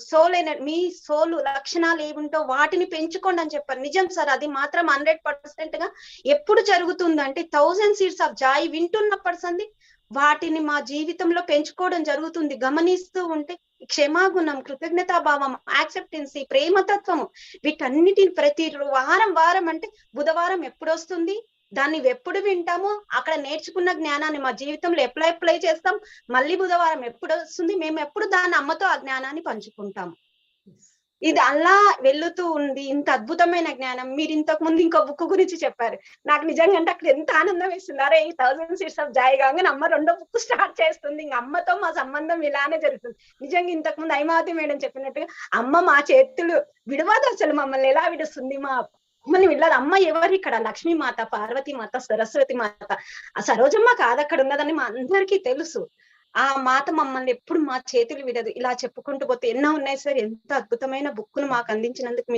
మీ సోల్ లక్షణాలు ఏముంటో వాటిని పెంచుకోండి అని చెప్పారు. నిజం సార్, అది మాత్రం 100% గా ఎప్పుడు జరుగుతుందంటే 1000 seeds ఆఫ్ జాయ్ వింటున్నప్పటి వాటిని మా జీవితంలో పెంచుకోవడం జరుగుతుంది. గమనిస్తూ ఉంటే క్షమాగుణం, కృతజ్ఞతాభావం, యాక్సెప్టెన్సీ, ప్రేమతత్వము, వీటన్నిటిని ప్రతి వారం అంటే బుధవారం ఎప్పుడు వస్తుంది, దాన్ని ఎప్పుడు వింటామో అక్కడ నేర్చుకున్న జ్ఞానాన్ని మా జీవితంలో అప్లై చేస్తాం. మళ్ళీ బుధవారం ఎప్పుడు వస్తుంది, మేము ఎప్పుడు దాన్ని అమ్మతో ఆ జ్ఞానాన్ని పంచుకుంటాం. ఇది అలా వెళ్తూ ఉంది. ఇంత అద్భుతమైన జ్ఞానం. మీరు ఇంతకు ముందు ఇంకో బుక్ గురించి చెప్పారు. నాకు నిజంగా అంటే అక్కడ ఎంత ఆనందం వేస్తుంది. అరే ఈ 1000 seeds ఆఫ్ జాయ్ కాగానే అమ్మ 2వ బుక్ స్టార్ట్ చేస్తుంది. ఇంక అమ్మతో మా సంబంధం ఇలానే జరుగుతుంది. నిజంగా ఇంతకు ముందు ఐమావతి మేడం చెప్పినట్టుగా అమ్మ మా చేతులు విడవదు, అసలు మమ్మల్ని ఎలా విడుస్తుంది, మమ్మల్ని వెళ్ళదు. అమ్మ ఎవరు ఇక్కడ? లక్ష్మీమాత, పార్వతీమాత, సరస్వతి మాత. ఆ సరోజమ్మ కాదు అక్కడ ఉన్నదని మా అందరికీ తెలుసు. ఆ మాత మమ్మల్ని ఎప్పుడు మా చేతులు విడదు. ఇలా చెప్పుకుంటూ పోతే ఎన్నో ఉన్నాయి సార్. ఎంత అద్భుతమైన బుక్కును మాకు అందించినందుకు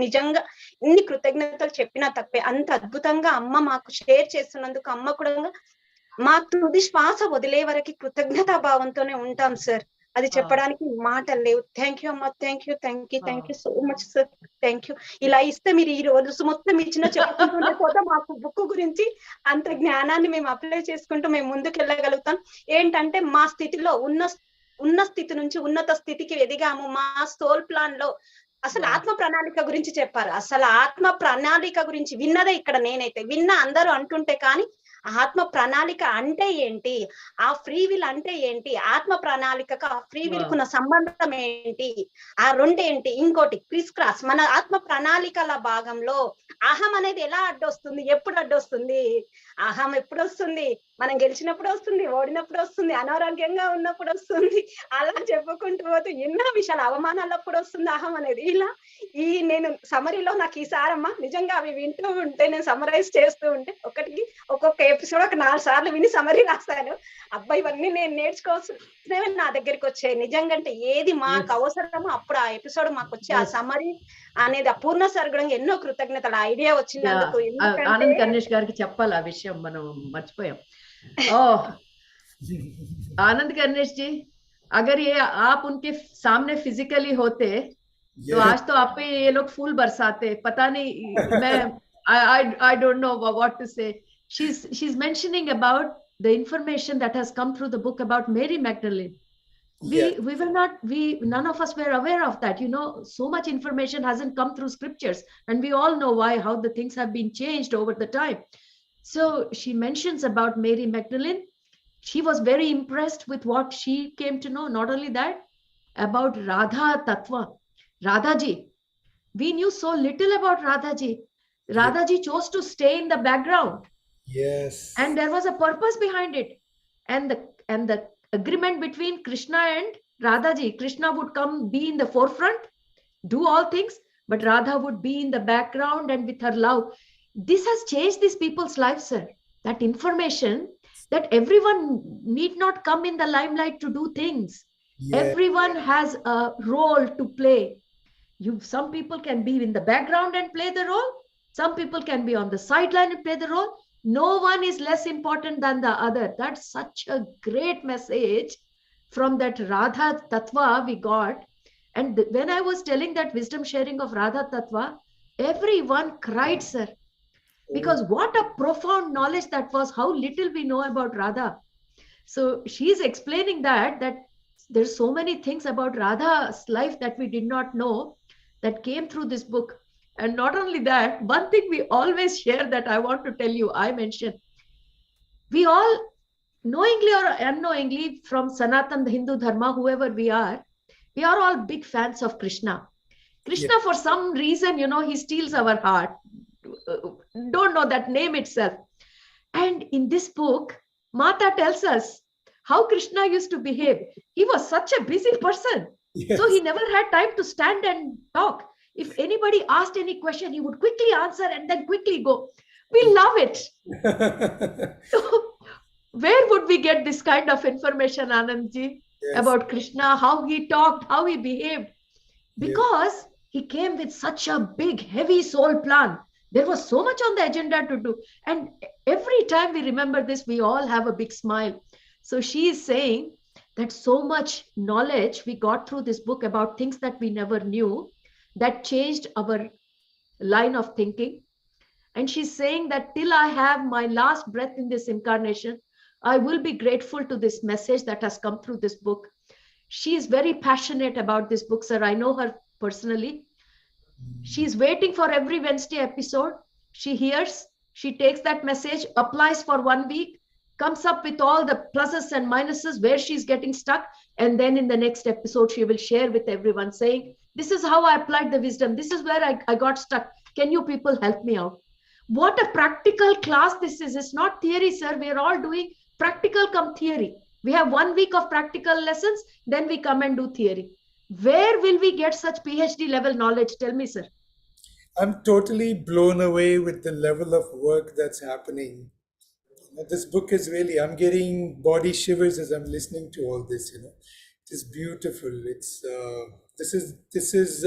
నిజంగా ఇన్ని కృతజ్ఞతలు చెప్పినా తప్పే. అంత అద్భుతంగా అమ్మ మాకు షేర్ చేస్తున్నందుకు అమ్మ కూడా మా తుది శ్వాస వదిలే వరకు కృతజ్ఞతా భావంతోనే ఉంటాం సార్. అది చెప్పడానికి మాటలు లేవు. థ్యాంక్ యూ అమ్మ, thank you so much sir. Thank you. ఇలా ఇస్తే మీరు ఈ రోజు మొత్తం ఇచ్చిన చెప్పుకుంటూ పోతే మాకు బుక్ గురించి అంత జ్ఞానాన్ని మేము అప్లై చేసుకుంటూ మేము ముందుకు వెళ్ళగలుగుతాం. ఏంటంటే మా స్థితిలో ఉన్న స్థితి నుంచి ఉన్నత స్థితికి ఎదిగాము. మా సోల్ ప్లాన్ లో అసలు ఆత్మ ప్రణాళిక గురించి చెప్పారు. అసలు ఆత్మ ప్రణాళిక గురించి విన్నదే ఇక్కడ నేనైతే విన్నా. అందరూ అంటుంటే కానీ ఆత్మ ప్రణాళిక అంటే ఏంటి, ఆ ఫ్రీ విల్ అంటే ఏంటి, ఆత్మ ప్రణాళికకు ఆ ఫ్రీ విల్ కున్న సంబంధం ఏంటి, ఆ రెండేంటి, ఇంకోటి క్రిస్ క్రాస్. మన ఆత్మ ప్రణాళికల భాగంలో అహం అనేది ఎలా అడ్డొస్తుంది, ఎప్పుడు అడ్డొస్తుంది? అహం ఎప్పుడు వస్తుంది? మనం గెలిచినప్పుడు వస్తుంది, ఓడినప్పుడు వస్తుంది, అనారోగ్యంగా ఉన్నప్పుడు వస్తుంది. అలా చెప్పుకుంటూ పోతే ఎన్నో విషయాలు, అవమానాలప్పుడు వస్తుంది అహం అనేది. ఇలా నేను సమరీలో నాకు ఈసారమ్మా నిజంగా అవి వింటూ ఉంటే, నేను సమరైజ్ చేస్తూ ఉంటే ఒక్కొక్క ఎపిసోడ్ ఒక 4 సార్లు విని సమరీ రాస్తాను. అబ్బాయి ఇవన్నీ నేను నేర్చుకోవాల్సినవి నా దగ్గరికి వచ్చాయి. నిజంగా అంటే ఏది మాకు అవసరమో అప్పుడు ఆ ఎపిసోడ్ మాకు వచ్చి ఆ సమరీ అనేది అపూర్ణ సర్గుణంగా ఎన్నో కృతజ్ఞతలు. ఆ ఐడియా వచ్చినందుకు. ఆనంద్ కర్ణేష్ గారికి చెప్పాలి ఆ విషయం, మనం మర్చిపోయాం. आनंद कर्णेश जी, अगर ये आप उनके सामने फिजिकली होते तो आज तो आप पे ये लोग फूल बरसाते. पता नहीं, मैं I don't know what to say. She's mentioning about the information that has come through the book about Mary Magdalene. We were not, none of us were aware of that. So much information hasn't come through scriptures, and we all know how the things have been changed over the time. So she mentions about Mary Magdalene. She was very impressed with what she came to know. Not only that, about Radha Tattva. Radha ji. We knew so little about Radha ji. Radha ji chose to stay in the background. Yes. And there was a purpose behind it. And the agreement between Krishna and Radha ji. Krishna would be in the forefront, do all things, but Radha would be in the background and with her love. This has changed these people's lives, sir. That information that everyone need not come in the limelight to do things. Everyone has a role to play. Some people can be in the background and play the role. Some people can be on the sideline and play the role. No one is less important than the other. That's such a great message from that Radha Tattva we got. And when I was telling that wisdom sharing of Radha Tattva, everyone cried, sir. Because what a profound knowledge that was, how little we know about Radha. So she's explaining that there's so many things about Radha's life that we did not know that came through this book. And not only that, one thing we always share that I want to tell you, I mentioned, we all knowingly or unknowingly from Sanatan, the Hindu Dharma, whoever we are all big fans of Krishna. Krishna, for some reason, he steals our heart. Don't know that name itself. And in this book, Mata tells us how Krishna used to behave. He was such a busy person. Yes. So he never had time to stand and talk. If anybody asked any question, he would quickly answer and then quickly go. We love it. So where would we get this kind of information, Anandji, about Krishna, how he talked, how he behaved? Because he came with such a big, heavy soul plan. There was so much on the agenda to do. And every time we remember this, we all have a big smile. So she is saying that so much knowledge we got through this book about things that we never knew, that changed our line of thinking. And she's saying that till I have my last breath in this incarnation, I will be grateful to this message that has come through this book. She is very passionate about this book, sir. I know her personally. She's waiting for every Wednesday episode. She hears, she takes that message, applies for 1 week, comes up with all the pluses and minuses where she's getting stuck. And then in the next episode, she will share with everyone saying, this is how I applied the wisdom. This is where I got stuck. Can you people help me out? What a practical class this is. It's not theory, sir. We are all doing practical come theory. We have 1 week of practical lessons, then we come and do theory. Where will we get such PhD level knowledge? Tell me, sir. I'm totally blown away with the level of work that's happening. This book is really, I'm getting body shivers as I'm listening to all this, It is beautiful. It's, this is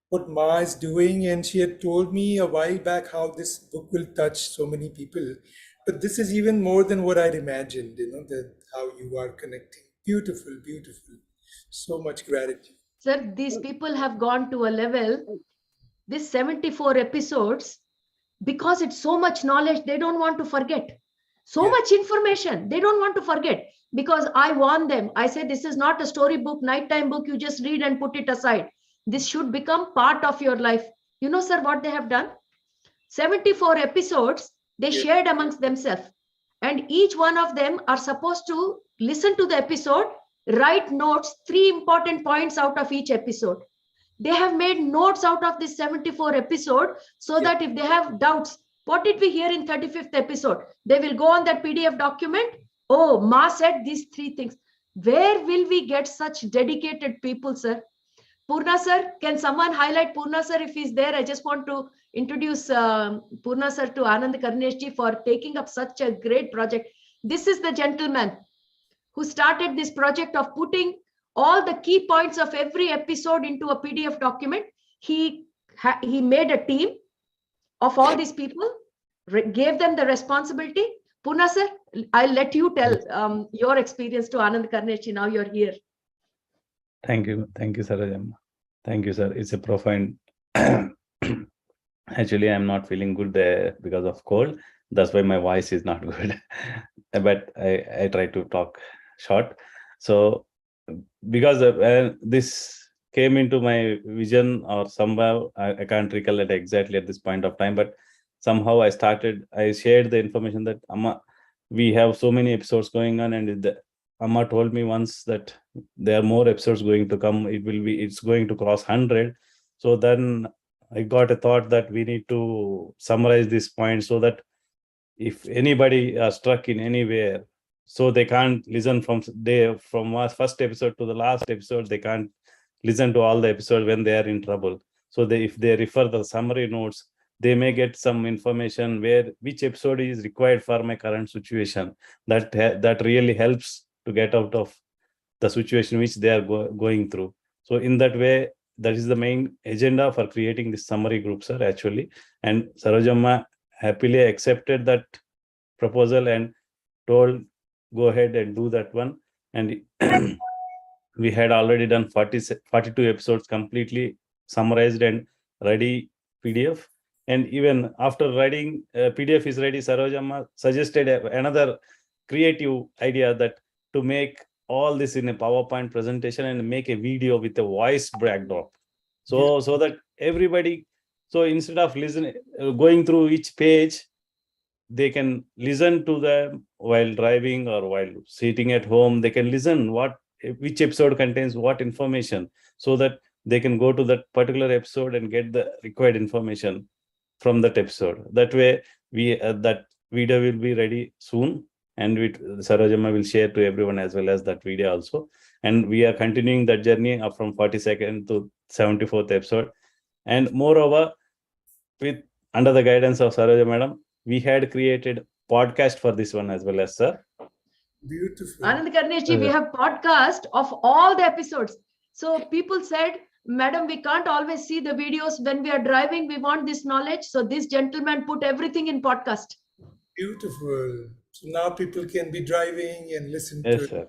what Ma is doing. And she had told me a while back how this book will touch so many people. But this is even more than what I'd imagined, that how you are connecting. Beautiful, beautiful. So much gratitude. Sir, these people have gone to a level, this 74 episodes, because it's so much knowledge, they don't want to forget. So much information, they don't want to forget. Because I warn them, I say, this is not a storybook, nighttime book, you just read and put it aside. This should become part of your life. You know, sir, what they have done? 74 episodes, they shared amongst themselves. And each one of them are supposed to listen to the episode, write notes, 3 important points out of each episode. They have made notes out of this 74 episode so that if they have doubts, what did we hear in 35th episode? They will go on that PDF document. Oh, Ma said these 3 things. Where will we get such dedicated people, sir? Purna sir, can someone highlight Purna sir if he's there? I just want to introduce Purna sir to Anand Karneshji for taking up such a great project. This is the gentleman who started this project of putting all the key points of every episode into a PDF document. He made a team of all these people, gave them the responsibility. Purna sir, I'll let you tell your experience to Anand Karneshji. Now you're here. Thank you, Saroja. Thank you, sir. It's a profound. Actually, I'm not feeling good because of cold. That's why my voice is not good. But I try to talk short. So, because this came into my vision, or somehow I can't recall it exactly at this point of time, but somehow I shared the information that Amma, we have so many episodes going on, and Amma told me once that there are more episodes going to come. It's going to cross 100. So then I got a thought that we need to summarize this point so that if anybody are stuck in anywhere, so they can't listen from first episode to the last episode, they can't listen to all the episodes when they are in trouble. So if they refer the summary notes, they may get some information which episode is required for my current situation. That really helps to get out of the situation which they are going through. So in that way, that is the main agenda for creating this summary group, sir, actually. And Sarojamma happily accepted that proposal and told, go ahead and do that one. And we had already done 42 episodes completely summarized and ready PDF. And even after writing PDF is ready, Sarojamma suggested another creative idea that to make all this in a PowerPoint presentation and make a video with a voice backdrop. So that everybody, so instead of going through each page, they can listen to them while driving or while sitting at home. They can listen which episode contains what information, so that they can go to that particular episode and get the required information from that episode. That way, that video will be ready soon, and Sarojamma will share to everyone as well as that video also. And we are continuing that journey up from 42nd to 74th episode. And moreover, under the guidance of Saroja madam, we had created podcast for this one as well as, sir. Beautiful. Anand Karneshji, we have podcast of all the episodes. So people said, madam, we can't always see the videos when we are driving. We want this knowledge. So this gentleman put everything in podcast. Beautiful. So now people can be driving and listen Yes, to it. sir.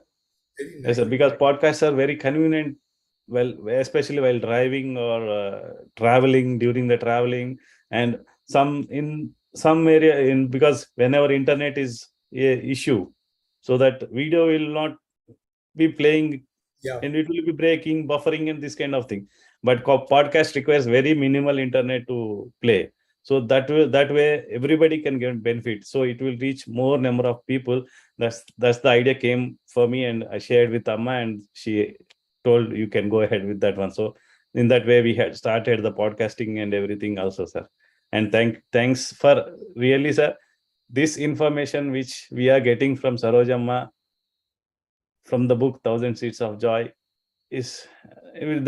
Very Yes, sir, nice. because podcasts are very convenient, well, especially while driving or traveling, during the traveling, and in some area, because whenever internet is a issue, so that video will not be playing, Yeah. and it will be breaking, buffering, and this kind of thing. But podcast requires very minimal internet to play. So that way everybody can get benefit. So it will reach more number of people. That's the idea came for me, and I shared with Amma, and she told you can go ahead with that one. So in that way we had started the podcasting and everything also, sir. And thanks for really, sir, this information which we are getting from Saroja Amma from the book Thousand Seeds of Joy is,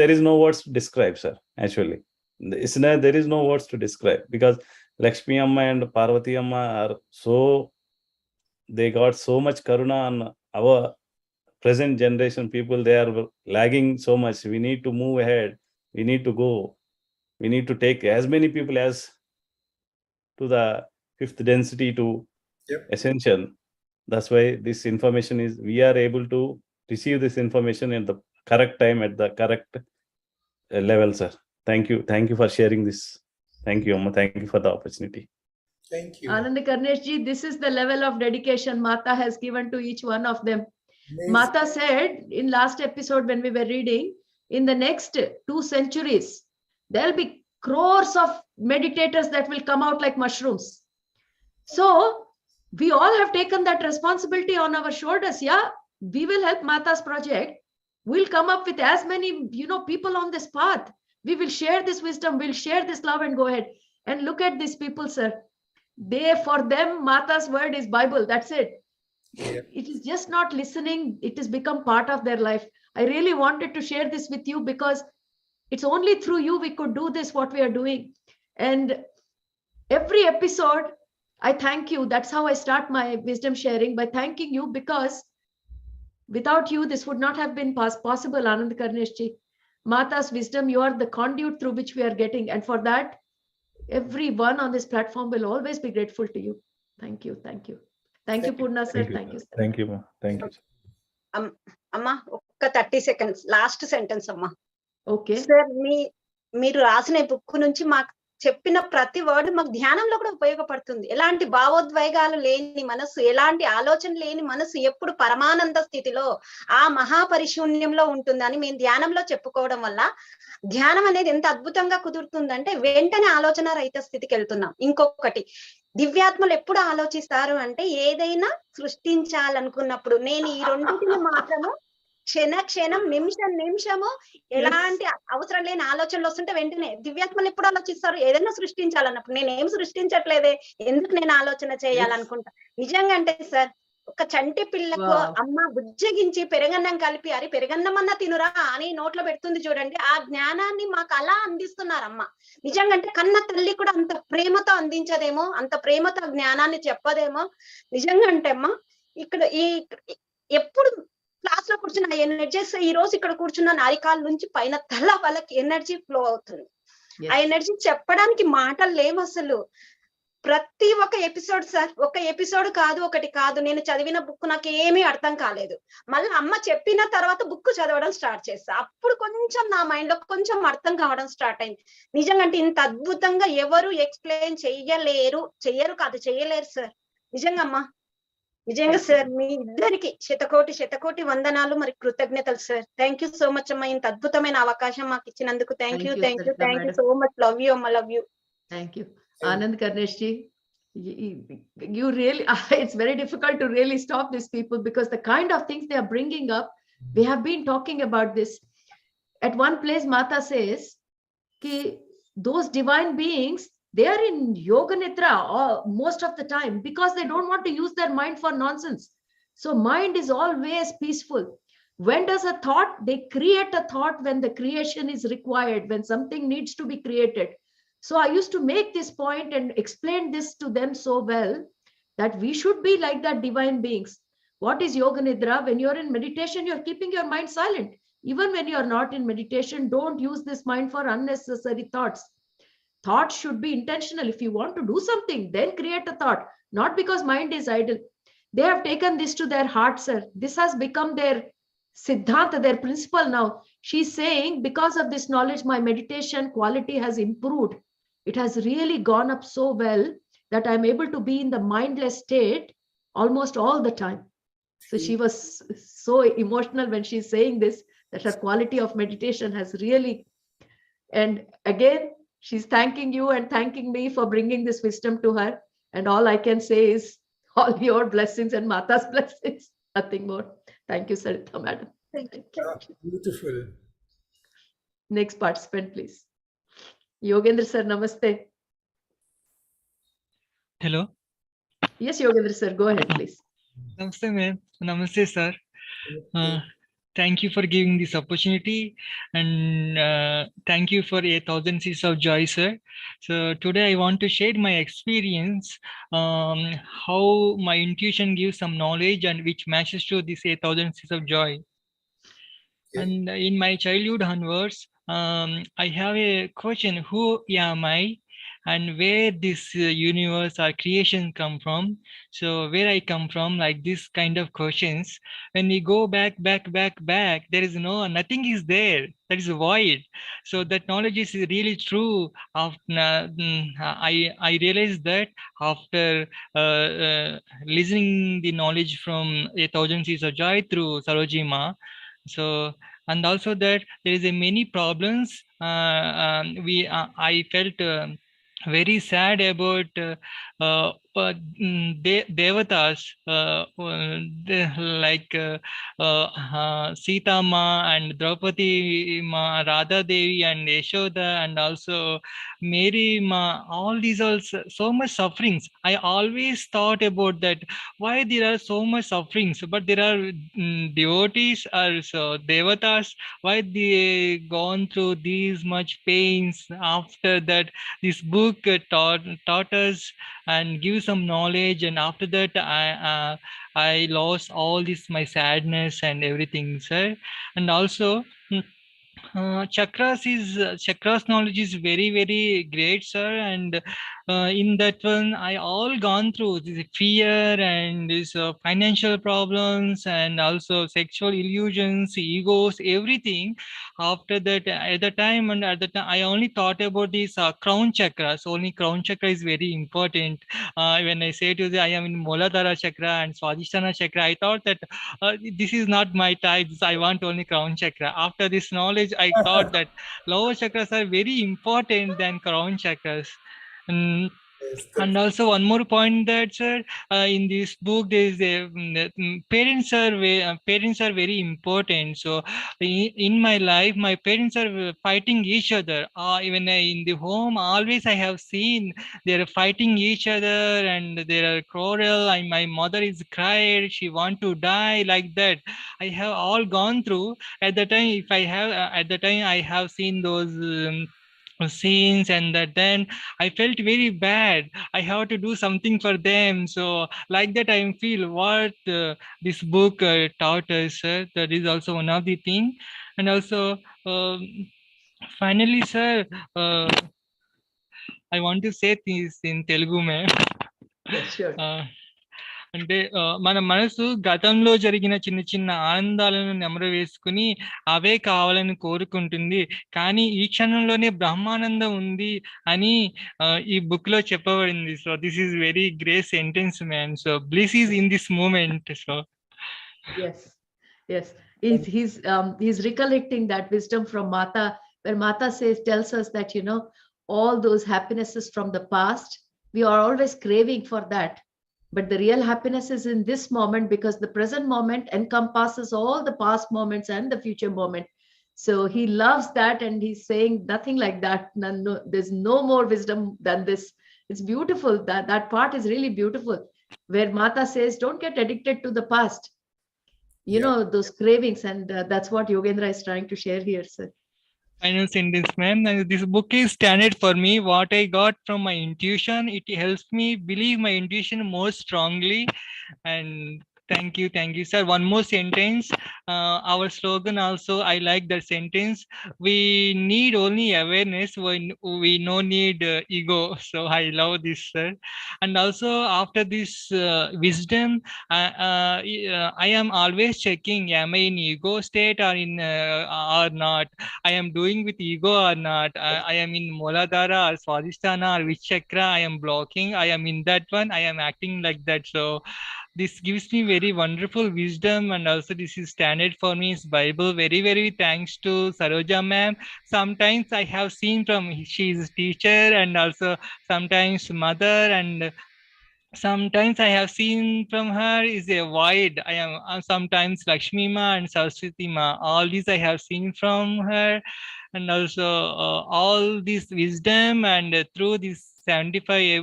there is no words to describe, sir. Actually, there is no words to describe, because Lakshmi Amma and Parvati Amma are so, they got so much karuna on our present generation people. They are lagging so much. We need to move ahead. We need to go. We need to take as many people as to the fifth density to ascension. That's why this information is, we are able to receive this information at the correct time, at the correct level, sir. Thank you for sharing this. Thank you, Amma. Thank you for the opportunity. Thank you. Anand Karnesh ji, this is the level of dedication Mata has given to each one of them. Amazing. Mata said in last episode when we were reading, in the next 2 centuries, there'll be crores of meditators that will come out like mushrooms. So we all have taken that responsibility on our shoulders. Yeah, we will help Mata's project. We'll come up with as many, people on this path. We will share this wisdom, we'll share this love and go ahead. And look at these people, sir. For them, Mata's word is Bible. That's it. Yeah. It is just not listening. It has become part of their life. I really wanted to share this with you because it's only through you we could do this, what we are doing. And every episode, I thank you. That's how I start my wisdom sharing, by thanking you, because without you, this would not have been possible, Anand Karnesh ji. Mata's wisdom, you are the conduit through which we are getting. And for that, everyone on this platform will always be grateful to you. Thank you. Thank you. Thank you, Purna sir. Thank you, sir. Thank you, Ma. Thank you. అమ్మా ఒక్క 30 seconds last sentence అమ్మా. Okay. Sir మీరు రాసిన book నుంచి మాకు చెప్పిన ప్రతి word మాకు ధ్యానంలో కూడా ఉపయోగపడుతుంది. ఎలాంటి భావోద్వేగాలు లేని మనసు, ఎలాంటి ఆలోచన లేని మనసు ఎప్పుడు పరమానంద స్థితిలో ఆ మహాపరిశూన్యంలో ఉంటుందని మేము ధ్యానంలో చెప్పుకోవడం వల్ల ధ్యానం అనేది ఎంత అద్భుతంగా కుదురుతుందంటే వెంటనే ఆలోచన రహిత స్థితికి వెళ్తున్నాం. ఇంకొకటి, దివ్యాత్మలు ఎప్పుడు ఆలోచిస్తారు అంటే ఏదైనా సృష్టించాలనుకున్నప్పుడు. నేను ఈ రెండింటిని మాత్రము క్షణం నిమిషము ఎలాంటి అవసరం లేని ఆలోచనలు వస్తుంటే వెంటనే దివ్యాత్మలు ఎప్పుడు ఆలోచిస్తారు, ఏదైనా సృష్టించాలన్నప్పుడు. నేనేం సృష్టించట్లేదే, ఎందుకు నేను ఆలోచన చేయాలనుకుంటా. నిజంగా అంటే సార్, ఒక చంటి పిల్లకు అమ్మ బుజ్జగించి పెరగన్నం కలిపి, అరే పెరగన్నం అన్నా తినురా అని నోట్లో పెడుతుంది చూడండి, ఆ జ్ఞానాన్ని మాకు అలా అందిస్తున్నారు అమ్మ. నిజంగా అంటే కన్న తల్లి కూడా అంత ప్రేమతో అందించదేమో, అంత ప్రేమతో జ్ఞానాన్ని చెప్పదేమో. నిజంగా అంటే అమ్మ, ఇక్కడ ఎప్పుడు క్లాస్ లో కూర్చున్న ఎనర్జీస్, ఈ రోజు ఇక్కడ కూర్చున్న నారికాల నుంచి పైన తల వాళ్ళకి ఎనర్జీ ఫ్లో అవుతుంది. ఆ ఎనర్జీ చెప్పడానికి మాటలు లేవు అసలు. ప్రతి ఒక్క ఎపిసోడ్ సార్, ఒక ఎపిసోడ్ కాదు, ఒకటి కాదు, నేను చదివిన బుక్ నాకు ఏమీ అర్థం కాలేదు. మళ్ళీ అమ్మ చెప్పిన తర్వాత బుక్ చదవడం స్టార్ట్ చేస్తా. అప్పుడు కొంచెం నా మైండ్ లో కొంచెం అర్థం కావడం స్టార్ట్ అయింది. నిజంగా అంటే ఇంత అద్భుతంగా ఎవరు ఎక్స్ప్లెయిన్ చేయలేరు సార్. నిజంగా అమ్మా, నిజంగా సార్, మీ ఇద్దరికి శతకోటి వందనాలు, మరి కృతజ్ఞతలు sir. Thank you so much అమ్మా, ఇంత అద్భుతమైన అవకాశం మాకు ఇచ్చినందుకు. Thank you so much. Love you అమ్మా, love you. Thank you Anand Karnesh ji. You really, it's very difficult to really stop these people because the kind of things they are bringing up, we have been talking about this. At one place, Mata says, ki those divine beings, they are in yoga nidra most of the time because they don't want to use their mind for nonsense. So mind is always peaceful. When does a thought, they create a thought when the creation is required, when something needs to be created. So I used to make this point and explain this to them so well that we should be like that divine beings. What is yoga nidra? When you're in meditation, you're keeping your mind silent. Even when you're not in meditation, don't use this mind for unnecessary thoughts. Thoughts should be intentional. If you want to do something, then create a thought, not because mind is idle. They have taken this to their heart, sir. This has become their Siddhanta, their principal now, she's saying, because of this knowledge, my meditation quality has improved. It has really gone up so well that I'm able to be in the mindless state almost all the time. So she was so emotional when she's saying this, that her quality of meditation has really, and again, she's thanking you and thanking me for bringing this wisdom to her. And all I can say is all your blessings and Mata's blessings, nothing more. Thank you, Sarita madam. Thank you. Beautiful. Next participant, please. Yogendra sir, namaste. Hello. Yes, Yogendra sir, go ahead, please. Namaste, ma'am. Namaste, sir. Thank you for giving this opportunity, and thank you for 8,000 seeds of joy, sir. So today I want to share my experience, how my intuition gives some knowledge and which matches to this 8,000 seeds of joy. And in my childhood onwards, I have a question: who am I, and where this universe or creation come from? So where I come from, like this kind of questions. When we go back, there is nothing is there. That is void. So that knowledge is really true. I realized that after listening the knowledge from 8,000 seeds of joy through Saroja Ma. So, and also that there is a many problems. I felt very sad about devatas, like Sita Ma and Draupadi Ma, Radha Devi and Yashoda, and also Mary Ma. All these are so much sufferings. I always thought about that. Why there are so much sufferings? But there are devotees or so devatas. Why they gone through these much pains? After that, this book taught us and give some knowledge, and after that I lost all this my sadness and everything, sir. And also chakras knowledge is very great, sir. And in that one I all gone through this fear and this financial problems and also sexual illusions, egos, everything. After that, at the time I only thought about this crown chakra. So only crown chakra is very important. When I say to the I am in Muladhara chakra and Swadhisthana chakra, I thought that this is not my type. I want only crown chakra. After this knowledge, I thought that lower chakras are very important than crown chakras. And also one more point that, sir, in this book there is a parents are very important. So in my life, my parents are fighting each other. Even in the home, always I have seen they are fighting each other and they are quarrel. And my mother is cried, she want to die, like that. I have all gone through. At the time, if I have at the time I have seen those scenes, and that then I felt very bad. I have to do something for them. So like that I feel what this book taught us, sir. That is also one of the thing. And also finally, sir, I want to say this in Telugu, ma'am. Yes, sure. అంటే మన మనసు గతంలో జరిగిన చిన్న చిన్న ఆనందాలను నెమరు వేసుకుని అవే కావాలని కోరుకుంటుంది, కానీ ఈ క్షణంలోనే బ్రహ్మానందం ఉంది అని ఈ బుక్ లో చెప్పబడింది. So this is very great sentence, man. So bliss is in this moment. So yes he's recollecting that wisdom from Mata, where Mata tells us that all those happinesses from the past, we are always craving for that. But the real happiness is in this moment, because the present moment encompasses all the past moments and the future moment. So he loves that, and he's saying nothing like that. No, there's no more wisdom than this. It's beautiful. That part is really beautiful, where Mata says, don't get addicted to the past. Those cravings, and that's what Yogendra is trying to share here, sir. Final sentence, ma'am. This book is standard for me. What I got from my intuition, it helps me believe my intuition more strongly. And Thank you, sir. One more sentence. Our slogan also, I like that sentence. We need only awareness. We no need ego. So I love this, sir. And also after this wisdom, I am always checking: am I in ego state or in or not? I am doing with ego or not? I am in Moladhara or Swadhisthana or which chakra I am blocking? I am in that one. I am acting like that. So this gives me very wonderful wisdom, and also this is standard for me is Bible. Very, very thanks to Saroja ma'am. Sometimes I have seen from she is teacher and also sometimes mother, and sometimes I have seen from her is a void. I am sometimes Lakshmi Ma and Saraswati Ma. All these I have seen from her, and also all this wisdom, and through this 74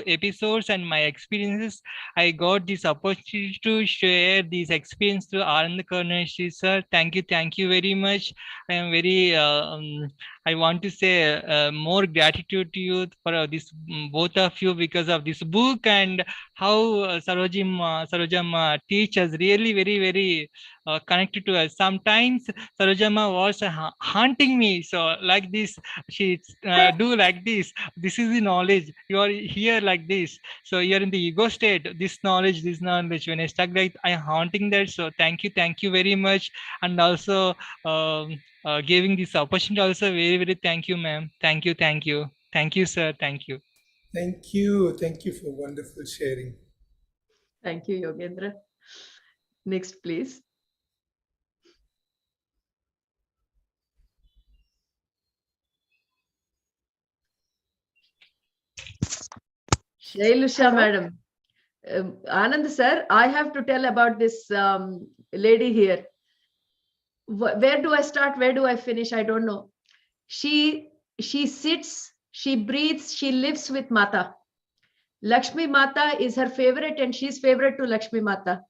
episodes and my experiences, I got this opportunity to share this experience to Anand Karnashi sir. Thank you very much. I am very I want to say more gratitude to you for this both of you because of this book and how Sarojama teaches really very connected to us. Sometimes Sarojama was haunting me. So like this, she do like this. This is the knowledge. You are here like this. So you are in the ego state. This knowledge. When I stuck like I am haunting that. So thank you very much. And also giving this opportunity also very thank you, ma'am. Thank you, sir. Thank you. Thank you for wonderful sharing. Thank you, Yogendra. Next, please. Shailusha madam. Anand sir, I have to tell about this lady here. Where do I start? Where do I finish? I don't know. She sits, she breathes, she lives with Mata. Lakshmi Mata is her favorite, and she's favorite to Lakshmi Mata.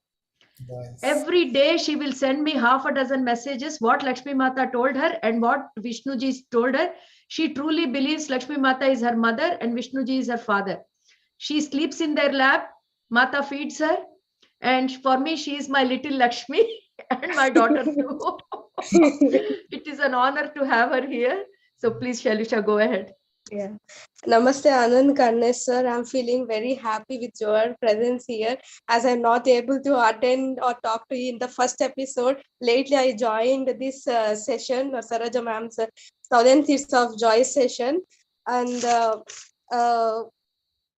Nice. Every day she will send me half a dozen messages, what Lakshmi Mata told her and what Vishnuji told her. She truly believes Lakshmi Mata is her mother and Vishnuji is her father. She sleeps in their lap, Mata feeds her, and for me she is my little Lakshmi and my daughter too. It is an honor to have her here. So please, Shailusha, go ahead. Yeah. Namaste, Anand Karnesh sir. I'm feeling very happy with your presence here, as I'm not able to attend or talk to you in the first episode. Lately, I joined this session, Saroja ma'am's Thousand Seeds of Joy session, and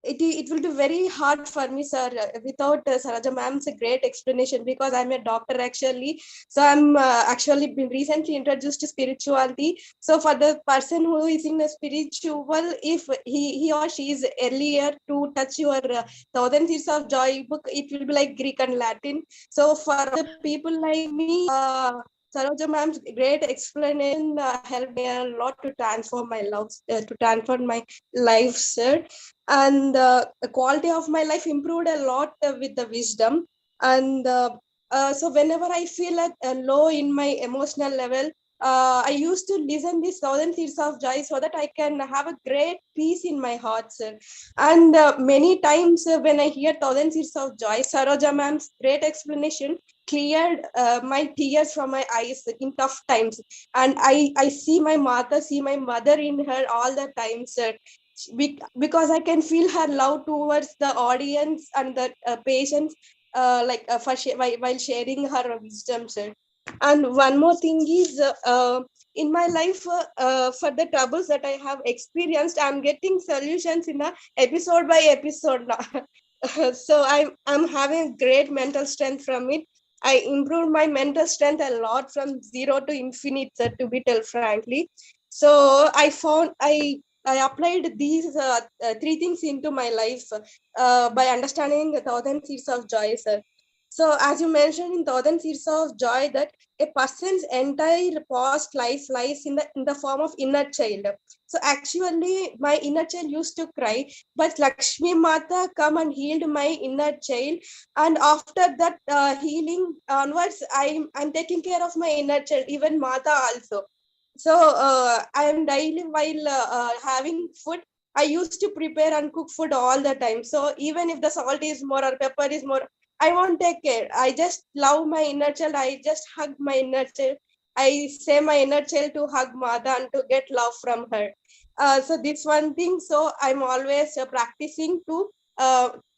it will be very hard for me, sir, without Saroja ma'am's great explanation, because I'm a doctor actually. So I'm actually been recently introduced to spirituality. So for the person who is in a spiritual, if he or she is earlier to touch your Thousand Seeds of Joy book, it will be like Greek and Latin. So for the people like me, Saroja ma'am's great explanation helped me a lot to transform my life, sir. And the quality of my life improved a lot with the wisdom. And so whenever I feel low in my emotional level, I used to listen these Thousand Seeds of Joy so that I can have a great peace in my heart, sir. And many times when I hear Thousand Seeds of Joy, Saroja ma'am's great explanation cleared my tears from my eyes in tough times. And I see my mother in her all the time, sir. Because I can feel her love towards the audience and the patients, while sharing her wisdom, sir. And one more thing is, in my life, for the troubles that I have experienced, I'm getting solutions in a episode by episode now. So I'm having great mental strength from it. I improved my mental strength a lot from 0 to infinite, sir, to be tell frankly. So I applied these 3 things into my life by understanding the Thousand Seeds of Joy, sir. So as you mentioned in Thousand Seeds of Joy, that a person's entire past life lies in the form of inner child. So actually, my inner child used to cry, but Lakshmi Mata come and healed my inner child. And after that healing onwards, I'm taking care of my inner child, even Mata also. So I am daily, while having food, I used to prepare and cook food all the time. So even if the salt is more or pepper is more, I won't take care. I just love my inner child. I just hug my inner child. I say my inner child to hug mother and to get love from her. So this one thing. So I'm always practicing to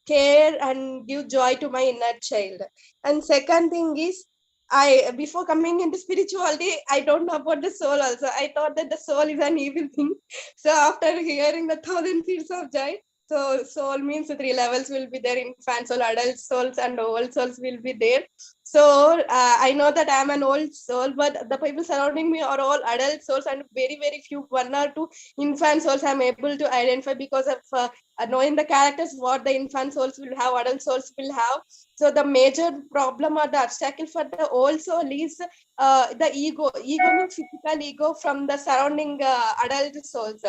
care and give joy to my inner child. And second thing is, I before coming into spirituality, I don't know about the soul also. I thought that the soul is an evil thing. So after hearing the 1,000 seeds of joy, so soul means the 3 levels will be there: infant soul, adult souls, and old souls will be there. So I know that I'm an old soul, but the people surrounding me are all adult souls, and very, very few, 1 or 2 infant souls I'm able to identify because of knowing the characters, what the infant souls will have, adult souls will have. So the major problem or the obstacle for the old soul is the ego. Ego means physical ego from the surrounding adult souls.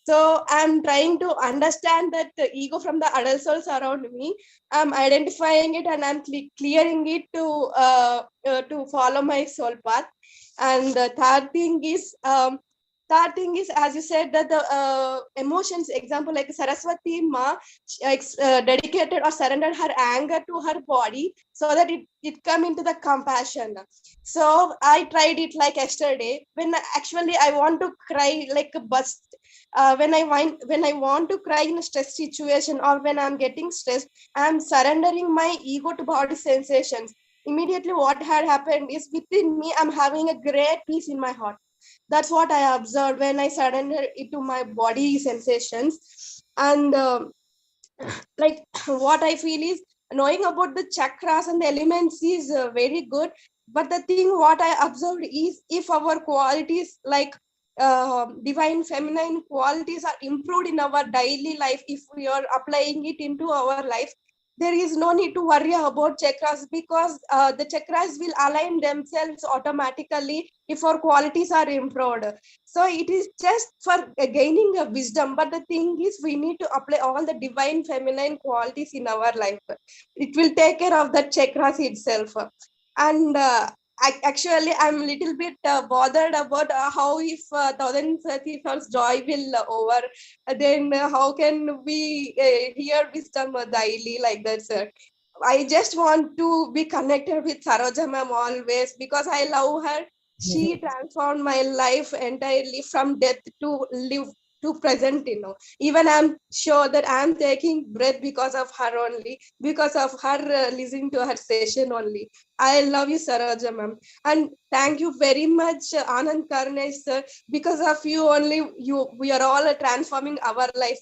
So I'm trying to understand that ego from the adult souls around me. I'm identifying it and I'm clearing it to follow my soul path. And the third thing is, as you said, that the emotions, example like Saraswati Ma dedicated or surrendered her anger to her body so that it come into the compassion. So I tried it like yesterday when actually I want to cry like a bust. When I want to cry in a stress situation or when I'm getting stressed, I'm surrendering my ego to body sensations. Immediately what had happened is within me, I'm having a great peace in my heart. That's what I observed when I surrender it to my body sensations. And like what I feel is knowing about the chakras and the elements is very good. But the thing what I observed is if our qualities like divine feminine qualities are improved in our daily life, if we are applying it into our life, there is no need to worry about chakras because the chakras will align themselves automatically if our qualities are improved. So it is just for gaining a wisdom. But the thing is, we need to apply all the divine feminine qualities in our life. It will take care of the chakras itself. And I'm a little bit bothered about how if 1,030 joy will over, then how can we hear wisdom daily like that, sir? I just want to be connected with Saroja ma'am always because I love her. She transformed my life entirely from death to live to present, Even I'm sure that I'm taking breath because of her only, because of her listening to her session only. I love you, Saroja ma'am. And thank you very much, Anand Karnesh, sir. Because of you only, we are all transforming our life.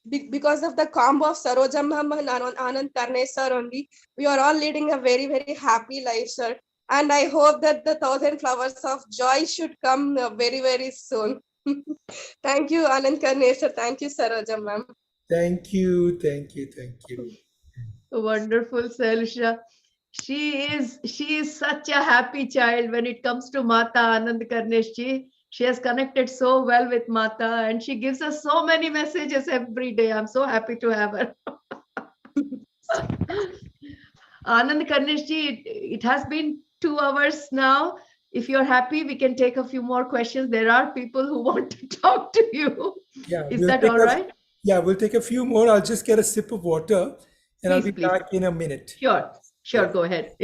Because of the combo of Saroja ma'am and Anand Karnesh, sir only, we are all leading a very, very happy life, sir. And I hope that the 1,000 flowers of joy should come very, very soon. Thank you, Anand Karnesh, sir. Thank you, Saroja ma'am. Thank you, thank you, thank you. Wonderful, Saroja. She is such a happy child when it comes to Mata Anand Karnesh ji. She has connected so well with Mata and she gives us so many messages every day. I'm so happy to have her. Anand Karnesh ji, it has been 2 hours now. If you're happy, we can take a few more questions. There are people who want to talk to you. Yeah, Is that all right? Yeah, we'll take a few more. I'll just get a sip of water and I'll be back in a minute. Sure, yeah. Go ahead.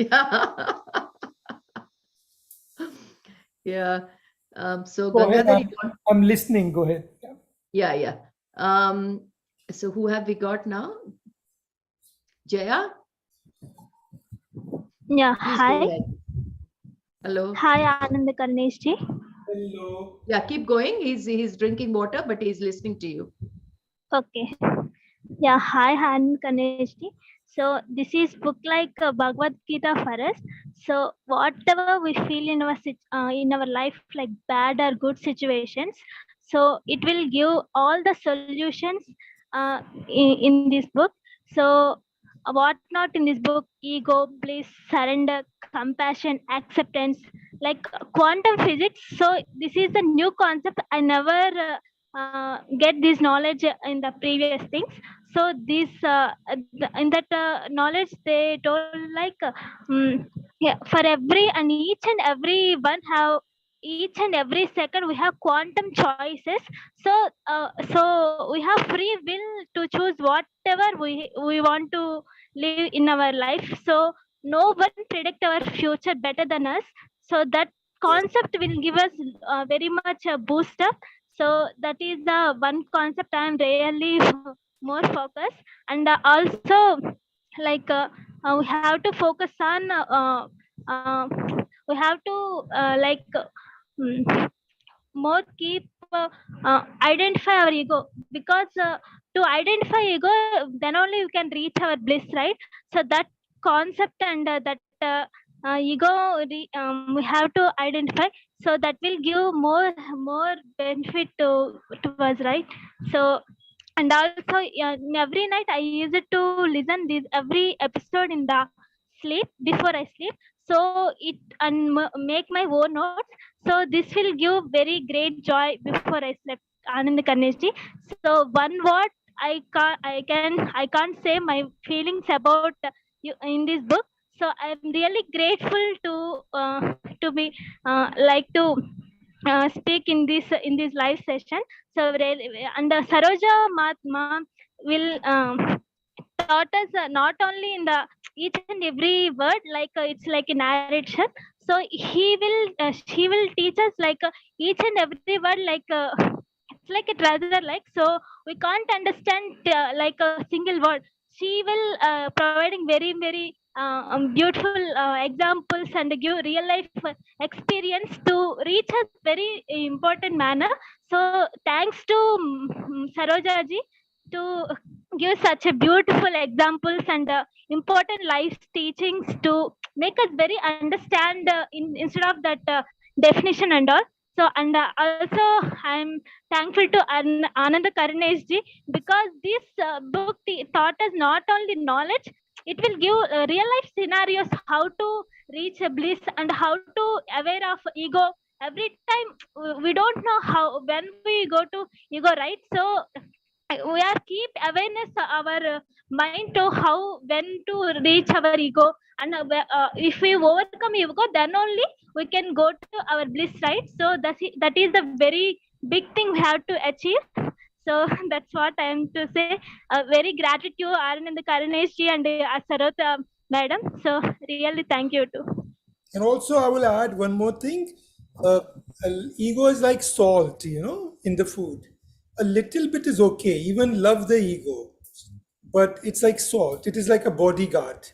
Yeah. So go ahead. I'm listening. Go ahead. Yeah. So who have we got now? Jaya? Yeah, Please hi. Hello. Hi, Anand Karnesh ji. Hello. Yeah, keep going. He's drinking water, but he's listening to you. Okay. Yeah, hi, Anand Karnesh ji. So this is book like Bhagavad Gita for us. So whatever we feel in our life, like bad or good situations, so it will give all the solutions in this book. So what not in this book: ego, bliss, surrender, compassion, acceptance, like quantum physics. So this is the new concept. I never get this knowledge in the previous things. So this in that knowledge they told like yeah, for every and each and every one have each and every second we have quantum choices. So we have free will to choose whatever we want to live in our life. So no one predict our future better than us. So that concept will give us very much a boost up. So that is the one concept I am really more focused. And also like we have to focus on we have to more keep identify our ego, because to identify ego, then only you can reach our bliss, right? So that concept and that ego we have to identify, so that will give more benefit to us, right? So and also every night I used to listen this every episode in the sleep, before I sleep, so it and make my own notes. So this will give very great joy before I slept, Anand Kaneshji. So one word I can't say my feelings about you in this book. So I'm really grateful to be like to speak in this live session. So really, and Saroja Mahatma will taught us not only in the each and every word, like it's like a narration. So she will teach us like each and every word, like it's like a treasure, like, so we can't understand like a single word. She will providing very beautiful examples and give real life experience to reach us very important manner. So thanks to Saroja ji to give such a beautiful examples and important life teachings to make us very understand instead of that definition and all. So and also I'm thankful to Anand Karinesh ji, because this book taught us not only knowledge, it will give real life scenarios how to reach a bliss and how to aware of ego. Every time we don't know how when we go to ego, right? So we are keep awareness our mind to how when to reach our ego, and if we overcome ego, then only we can go to our bliss, right? So that is the very big thing we have to achieve. So that's what I am to say. Very gratitude Arvind Karinesh ji and Sarota madam. So really thank you too. And also I will add one more thing. Ego is like salt, in the food. A little bit is okay. Even love the ego, but it's like salt. It is like a bodyguard.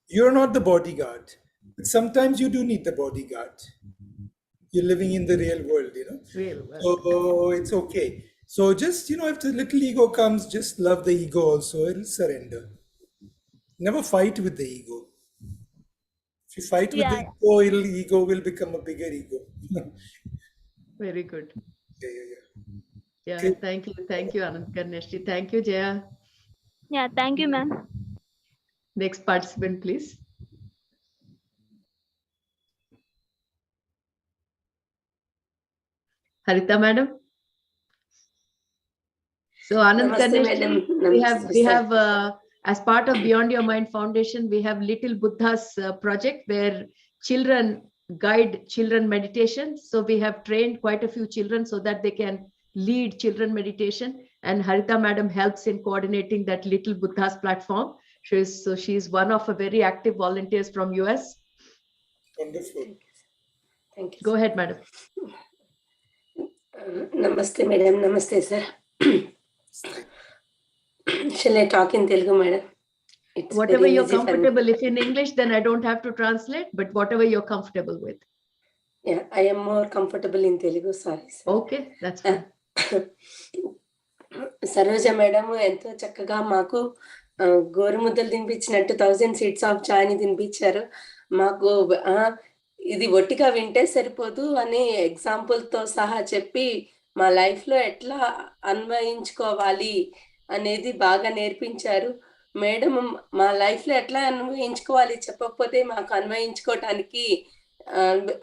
You're not the bodyguard, but sometimes you do need the bodyguard. You're living in the real world, Real world. So it's okay. So just, if the little ego comes, just love the ego also. It'll surrender. Never fight with the ego. If you fight with the ego will become a bigger ego. Very good. Yeah. Okay. Thank you, Anand Karneshji. Thank you, Jaya. Yeah, thank you, ma'am. Next participant, please. Harita madam. So Anand Karneshji, we have as part of Beyond Your Mind Foundation, we have Little Buddha's project where children guide children meditation. So we have trained quite a few children so that they can lead children meditation. And Harita madam helps in coordinating that Little Buddha's platform. She's one of a very active volunteers from US. Wonderful. Thank you. Go ahead, madam. Namaste, madam. Namaste, sir. Shall I talk in Telugu, madam? It's whatever you're comfortable. If in English, then I don't have to translate, but whatever you're comfortable with. Yeah, I am more comfortable in Telugu. Sorry, sir. Okay, that's fine. Saroja madam ento chakkaga maaku గోరు ముద్దలు తినిపించినట్టు 1000 seeds of joy ని తినిపించారు మాకు. ఇది ఒట్టిగా వింటే సరిపోదు అని example తో సహా చెప్పి మా లైఫ్ లో ఎట్లా అన్వయించుకోవాలి అనేది బాగా నేర్పించారు. మేడం మా లైఫ్ లో ఎట్లా అన్వయించుకోవాలి చెప్పకపోతే మాకు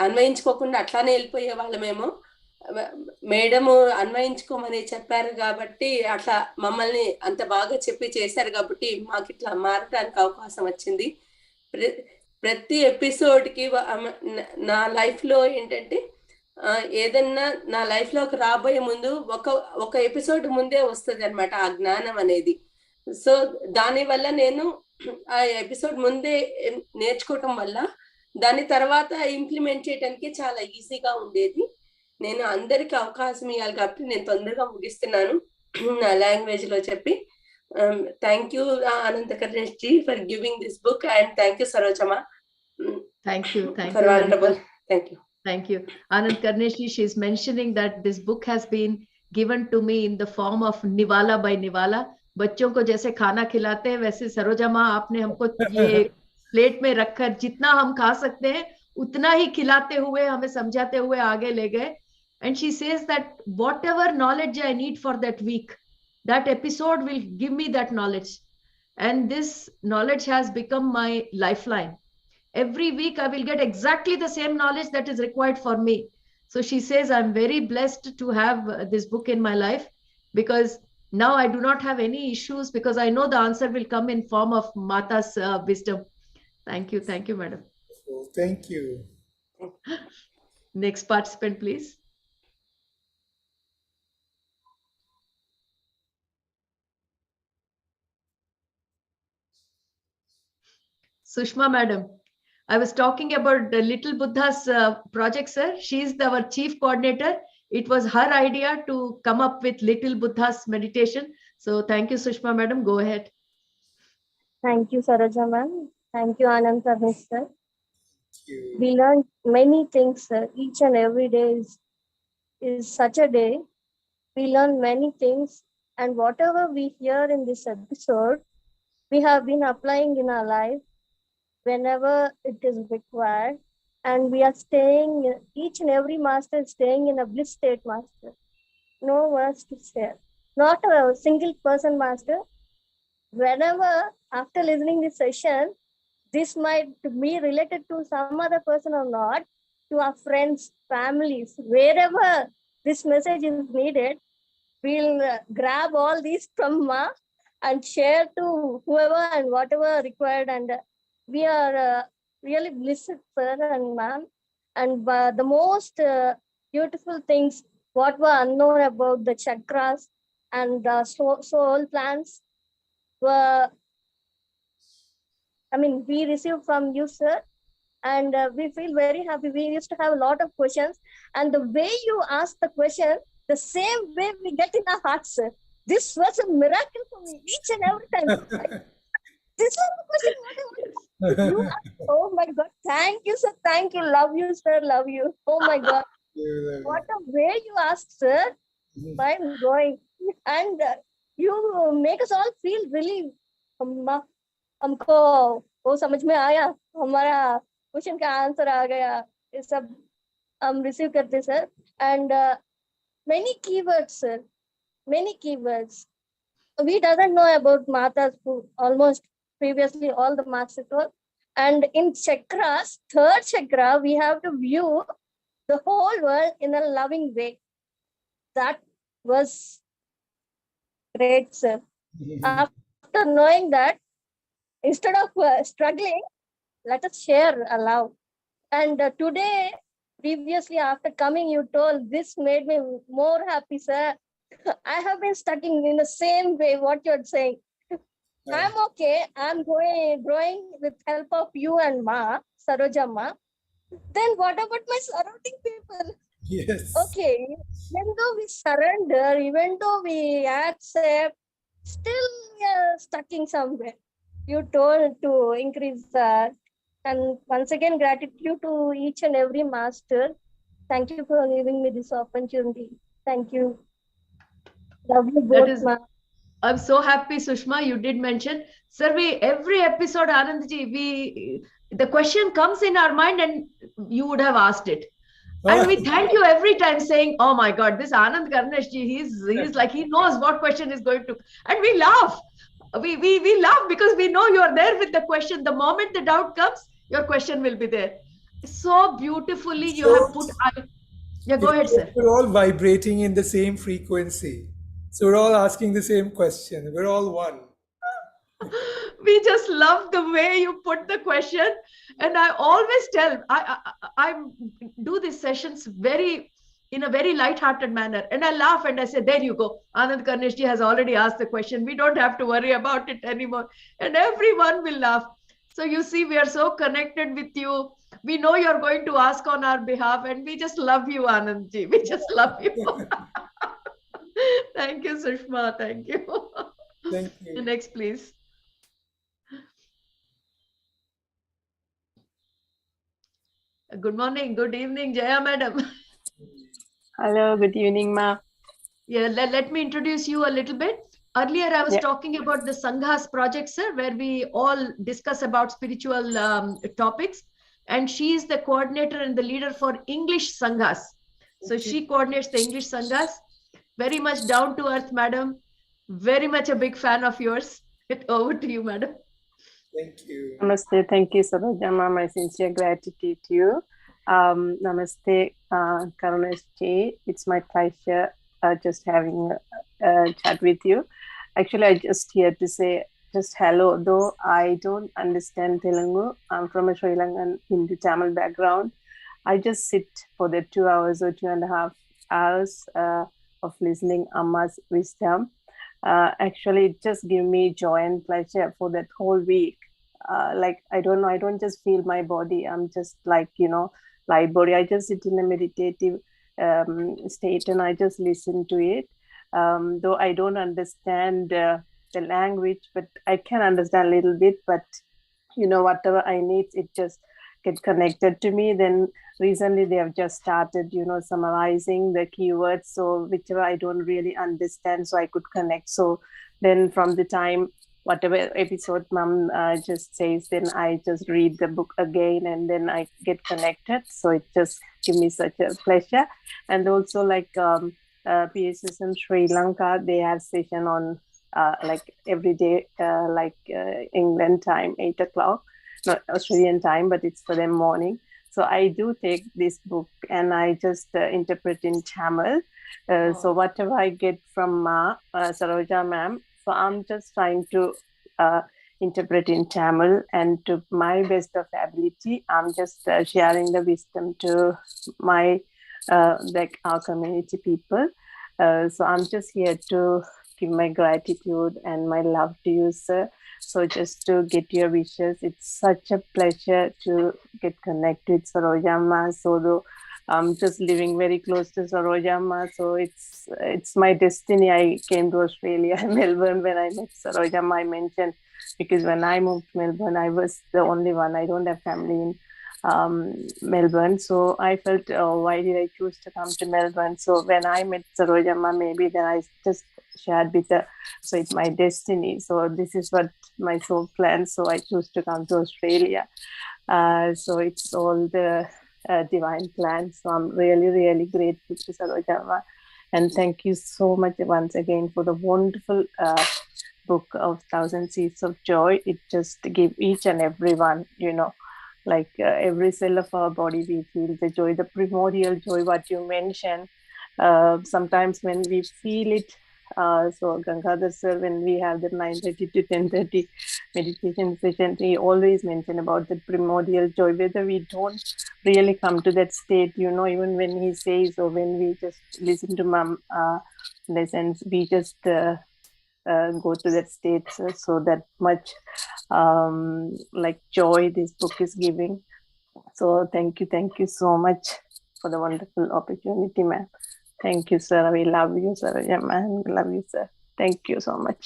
అన్వయించుకోకుండా అట్లానే వెళ్ళిపోయే వాళ్ళమేమో. మేడము అన్వయించుకోమని చెప్పారు కాబట్టి అట్లా మమ్మల్ని అంత బాగా చెప్పి చేశారు కాబట్టి మాకు ఇట్లా మారడానికి అవకాశం వచ్చింది. ప్రతి ఎపిసోడ్కి నా లైఫ్లో ఏంటంటే ఏదన్నా నా లైఫ్ లోకి రాబోయే ముందు ఒక ఎపిసోడ్ ముందే వస్తుంది అనమాట ఆ జ్ఞానం అనేది. సో దానివల్ల నేను ఆ ఎపిసోడ్ ముందే నేర్చుకోవటం వల్ల దాని తర్వాత ఇంప్లిమెంట్ చేయడానికి చాలా ఈజీగా ఉండేది. నేను అందరికి అవకాశం ఇవ్వాలి కాబట్టి నేను తొందరగా ముగిస్తున్నాను నా లాంగ్వేజ్ లో చెప్పి. Thank you Anand Karnesh ji for giving this book, and thank you Sarojama. Thank you. For wonderful. Thank you. Thank you. Anand Karnesh ji, she is mentioning that this book has been given to me in the form of Niwala by Niwala. बच्चों को जैसे खाना खिलाते हैं वैसे सरोजा माँ आपने हमको ये प्लेट में रखकर जितना हम खा सकते हैं उतना ही खिलाते हुए हमें समझाते हुए आगे ले गए. And she says that whatever knowledge I need for that week, that episode will give me that knowledge. And this knowledge has become my lifeline. Every week I will get exactly the same knowledge that is required for me. So she says, I'm very blessed to have this book in my life, because now I do not have any issues, because I know the answer will come in form of Mata's wisdom. Thank you. Thank you, madam. Oh, thank you. Next participant, please. Sushma madam. I was talking about the Little Buddha's project, sir. She's our chief coordinator. It was her idea to come up with Little Buddha's meditation. So thank you, Sushma madam. Go ahead. Thank you, Saroja ma'am. Thank you, Anand Karnesh sir. We learned many things, sir. Each and every day is such a day. We learn many things, and whatever we hear in this episode, we have been applying in our life whenever it is required, and we are staying, each and every master is staying in a bliss state, master. No words to share. Not a single person, master. Whenever, after listening this session, this might be related to some other person or not, to our friends, families, wherever this message is needed, we'll grab all these from Ma and share to whoever and whatever required. And we are really blessed, sir and ma'am. And the most beautiful things, what were unknown about the chakras and the soul plans, were, we received from you, sir. And we feel very happy. We used to have a lot of questions, and the way you ask the question, the same way we get in our hearts, sir. This was a miracle for me each and every time. This was the question what I wanted. You asked, oh my God, thank you, sir. Thank you. Love you, sir. Love you. Oh my God. What a way you asked, sir. I'm going. And you make us all feel really, हमको वो समझ में आया, हमारा question का answer आ गया, ये सब हम रिसीव करते sir. And many keywords, sir. Many keywords. We doesn't know about Mata's food almost previously, all the master told. And in chakras, third chakra, we have to view the whole world in a loving way. That was great, sir. After knowing that, instead of struggling, let us share aloud. And today, previously after coming, you told this made me more happy, sir. I have been studying in the same way what you're saying. I'm okay. I'm growing with help of you and Ma, Saroja Ma. Then what about my surrounding people? Yes. Okay. Even though we surrender, even though we accept, still we are stuck in somewhere. You told to increase that. And once again, gratitude to each and every master. Thank you for giving me this opportunity. Thank you. Love you both, Ma. I'm so happy, Sushma, you did mention. Sir, every episode, Anandji, the question comes in our mind and you would have asked it. And we thank you every time saying, oh my God, this Anand Karnesh ji, he's like, he knows what question is going to, and we laugh. We laugh because we know you're there with the question. The moment the doubt comes, your question will be there. So beautifully you have put. Yeah, go ahead, sir. We're all vibrating in the same frequency. So we're all asking the same question. We're all one. We just love the way you put the question. And I always tell, I do these sessions in a very light-hearted manner. And I laugh and I say, there you go. Anand Karneshji has already asked the question. We don't have to worry about it anymore. And everyone will laugh. So you see, we are so connected with you. We know you're going to ask on our behalf, and we just love you, Anandji. We just love you. Thank you, Sushma. Thank you. Thank you. Next, please. Good morning, good evening, Jaya madam. Hello, good evening, ma. Yeah, let me introduce you a little bit. Earlier, I was Yeah. talking about the Sanghas project, sir, where we all discuss about spiritual topics. And she is the coordinator and the leader for English Sanghas. So she coordinates the English Sanghas. Very much down to earth, madam. Very much a big fan of yours. Over to you, madam. Thank you. Namaste. Thank you, Saroja, ma. My sincere gratitude to you. Namaste, Karunesh ji. It's my pleasure just having a chat with you. Actually, I just here to say just hello. Though I don't understand Telugu, I'm from a Sri Lankan Hindi Tamil background. I just sit for the 2 hours or 2.5 hours of listening Amma's wisdom. Actually, it just gives me joy and pleasure for that whole week. Like, I don't know, I don't just feel my body. I'm just like, light body. I just sit in a meditative state and I just listen to it. Though I don't understand the language, but I can understand a little bit, but whatever I need, it just get connected to me. Then recently they have just started, summarizing the keywords. So whichever I don't really understand, so I could connect. So then from the time, whatever episode mom just says, then I just read the book again and then I get connected. So it just gives me such a pleasure. And also like PSS in Sri Lanka, they have session on like every day, England time, 8 o'clock, not Australian time, but it's for them morning. So I do take this book and I just interpret in Tamil. So whatever I get from Saroja ma'am, so I'm just trying to interpret in Tamil, and to my best of ability, I'm just sharing the wisdom to my like our community people. So I'm just here to give my gratitude and my love to you, sir. So just to get your wishes, it's such a pleasure to get connected with Saroja ma. So though I'm just living very close to Saroja ma, so it's my destiny. I came to Australia, Melbourne, when I met Saroja ma. I mentioned because when I moved to Melbourne, I was the only one. I don't have family in Melbourne, so I felt, why did I choose to come to Melbourne? So when I met Saroja ma, maybe then I just shared with her. So it's my destiny. So this is what my soul plans. So I choose to come to Australia. So it's all the divine plan. So I'm really, really grateful to Saroja ma. And thank you so much once again for the wonderful book of 1,000 Seeds of Joy. It just gives each and everyone, like every cell of our body, we feel the joy, the primordial joy, what you mentioned. Sometimes when we feel it, so Gangadhar sir, when we have the 9:30 to 10:30 meditation session, he always mention about the primordial joy, whether we don't really come to that state, even when he says, or when we just listen to mom lessons, we just go to that state. So that much like joy this book is giving. So thank you so much for the wonderful opportunity, ma'am. Thank you, sir. We love you, sir. Yeah, man, we love you, sir. Thank you so much.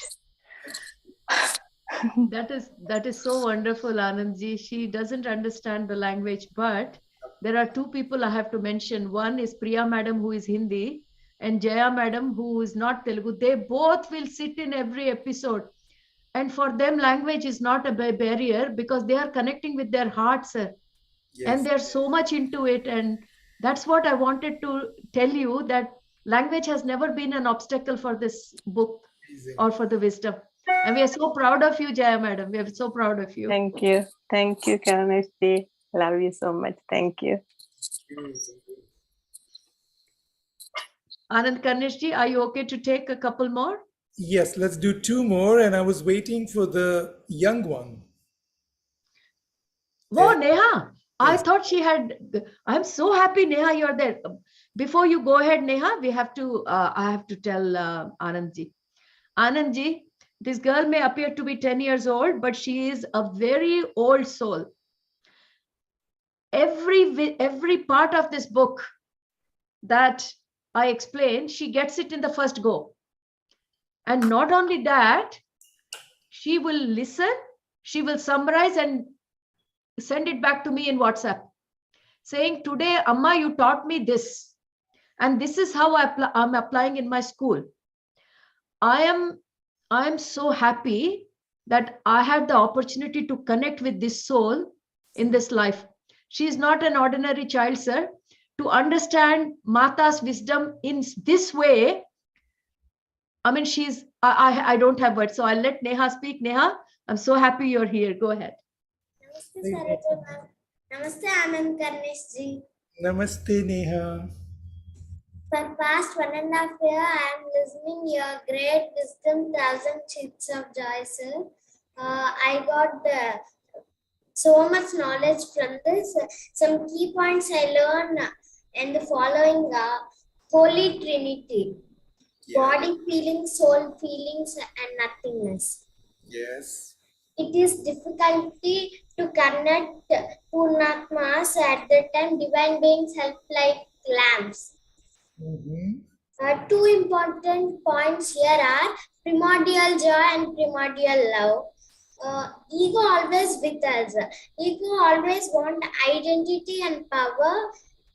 That is so wonderful, Anandji. She doesn't understand the language, but there are two people I have to mention. One is Priya madam, who is Hindi, and Jaya madam, who is not Telugu. They both will sit in every episode. And for them, language is not a barrier because they are connecting with their hearts, sir. Yes. And they're so much into it. And that's what I wanted to tell you, that language has never been an obstacle for this book. Amazing. Or for the wisdom. And we are so proud of you, Jaya madam. We are so proud of you. Thank you. Thank you, Karunesh ji. Love you so much. Thank you. Anand Karneshji, are you okay to take a couple more? Yes, let's do 2 more. And I was waiting for the young one. Whoa, Neha. I thought she had. I'm so happy, Neha, you're there. Before you go ahead, Neha, we have to. I have to tell Anandji. Anandji, this girl may appear to be 10 years old, but she is a very old soul. Every part of this book that I explain, she gets it in the first go. And not only that, she will listen, she will summarize and send it back to me in WhatsApp, saying, today, Amma, you taught me this. And this is how I'm applying in my school. I am so happy that I had the opportunity to connect with this soul in this life. She is not an ordinary child, sir. To understand Mata's wisdom in this way, I mean, I don't have words. So I'll let Neha speak. Neha, I'm so happy you're here. Go ahead. Namaste, Saroja ma'am. Namaste, Anand Karnesh ji. Namaste, Neha. For past 1.5 years, I am listening your great wisdom, 1,000 sheets of joy, sir. I got so much knowledge from this. Some key points I learned and the following are Holy Trinity, body feelings, soul feelings, and nothingness. Yes. It is difficulty to connect Purnatmas. At the time, divine beings help like lamps. Two important points here are primordial joy and primordial love. Ego always with us. Ego always want identity and power.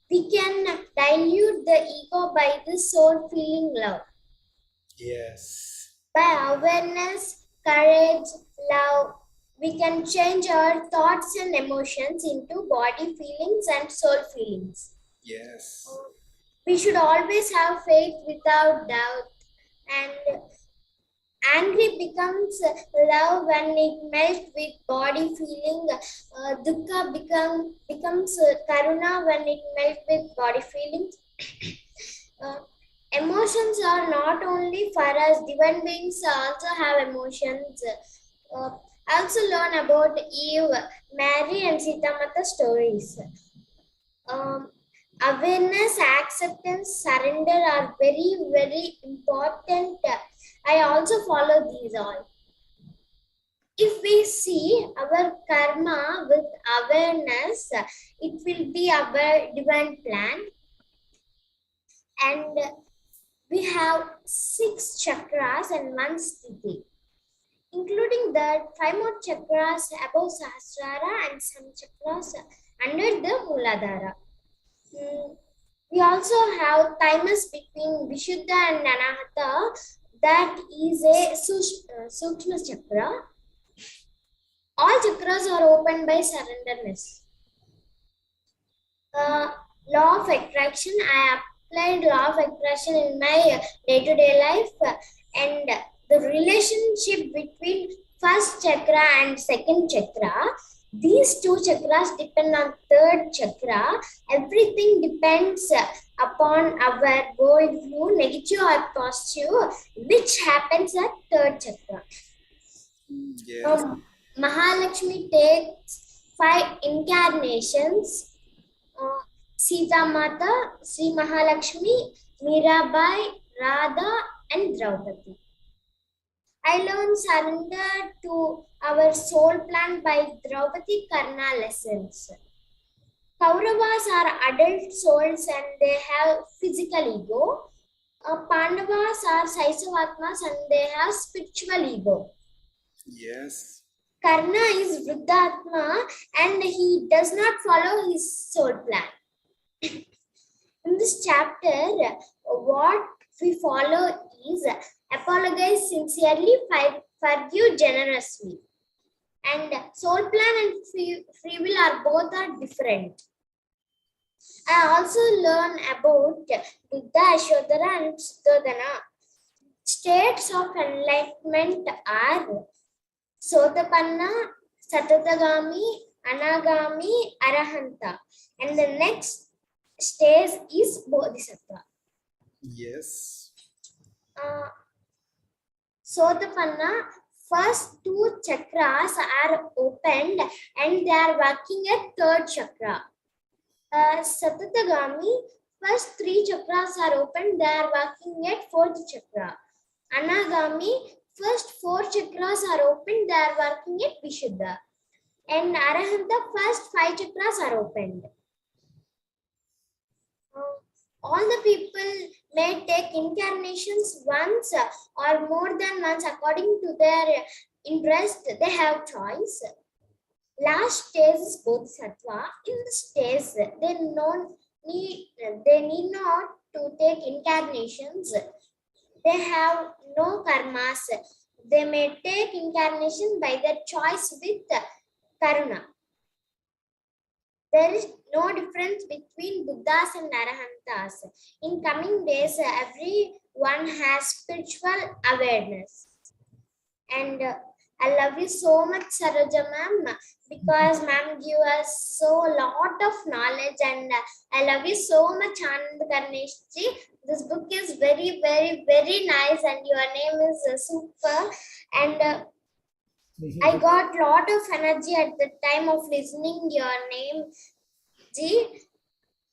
We can dilute the ego by the soul feeling love. Yes. By awareness, courage, love, we can change our thoughts and emotions into body feelings and soul feelings. Yes. We should always have faith without doubt. And angry becomes love when it melts with body feeling. Dukkha becomes karuna when it melts with body feelings. Emotions are not only for us, divine beings also have emotions. I also learn about Eve, Mary, and Sita Mata stories. Awareness, acceptance, surrender are very, very important. I also follow these all. If we see our karma with awareness, it will be our divine plan. And we have 6 chakras and 1 sthiti, including that 5 more chakras above Sahasrara and some chakras under the Muladhara. We also have thymus between Vishuddha and Anahata. That is a Sukshma chakra. All chakras are opened by surrenderness. Law of attraction. I applied law of attraction in my day-to-day life, and the relationship between first chakra and second chakra. These 2 chakras depend on 3rd chakra. Everything depends upon our worldview, negative or positive, which happens at 3rd chakra. Yes. Mahalakshmi takes 5 incarnations. Sita Mata, Sri Mahalakshmi, Mirabai, Radha, and Draupadi. I learned surrender to our soul plan by Draupadi Karna lessons. Kauravas are adult souls and they have physical ego. Pandavas are Saisavatmas and they have spiritual ego. Yes. Karna is Vruddhatma and he does not follow his soul plan. In this chapter, what we follow is apologize sincerely, forgive generously. And soul plan and free will are both different. I also learn about Buddha, Ashodhara, and Suddhodana. States of enlightenment are Sotapanna, Satatagami, Anagami, Arahanta. And the next stage is Bodhisattva. Yes. Sotapanna, first 2 chakras are opened and they are working at 3rd chakra. Satatagami, first 3 chakras are opened, they are working at 4th chakra. Anagami, first 4 chakras are opened, they are working at Vishuddha. And Arahanta, first 5 chakras are opened. All the people may take incarnations once or more than once according to their interest. They have choice. Last stage is Bodhisattva. In this stage, they need not to take incarnations. They have no karmas. They may take incarnation by their choice with karuna. There is no difference between Buddhas and Arahantas. In coming days, everyone has spiritual awareness. And I love you so much, Saroja ma'am, because ma'am give us so lot of knowledge, and I love you so much, Anand Karnesh ji. This book is very, very, very nice, and your name is super. And I got lot of energy at the time of listening your name, ji.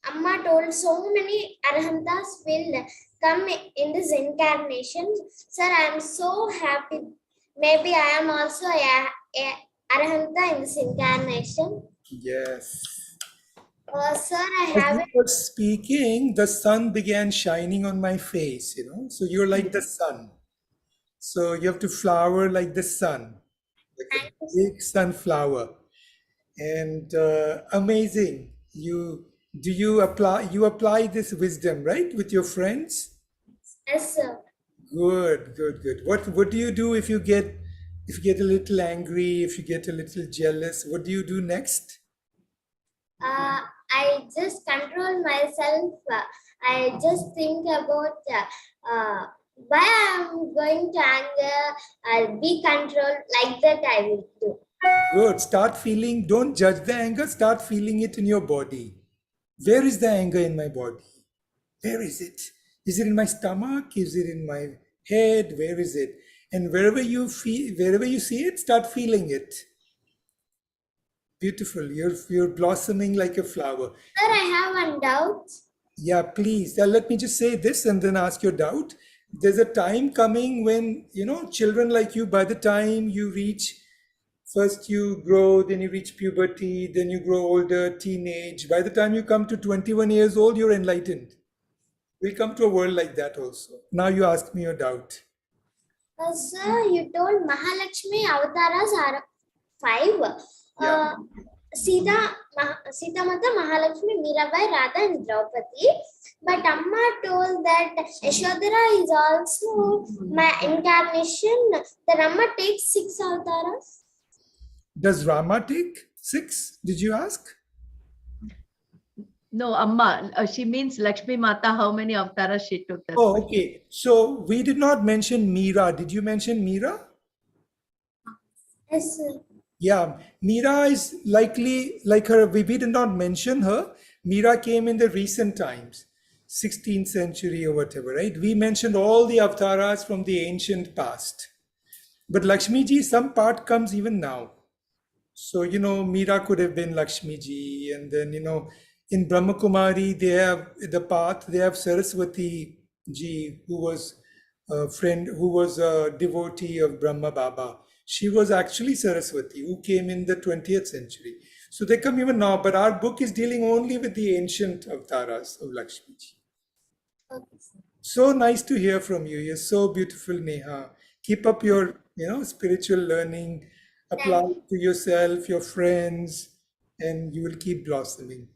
Amma told so many Arahantas will come in this incarnation. Sir, I am so happy. Maybe I am also a Arahanta in this incarnation. Yes. Sir, I As have you were speaking, the sun began shining on my face, you know. So you're like the sun. So you have to flower like the sun, like a big sunflower. And amazing. You apply this wisdom, right, with your friends? Yes, sir. Good, good, good. What do you do if you get a little angry, if you get a little jealous? What do you do next? I just control myself. I just think about why I'm going to anger. I'll be controlled, like that I will do. Good. Start feeling, don't judge the anger, start feeling it in your body. Where is the anger in my body? Where is it? Is it in my stomach? Is it in my head? Where is it? And wherever you see it, start feeling it. Beautiful. You're blossoming like a flower. Sir, I have one doubt. Yeah, please. Let me just say this and then ask your doubt. There's a time coming when, children like you, by the time you reach, first you grow, then you reach puberty, then you grow older, teenage. By the time you come to 21 years old, you're enlightened. We'll come to a world like that also. Now you ask me your doubt. Sir, you told Mahalakshmi avatars are 5. Yeah. Sita Mata, Mahalakshmi, Mirabai, Radha and Draupadi. But Amma told that Yashodhara is also my incarnation. The Rama takes 6 avatars. Does Rama take 6? Did you ask? No, Amma. She means Lakshmi Mata, how many avatars she took. Oh, okay. So we did not mention Meera. Did you mention Meera? Yes, sir. Yeah, Meera is likely like her. We did not mention her. Meera came in the recent times, 16th century or whatever, right? We mentioned all the avatars from the ancient past. But Lakshmi ji, some part comes even now. So, Meera could have been Lakshmi ji. And then, in Brahma Kumari, they have the path, they have Saraswati ji, who was a friend, who was a devotee of Brahma Baba. She was actually Saraswati, who came in the 20th century. So they come even now, but our book is dealing only with the ancient avatars of Lakshmi ji. Okay. So nice to hear from you. You're so beautiful, Neha. Keep up your, spiritual learning. Apply it to yourself, your friends, and you will keep blossoming.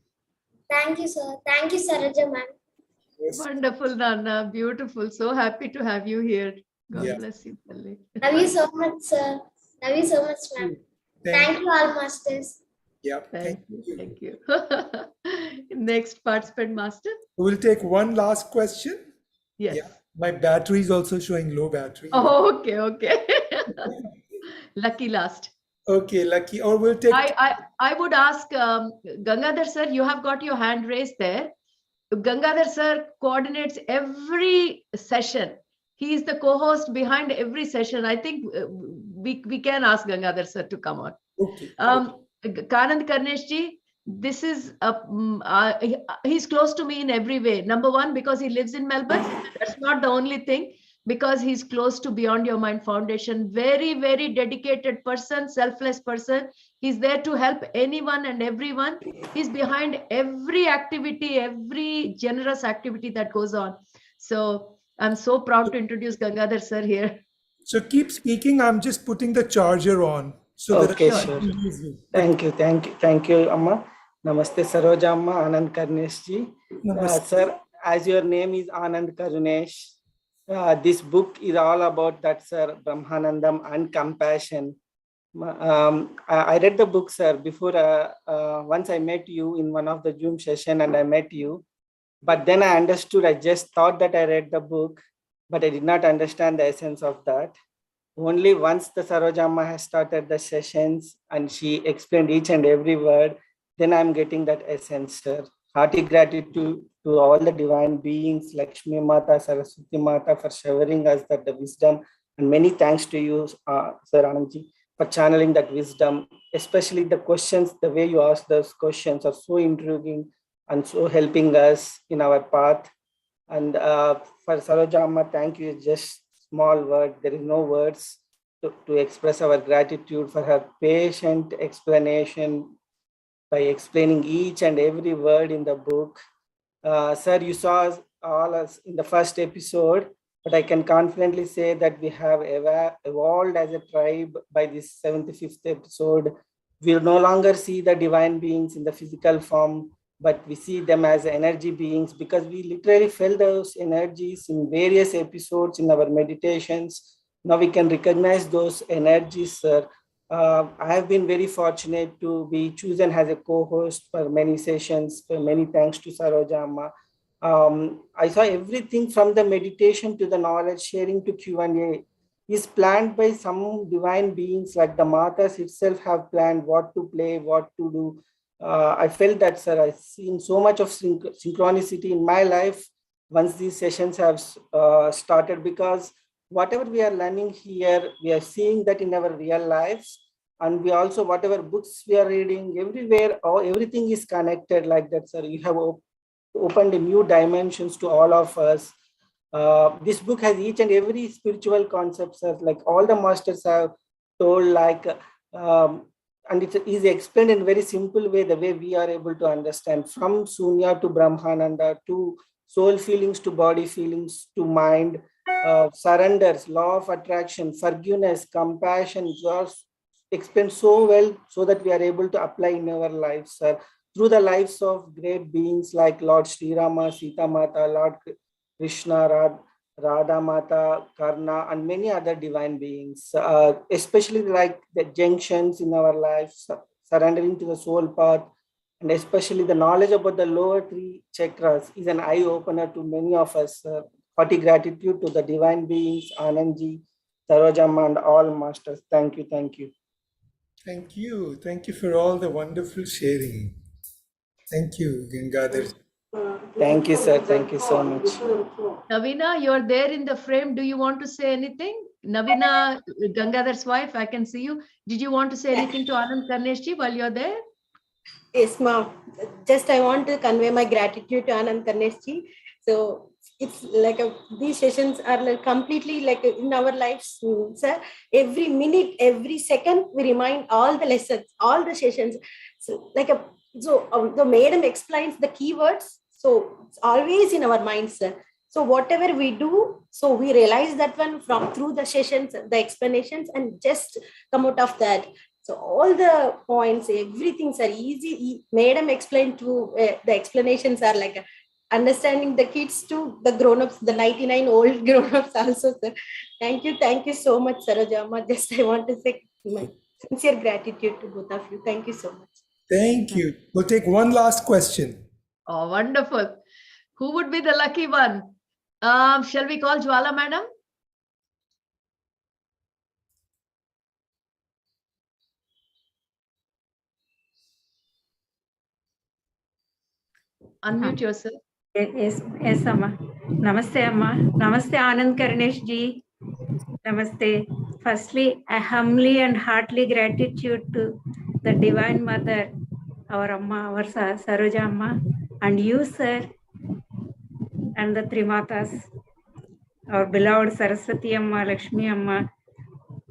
Thank you, sir. Thank you, Saroja ma'am. Yes. Wonderful, Nana. Beautiful. So happy to have you here. God Yeah. bless you, Palli. Love you so much, sir. Love you so much, ma'am. Thank you, all masters. Yeah, Thank you. Thank you. Next participant, master. We'll take one last question. Yes. Yeah. My battery is also showing low battery. Oh, okay. Lucky last. Okay, lucky. Or we'll take. I would ask Gangadhar sir, you have got your hand raised there. Gangadhar sir coordinates every session. He is the co-host behind every session. I think we can ask Gangadhar sir to come on. Okay. Kanand Karneshji, this is he's close to me in every way. Number one, because he lives in Melbourne. That's not the only thing. Because he's close to Beyond Your Mind Foundation. Very, very dedicated person, selfless person. He's there to help anyone and everyone. He's behind every activity, every generous activity that goes on. So I'm so proud to introduce Gangadhar sir here. So keep speaking. I'm just putting the charger on. So Okay, that sure. Thank you, Amma. Namaste, Saroja Amma, Anand Karnesh ji. Namaste. Sir, as your name is Anand Karunesh, this book is all about that, sir, Brahmanandam and compassion. I read the book, sir, before once I met you in one of the Zoom session and I met you. But then I understood, I just thought that I read the book, but I did not understand the essence of that. Only once the Saroja Amma has started the sessions and she explained each and every word, then I'm getting that essence, sir. Hearty gratitude to all the divine beings, Lakshmi Mata, Saraswati Mata, for showering us that the wisdom, and many thanks to you, Sir Anandji, for channeling that wisdom, especially the questions, the way you ask those questions are so intriguing and so helping us in our path. And for Saroja Amma, thank you. Just small word. There is no words to express our gratitude for her patient explanation by explaining each and every word in the book. Sir, you saw us all as in the first episode, but I can confidently say that we have evolved as a tribe by this 75th episode. We no longer see the divine beings in the physical form, but we see them as energy beings because we literally felt those energies in various episodes in our meditations. Now we can recognize those energies, sir. I have been very fortunate to be chosen as a co-host for many sessions. Many thanks to Saroja Amma. I saw everything from the meditation to the knowledge sharing to Q&A is planned by some divine beings, like the Matas itself have planned what to play, what to do. I felt that, sir, I've seen so much of synchronicity in my life once these sessions have started, because whatever we are learning here, we are seeing that in our real lives. And we also, whatever books we are reading, everywhere, everything is connected like that, sir. You have opened a new dimensions to all of us. This book has each and every spiritual concept, sir, like all the masters have told, like, and it is explained in a very simple way, the way we are able to understand, from Sunya to Brahmananda, to soul feelings, to body feelings, to mind, surrenders, law of attraction, forgiveness, compassion, was explained so well so that we are able to apply in our lives, sir, through the lives of great beings like Lord Sri Rama, Sita Mata, Lord Krishna, Radha Mata, Karna, and many other divine beings, especially like the junctions in our lives, surrendering to the soul path, and especially the knowledge about the lower three chakras is an eye-opener to many of us. Hearty gratitude to the divine beings, Anandji, Sarojamma, and all masters. Thank you, thank you. Thank you. Thank you for all the wonderful sharing. Thank you, Gangadhar. Thank you, sir. Thank you so much. Navina, you're there in the frame. Do you want to say anything? Navina, Gangadhar's wife, I can see you. Did you want to say anything to Anand Karneshji while you're there? Yes, ma'am. Just I want to convey my gratitude to Anand Karneshji. So it's like these sessions are like completely like in our lives, sir. Every minute, every second, we remind all the lessons, all the sessions. So the madam explains the keywords. So it's always in our minds, sir. So whatever we do, so we realize that one from through the sessions, the explanations, and just come out of that. So all the points, everything's are easy. Madam explained to the explanations are like understanding the kids to the grown-ups, the 99 old grown-ups also, sir. Thank you so much, Sarojamma. Just I want to say my sincere gratitude to both of you. Thank you so much. Thank you. We'll take one last question. Oh, wonderful. Who would be the lucky one? Shall we call Jwala, madam? Unmute yourself. Yes, Amma. Namaste, Amma. Namaste, Anand Karnesh ji. Namaste. Firstly, I humbly and heartily gratitude to the Divine Mother, our Amma, our Saroja Amma, and you, sir, and the Trimatas, our beloved Saraswati Amma, Lakshmi Amma,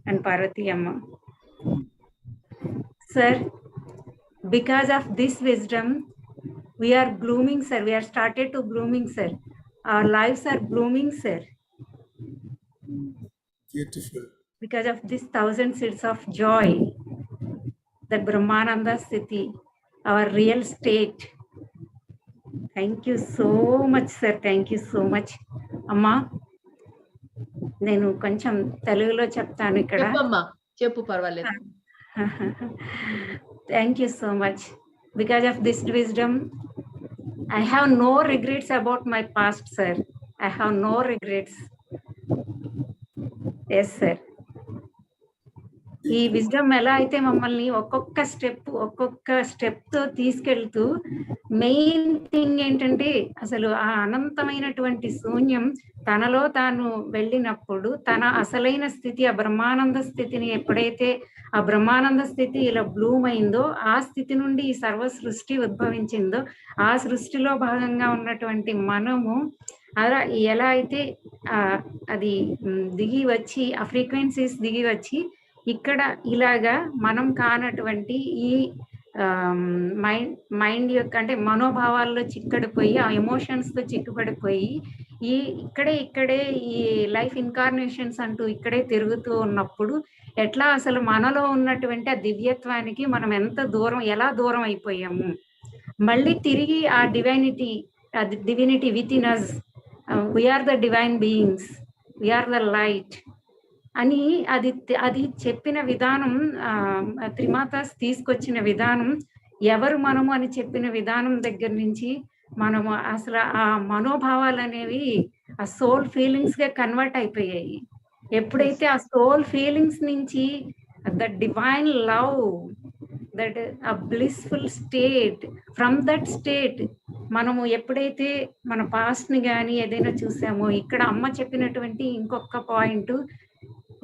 and Parvati Amma. Sir, because of this wisdom, we are blooming, sir. We are started to blooming, sir. Our lives are blooming, sir. Beautiful. Because of this 1,000 seeds of joy, that Brahmananda Sthiti, our real state. Thank you so much, sir. Thank you so much. Amma, నేను కొంచెం తెలుగులో చెప్తాను ఇక్కడ. చెప్పమ్మా, చెప్పు పర్వాలేదు. Thank you so much. Because of this wisdom, I have no regrets about my past, sir. I have no regrets. Yes, sir. ఈ wisdom ఎలా అయితే మమ్మల్ని ఒక్కొక్క స్టెప్ తో తీసుకెళ్తూ మెయిన్ థింగ్ ఏంటంటే అసలు ఆ అనంతమైనటువంటి శూన్యం తనలో తాను వెళ్ళినప్పుడు తన అసలైన స్థితి ఆ బ్రహ్మానంద స్థితిని ఎప్పుడైతే ఆ బ్రహ్మానంద స్థితి ఇలా బ్లూమ్ అయిందో ఆ స్థితి నుండి ఈ సర్వ సృష్టి ఉద్భవించిందో ఆ సృష్టిలో భాగంగా ఉన్నటువంటి మనము అలా ఎలా అయితే అది దిగి వచ్చి ఆ ఫ్రీక్వెన్సీస్ దిగి వచ్చి ఇక్కడ ఇలాగా మనం కానటువంటి ఈ మైండ్ యొక్క అంటే మనోభావాల్లో చిక్కడిపోయి ఆ ఎమోషన్స్ తో చిక్కుపడిపోయి ఈ ఇక్కడే ఈ లైఫ్ ఇన్కార్నేషన్స్ అంటూ ఇక్కడే తిరుగుతూ ఉన్నప్పుడు ఎట్లా అసలు మనలో ఉన్నటువంటి ఆ దివ్యత్వానికి మనం ఎలా దూరం అయిపోయాము, మళ్ళీ తిరిగి ఆ divinity within us, we are the divine beings, we are the light అని అది చెప్పిన విధానం, త్రిమాతాస్ తీసుకొచ్చిన విధానం, ఎవరు మనము అని చెప్పిన విధానం దగ్గర నుంచి మనము అసలు ఆ మనోభావాలు అనేవి ఆ సోల్ ఫీలింగ్స్ గా కన్వర్ట్ అయిపోయాయి. ఎప్పుడైతే ఆ సోల్ ఫీలింగ్స్ నుంచి ద డివైన్ లవ్, దట్ ఆ blissful state, from that state మనము ఎప్పుడైతే మన పాస్ట్ ని కానీ ఏదైనా చూసామో, ఇక్కడ అమ్మ చెప్పినటువంటి ఇంకొక point,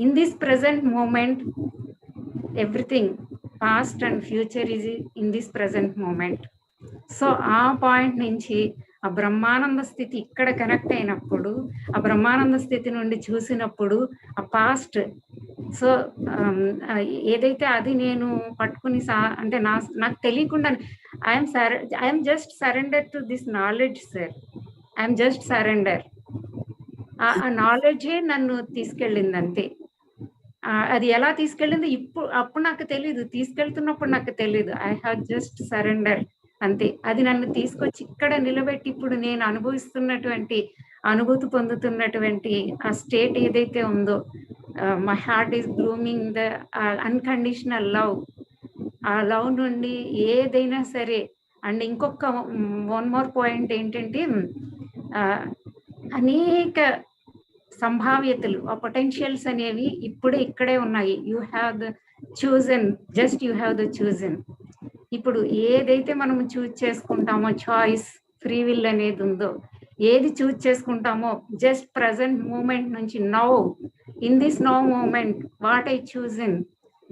in this present moment, everything past and future is in this present moment. So ఆ పాయింట్ నుంచి ఆ బ్రహ్మానంద స్థితి ఇక్కడ కనెక్ట్ అయినప్పుడు, ఆ బ్రహ్మానంద స్థితి నుండి చూసినప్పుడు ఆ పాస్ట్, సో ఏదైతే అది నేను పట్టుకుని అంటే నాకు తెలియకుండా I'm just surrender to this knowledge, sir. I'm just surrender. ఆ నాలెడ్జే నన్ను తీసుకెళ్ళింది అంతే. అది ఎలా తీసుకెళ్ళింది అప్పుడు నాకు తెలియదు, తీసుకెళ్తున్నప్పుడు నాకు తెలియదు. ఐ హావ్ జస్ట్ సరెండర్ అంతే. అది నన్ను తీసుకొచ్చి ఇక్కడ నిలబెట్టి ఇప్పుడు నేను అనుభూతి పొందుతున్నటువంటి ఆ స్టేట్ ఏదైతే ఉందో, my heart is blooming the unconditional love. ఆ లవ్ నుండి ఏదైనా సరే. అండ్ ఇంకొక వన్ మోర్ పాయింట్ ఏంటంటే, అనేక సంభావ్యతలు, ఆ పొటెన్షియల్స్ అనేవి ఇక్కడే ఉన్నాయి. You have the chosen, just you have the chosen. ఇప్పుడు ఏదైతే మనం చూజ్ చేసుకుంటామో, చాయిస్, ఫ్రీ విల్ అనేది ఉందో, ఏది చూజ్ చేసుకుంటామో, జస్ట్ ప్రజెంట్ మూమెంట్ నుంచి now, in this now moment, what I chosen,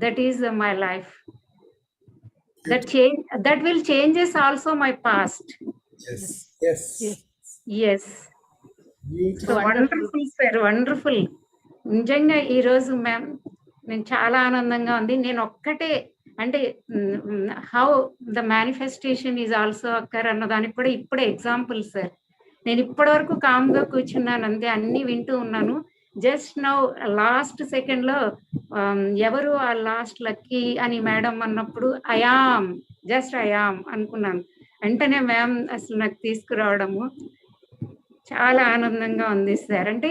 that is my life. that will changes also my past. Yes. So wonderful sir, wonderful. నిజంగా ఈ రోజు ma'am నేను చాలా ఆనందంగా ఉంది. నేను ఒక్కటే అంటే how the manifestation is also occur అన్న దానికి కూడా ఇప్పుడే ఎగ్జాంపుల్ సార్. నేను ఇప్పటి వరకు కామ్గా కూర్చున్నాను అంతే, అన్ని వింటూ ఉన్నాను. జస్ట్ నౌ లాస్ట్ సెకండ్ లో ఎవరు ఆ లాస్ట్ లక్కీ అని మేడం అన్నప్పుడు ఐయామ్ అనుకున్నాను. వెంటనే మ్యామ్ అసలు నాకు తీసుకురావడము చాలా ఆనందంగా ఉంది సార్. అంటే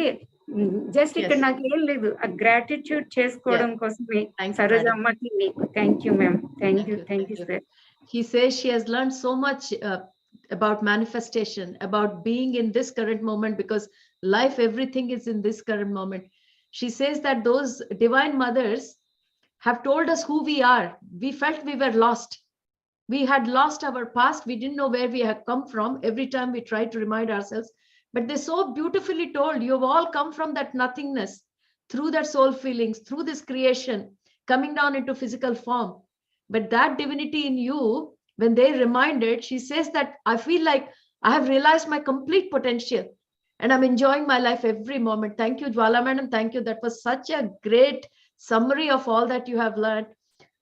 జస్ట్ ఇక్కడ నాకు ఏం లేదు, ఆ గ్రాటిట్యూడ్ చేసుకోవడం కోసమే. సరోజ అమ్మకి మీకు thank you ma'am. Thank you sir. He says she has learned so much about manifestation, about being in this current moment, because life, everything is in this current moment. She says that those divine mothers have told us who we are. We felt we were lost. We had lost our past. We didn't know where we had come from. Every time we tried to remind ourselves, but they so beautifully told, you've all come from that nothingness, through that soul feelings, through this creation, coming down into physical form. But that divinity in you, when they reminded, she says that I feel like I have realized my complete potential and I'm enjoying my life every moment. Thank you, Jwala Madam. Thank you. That was such a great summary of all that you have learned.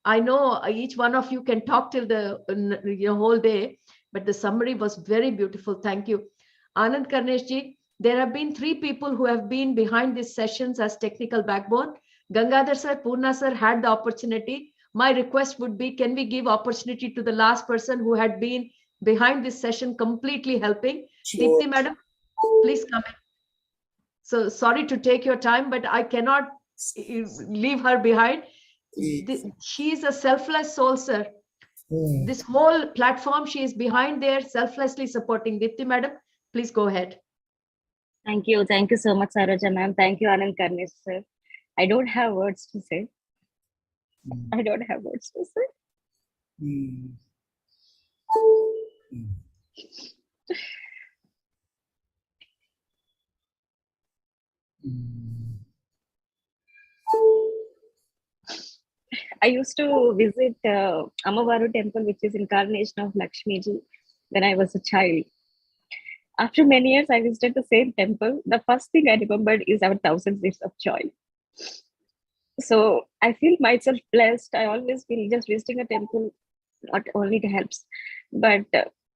I know each one of you can talk till the whole day, but the summary was very beautiful. Thank you. Anand Karneshji, there have been 3 people who have been behind these sessions as technical backbone. Gangadhar sir, Purna sir had the opportunity. My request would be, can we give opportunity to the last person who had been behind this session completely helping? Sure. Deepti madam, please come in. So sorry to take your time, but I cannot leave her behind. She is a selfless soul, sir. This whole platform, she is behind there, selflessly supporting. Deepti madam, please go ahead. Thank you. Thank you so much, Saroja ma'am. Thank you, Anand Karnesh sir. I don't have words to say. I don't have words to say. I used to visit Amavaru temple, which is incarnation of Lakshmi ji, when I was a child. After many years, I visited the same temple. The first thing I remembered is our 1,000 years of joy. So I feel myself blessed. I always feel just visiting a temple not only helps, but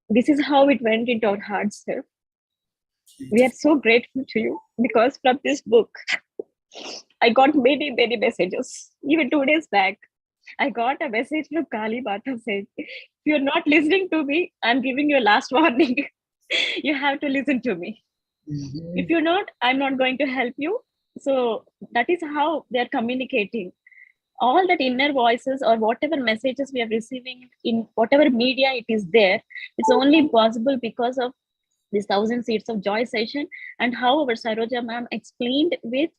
this is how it went into our hearts, sir. We are so grateful to you because from this book, I got many, many messages. Even 2 days back, I got a message from Kali Mata saying, if you're not listening to me, I'm giving you a last warning. You have to listen to me. If you're not, I'm not going to help you. So that is how they're communicating. All that inner voices or whatever messages we are receiving in whatever media it is there, it's only possible because of this 1,000 Seeds of Joy session and how our Saroja ma'am explained with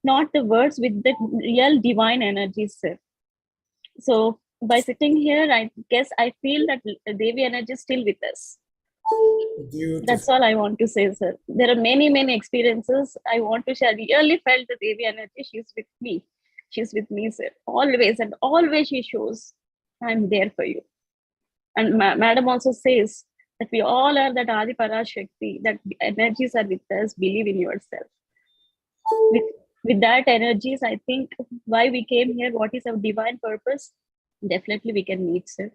not the words, with the real divine energies, sir. So by sitting here, I guess I feel that Devi energy is still with us. Beautiful. That's all I want to say, sir. There are many, many experiences I want to share. We really felt the Devi energy. She's with me. She's with me, sir. Always and always she shows, I'm there for you. And Madam also says that we all are that Adi Parashakti, that energies are with us. Believe in yourself. With that energies, I think why we came here, what is our divine purpose, definitely we can meet, sir.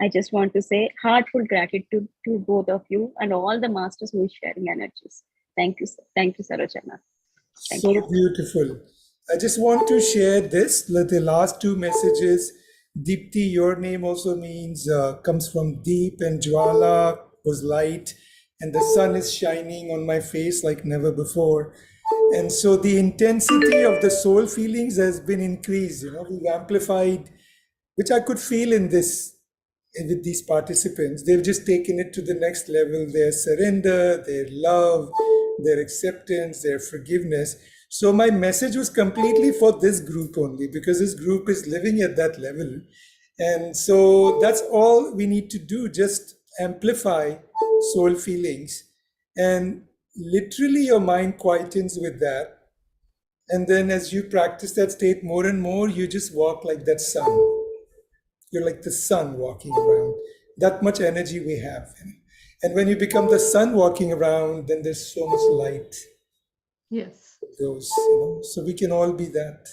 I just want to say heartful gratitude to both of you and all the masters who is sharing energies. Thank you, sir. Thank you, Saroja ma'am. So beautiful. I just want to share this, the last 2 messages. Deepti, your name also means, comes from deep, and Jwala was light, and the sun is shining on my face like never before. And so the intensity of the soul feelings has been increased, we've amplified, which I could feel in this, with these participants. They've just taken it to the next level, their surrender, their love, their acceptance, their forgiveness. So my message was completely for this group only, because this group is living at that level. And so that's all we need to do, just amplify soul feelings. And literally your mind quietens with that. And then as you practice that state more and more, you just walk like that sun. You're like the sun walking around. That much energy we have. And when you become the sun walking around, then there's so much light. Yes. Goes, so we can all be that.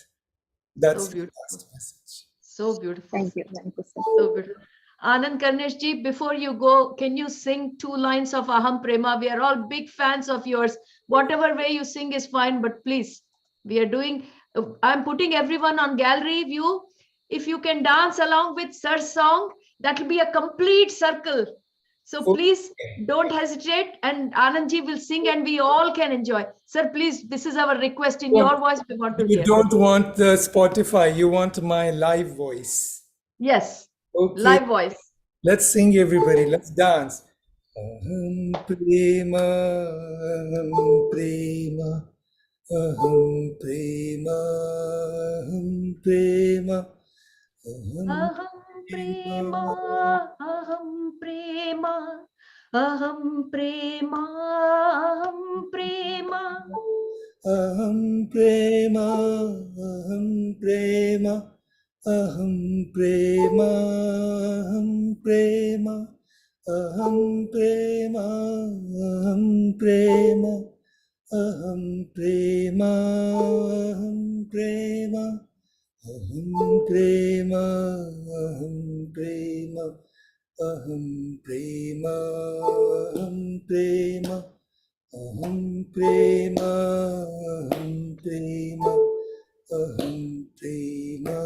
That's so the last message. So beautiful. Thank you. Thank you, sir. So beautiful. Anand Karneshji, before you go, can you sing 2 lines of Aham Prema? We are all big fans of yours. Whatever way you sing is fine, but please, we are doing, I'm putting everyone on gallery view. If you can dance along with Sir's song, that will be a complete circle. So please don't hesitate, and Anandji will sing and we all can enjoy. Sir, please, this is our request in your voice. We want to hear. You don't want the Spotify, you want my live voice. Yes, okay. Live voice. Let's sing, everybody. Let's dance. Aham prema, aham prema, aham prema, aham prema, aham prema, aham prema, aham prema, aham prema. Aham prema, aham prema, aham prema, aham prema, aham prema, aham prema, aham prema, aham prema, aham prema, aham prema, aham prema, aham prema. Aham prema, aham prema, aham prema,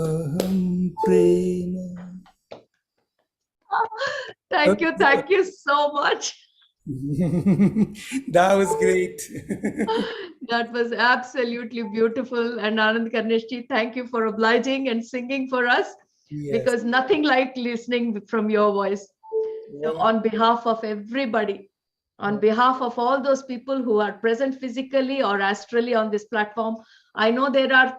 aham prema. Thank you so much. That was great. That was absolutely beautiful. And Anand Karneshji, thank you for obliging and singing for us, Yes. because nothing like listening from your voice. So on behalf of everybody, on behalf of all those people who are present physically or astrally on this platform, I know there are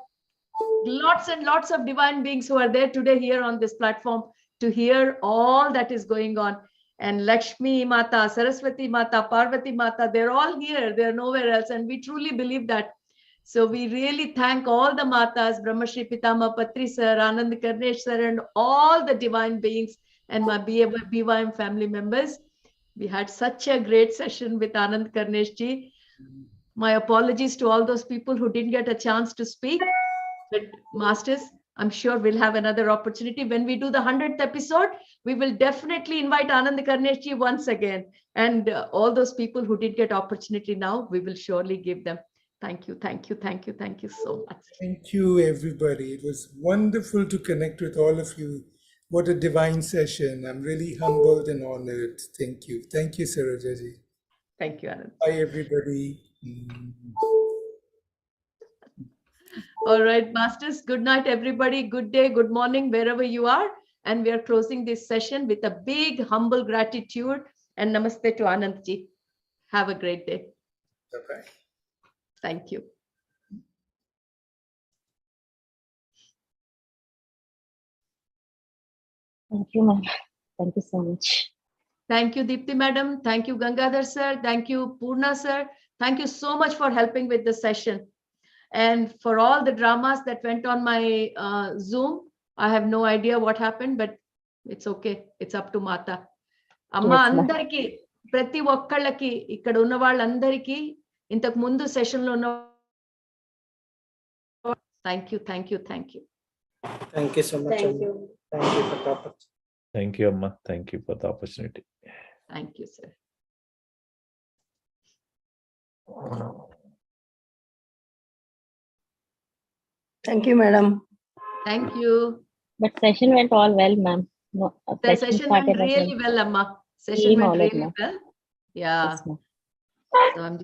lots and lots of divine beings who are there today here on this platform to hear all that is going on. And Lakshmi Mata, Saraswati Mata, Parvati Mata, they're all here. They're nowhere else. And we truly believe that. So we really thank all the Matas, Brahmashri Pitama Patri Sir, Anand Karnesh Sir, and all the divine beings and my BYM family members. We had such a great session with Anand Karnesh ji. My apologies to all those people who didn't get a chance to speak. But Masters, I'm sure we'll have another opportunity. When we do the 100th episode, we will definitely invite Anand Karnesh ji once again. And all those people who did get opportunity now, we will surely give them. Thank you, thank you, thank you, thank you so much. Thank you, everybody. It was wonderful to connect with all of you. What a divine session. I'm really humbled and honored. Thank you. Thank you, Saroja ji. Thank you, Anand. Bye, everybody. All right, Masters, good night, everybody. Good day, good morning, wherever you are. And we are closing this session with a big, humble gratitude and namaste to Anand ji. Have a great day. Bye-bye. Thank you. Thank you, ma'am. Thank you so much. Thank you, Deepti madam. Thank you, Gangadhar sir. Thank you, Purna sir. Thank you so much for helping with the session. And for all the dramas that went on my Zoom, I have no idea what happened, but it's okay. It's up to Mata. Amma Yes, ma'am. andariki, prati okkallaki, ikkada unna vallandariki, intaku mundu session lo unna. Thank you, thank you, thank you. Thank you so much. Thank Amma. you. Thank you for the opportunity. Thank you, Amma. Thank you for the opportunity. Thank you, sir. Thank you, madam. Thank you. But session went all well, ma'am. No, The session went really well, Amma. Session Team went knowledge, really ma'am. well. Yeah. Yes, ma'am. So I'm